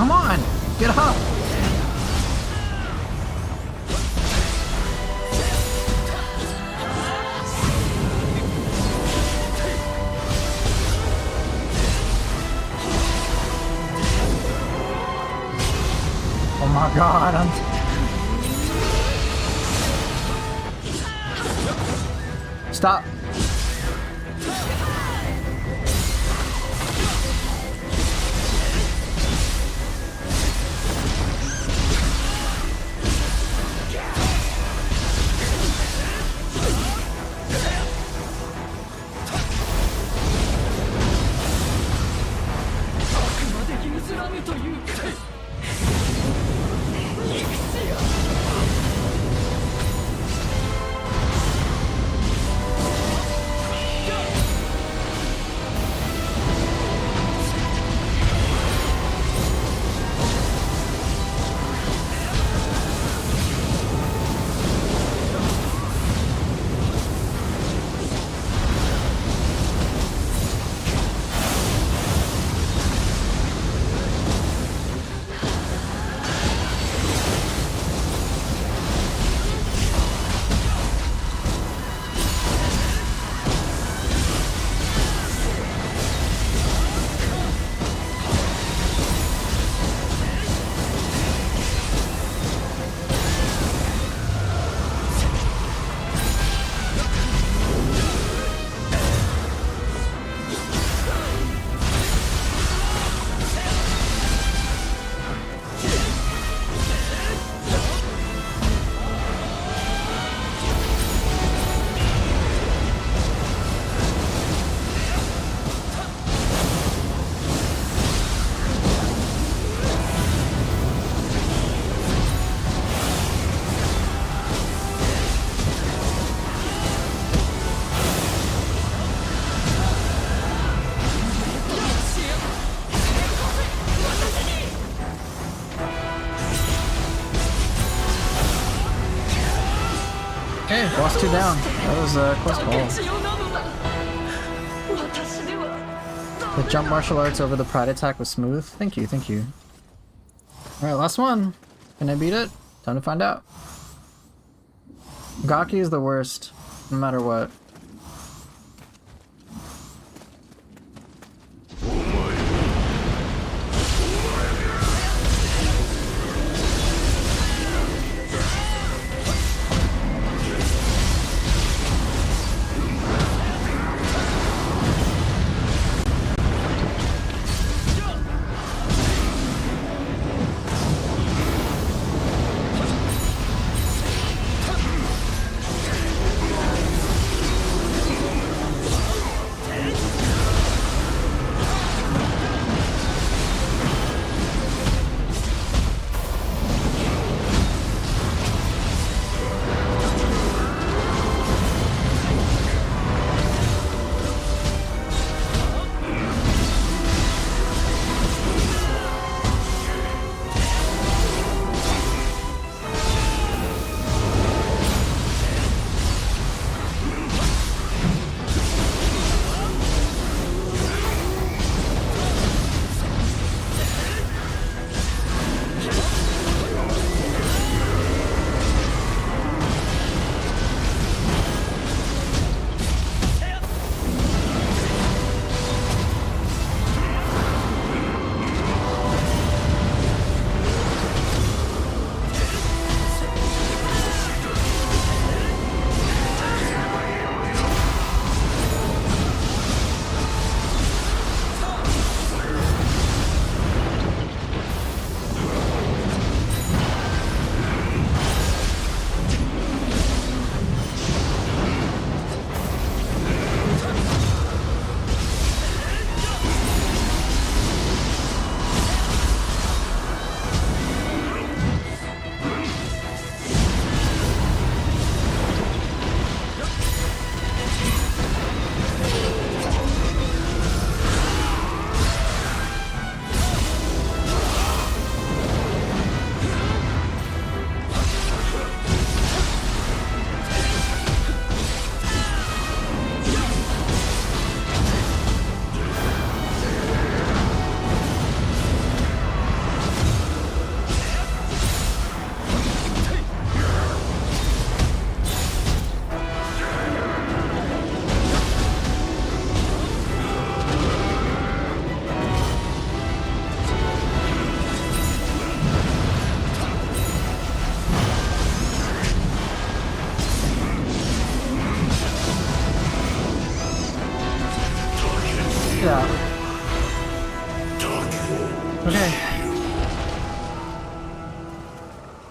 [SPEAKER 1] Come on! Get up! Oh my god, Stop! Okay, boss 2 down. That was close call. The jump martial arts over the pride attack was smooth. Thank you, thank you. Alright, last one. Can I beat it? Time to find out. Gaki is the worst, no matter what.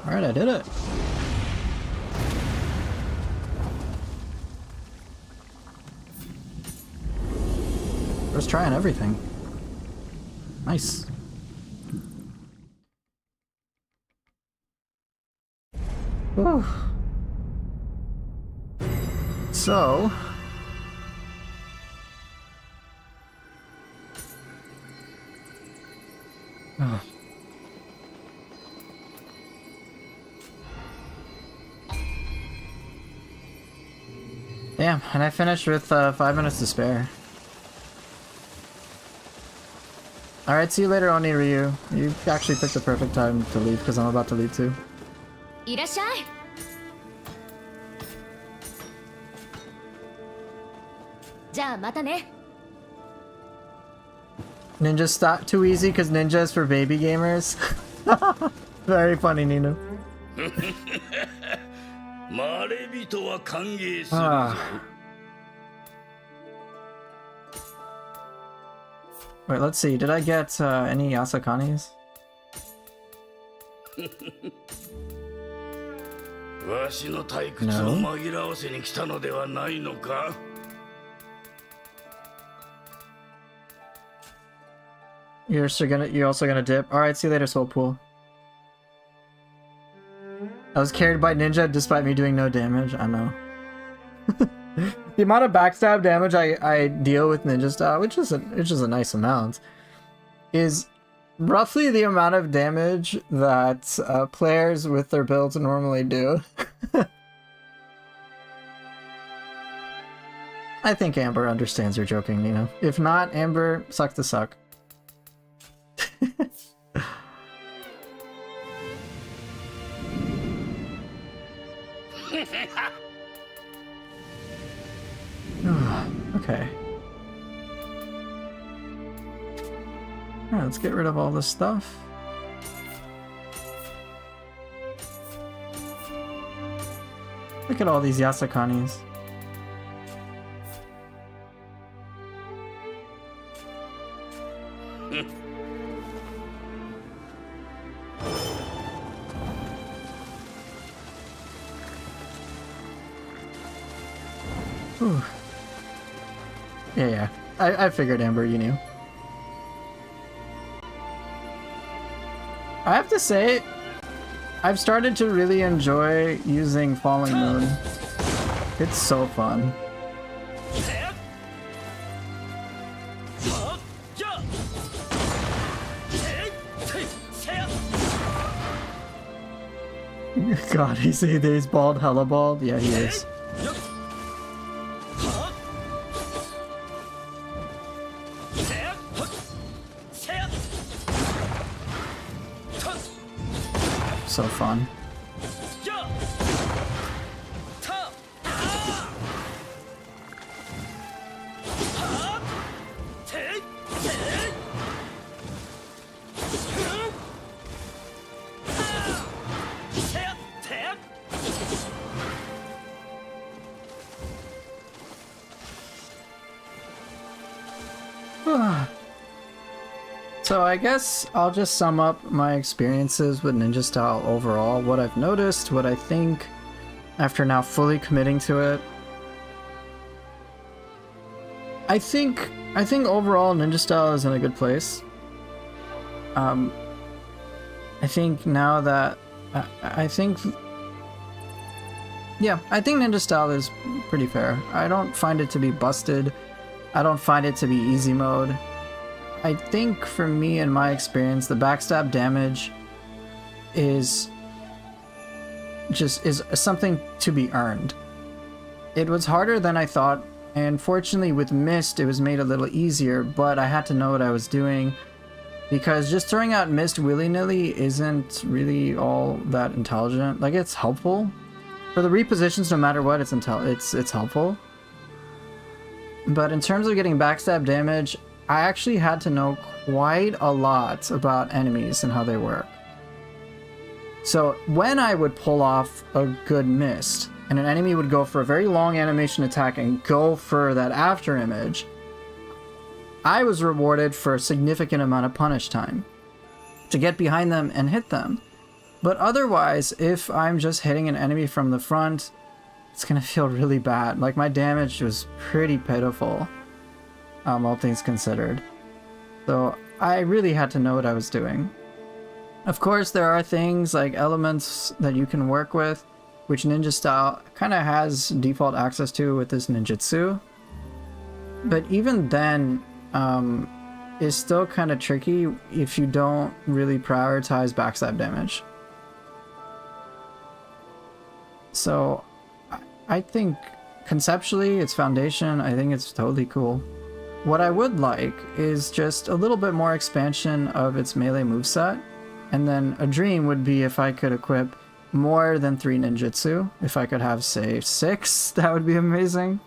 [SPEAKER 1] Alright, I did it. First try on everything. Nice. Whew. So... Oh. Damn, and I finished with 5 minutes to spare. Alright, see you later, Oni Ryu. You actually picked the perfect time to leave because I'm about to leave too.
[SPEAKER 2] いらっしゃい。じゃあまたね。
[SPEAKER 1] Ninja stop too easy because ninja is for baby gamers. Very funny, Nino. Wait, let's see. Did I get any Yasakanis? No. You're also gonna dip. Alright, see you later, Soul Pool. I was carried by ninja despite me doing no damage. I know. The amount of backstab damage I deal with ninja style, which is a nice amount, is roughly the amount of damage that players with their builds normally do. I think Amber understands you're joking, Nino. If not, Amber, suck to suck. Okay. Alright, let's get rid of all this stuff. Look at all these Yasakanis. Whew. Yeah. I figured, Amber, you knew. I have to say, I've started to really enjoy using Falling Moon. It's so fun. God, he's bald, hella bald? Yeah, he is. So fun. So I guess I'll just sum up my experiences with ninja style overall, what I've noticed, what I think after now fully committing to it. I think overall ninja style is in a good place. I think now that I think ninja style is pretty fair. I don't find it to be busted. I don't find it to be easy mode. I think for me, in my experience, the backstab damage is something to be earned. It was harder than I thought, and fortunately with Mist it was made a little easier, but I had to know what I was doing, because just throwing out Mist willy-nilly isn't really all that intelligent. Like, it's helpful. For the repositions, no matter what, it's helpful. But in terms of getting backstab damage, I actually had to know quite a lot about enemies and how they work. So when I would pull off a good Mist, and an enemy would go for a very long animation attack and go for that after image, I was rewarded for a significant amount of punish time to get behind them and hit them. But otherwise, if I'm just hitting an enemy from the front, it's gonna feel really bad. Like, my damage was pretty pitiful, all things considered. So I really had to know what I was doing. Of course, there are things like elements that you can work with, which ninja style kind of has default access to with this ninjutsu. But even then, it's still kind of tricky if you don't really prioritize backstab damage. So I think conceptually, its foundation, I think it's totally cool. What I would like is just a little bit more expansion of its melee moveset. And then a dream would be if I could equip more than 3 ninjutsu. If I could have, say, 6, that would be amazing.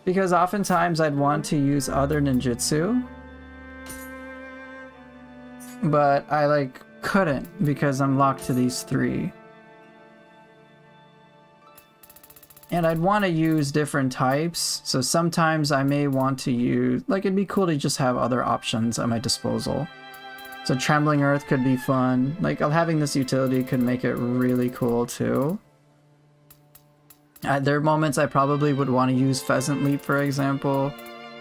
[SPEAKER 1] Because oftentimes I'd want to use other ninjutsu, but I, like, couldn't because I'm locked to these 3. And I'd want to use different types, so sometimes I may want to use... Like, it'd be cool to just have other options at my disposal. So Trembling Earth could be fun. Like, having this utility could make it really cool, too. There are moments I probably would want to use Pheasant Leap, for example.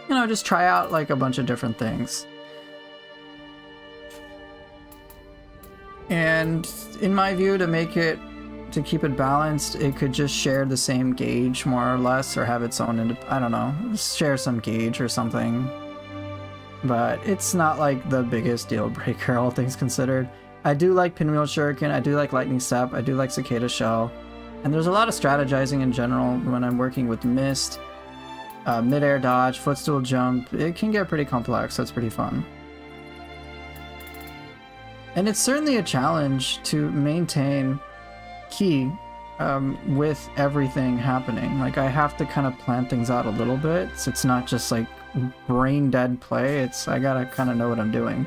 [SPEAKER 1] You know, just try out, like, a bunch of different things. And in my view, to keep it balanced, it could just share the same gauge, more or less, or have its own, I don't know, share some gauge or something. But it's not like the biggest deal breaker, all things considered. I do like Pinwheel Shuriken, I do like Lightning Step, I do like Cicada Shell. And there's a lot of strategizing in general when I'm working with Mist, mid-air dodge, footstool jump. It can get pretty complex, so it's pretty fun. And it's certainly a challenge to maintain ki with everything happening. Like, I have to kind of plan things out a little bit, so it's not just like brain dead play. I gotta kind of know what I'm doing.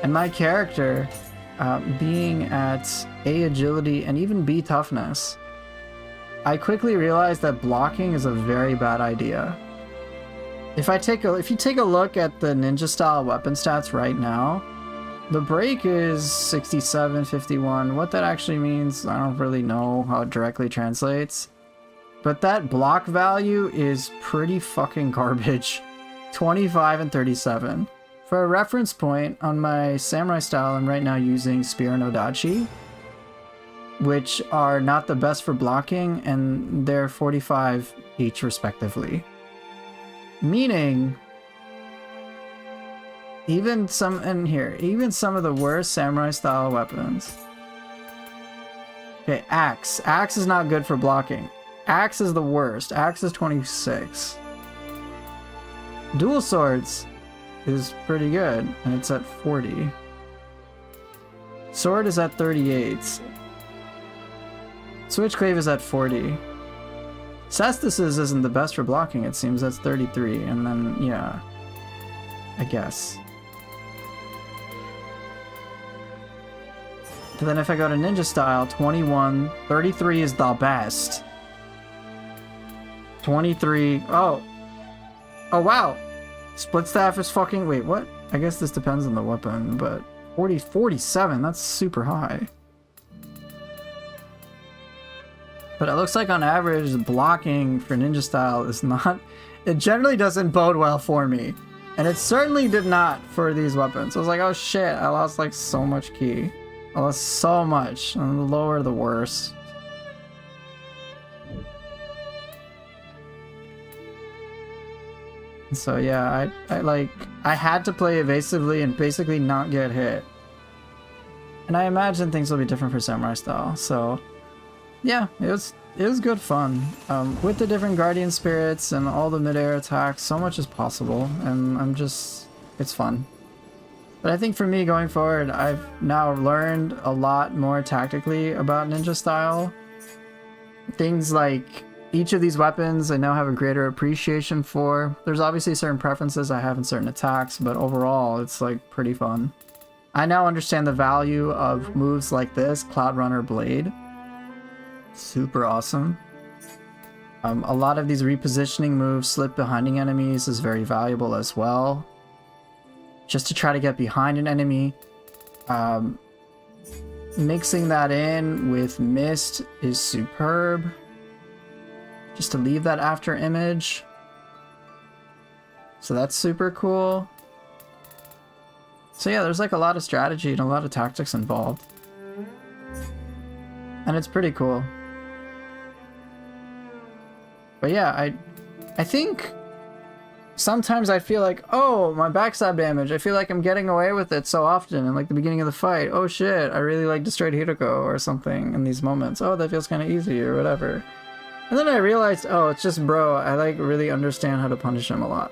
[SPEAKER 1] And my character, being at A, agility, and even B, toughness, I quickly realized that blocking is a very bad idea. If you take a look at the ninja style weapon stats right now, the break is 67, 51. What that actually means, I don't really know how it directly translates. But that block value is pretty fucking garbage. 25 and 37. For a reference point, on my samurai style, I'm right now using Spear and Odachi, which are not the best for blocking, and they're 45 each respectively. Meaning, even some of the worst samurai style weapons. Okay, Axe. Axe is not good for blocking. Axe is the worst. Axe is 26. Dual Swords is pretty good, and it's at 40. Sword is at 38. Switchclave is at 40. Cestus's isn't the best for blocking, it seems. That's 33, and then, yeah. I guess. But then if I go to ninja style, 21, 33 is the best. 23, oh wow! Split staff is fucking, wait, what? I guess this depends on the weapon, but 47, that's super high. But it looks like on average, blocking for ninja style is not, it generally doesn't bode well for me. And it certainly did not for these weapons. I was like, oh shit, I lost like so much ki. I lost so much, and the lower the worse. So yeah, I had to play evasively and basically not get hit. And I imagine things will be different for samurai style. So yeah, it was good fun. With the different guardian spirits and all the mid-air attacks, so much is possible, and it's fun. But I think for me going forward, I've now learned a lot more tactically about ninja style. Things like each of these weapons I now have a greater appreciation for. There's obviously certain preferences I have in certain attacks, but overall it's like pretty fun. I now understand the value of moves like this, Cloud Runner Blade. Super awesome. A lot of these repositioning moves, slip behinding enemies, is very valuable as well. Just to try to get behind an enemy. mixing that in with mist is superb. Just to leave that after image. So that's super cool. So yeah, there's like a lot of strategy and a lot of tactics involved. And it's pretty cool. But yeah, I think sometimes I feel like, oh, my backstab damage, I feel like I'm getting away with it so often in like the beginning of the fight. Oh shit, I really like destroyed Hiroko or something in these moments. Oh, that feels kind of easy or whatever. And then I realized, oh, it's just bro, I like really understand how to punish him a lot.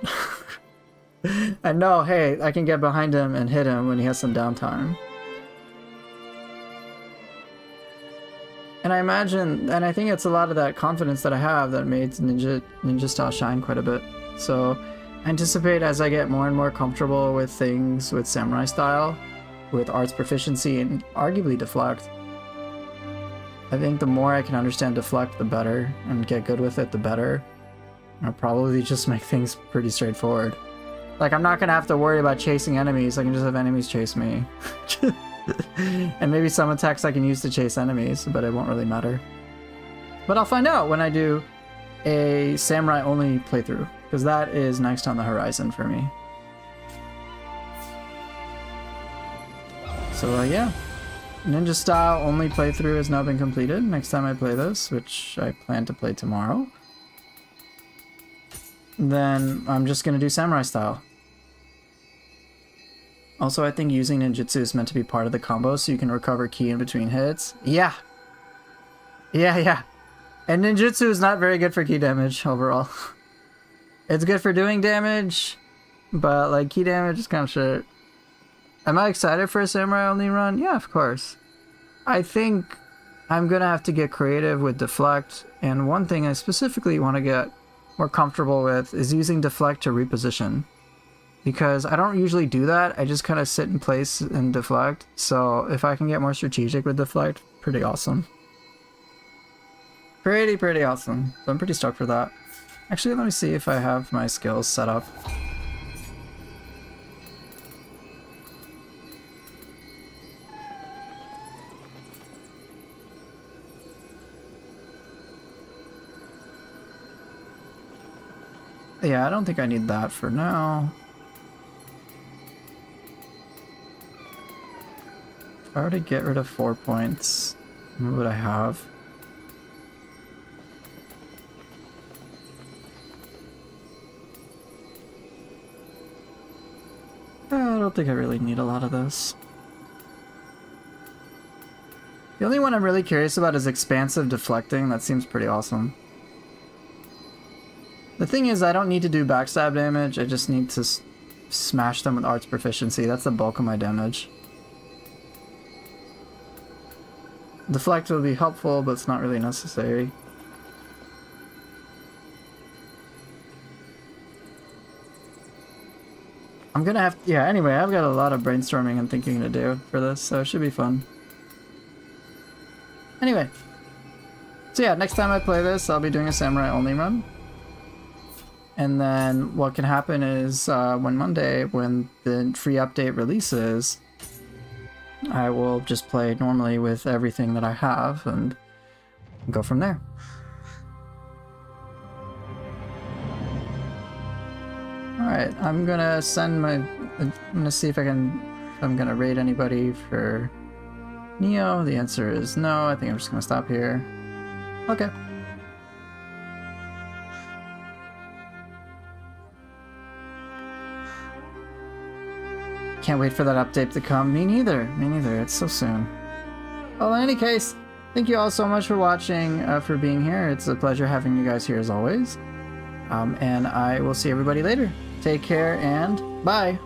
[SPEAKER 1] I know, hey, I can get behind him and hit him when he has some downtime. And I imagine, and I think it's a lot of that confidence that I have that made ninja style shine quite a bit. So I anticipate as I get more and more comfortable with things with samurai style, with arts proficiency and arguably deflect, I think the more I can understand deflect, the better, and get good with it, the better. I'll probably just make things pretty straightforward. Like, I'm not gonna have to worry about chasing enemies, I can just have enemies chase me. And maybe some attacks I can use to chase enemies, but it won't really matter. But I'll find out when I do a samurai only playthrough, because that is next on the horizon for me. So yeah. Ninja style only playthrough has now been completed. Next time I play this, which I plan to play tomorrow, then I'm just gonna do samurai style. Also, I think using ninjutsu is meant to be part of the combo so you can recover ki in between hits. Yeah. Yeah. And ninjutsu is not very good for ki damage overall. It's good for doing damage, but like ki damage is kind of shit. Am I excited for a samurai only run? Yeah, of course. I think I'm gonna have to get creative with deflect, and one thing I specifically want to get more comfortable with is using deflect to reposition. Because I don't usually do that, I just kind of sit in place and deflect. So if I can get more strategic with deflect, pretty awesome. Pretty awesome. So I'm pretty stoked for that. Actually, let me see if I have my skills set up. Yeah, I don't think I need that for now. If I were to get rid of 4 points, what would I have? I don't think I really need a lot of this. The only one I'm really curious about is expansive deflecting. That seems pretty awesome. The thing is, I don't need to do backstab damage, I just need to smash them with arts proficiency. That's the bulk of my damage. Deflect will be helpful, but it's not really necessary. I'm gonna have to, yeah, anyway, I've got a lot of brainstorming and thinking to do for this, so it should be fun. Anyway. So yeah, next time I play this, I'll be doing a samurai only run. And then what can happen is when Monday, when the free update releases, I will just play normally with everything that I have and go from there. Alright, I'm gonna send my... I'm gonna see if I'm gonna raid anybody for Neo. The answer is no. I think I'm just gonna stop here. Okay. Can't wait for that update to come. Me neither. It's so soon. Well, in any case, thank you all so much for watching, for being here. It's a pleasure having you guys here as always. And I will see everybody later. Take care and bye.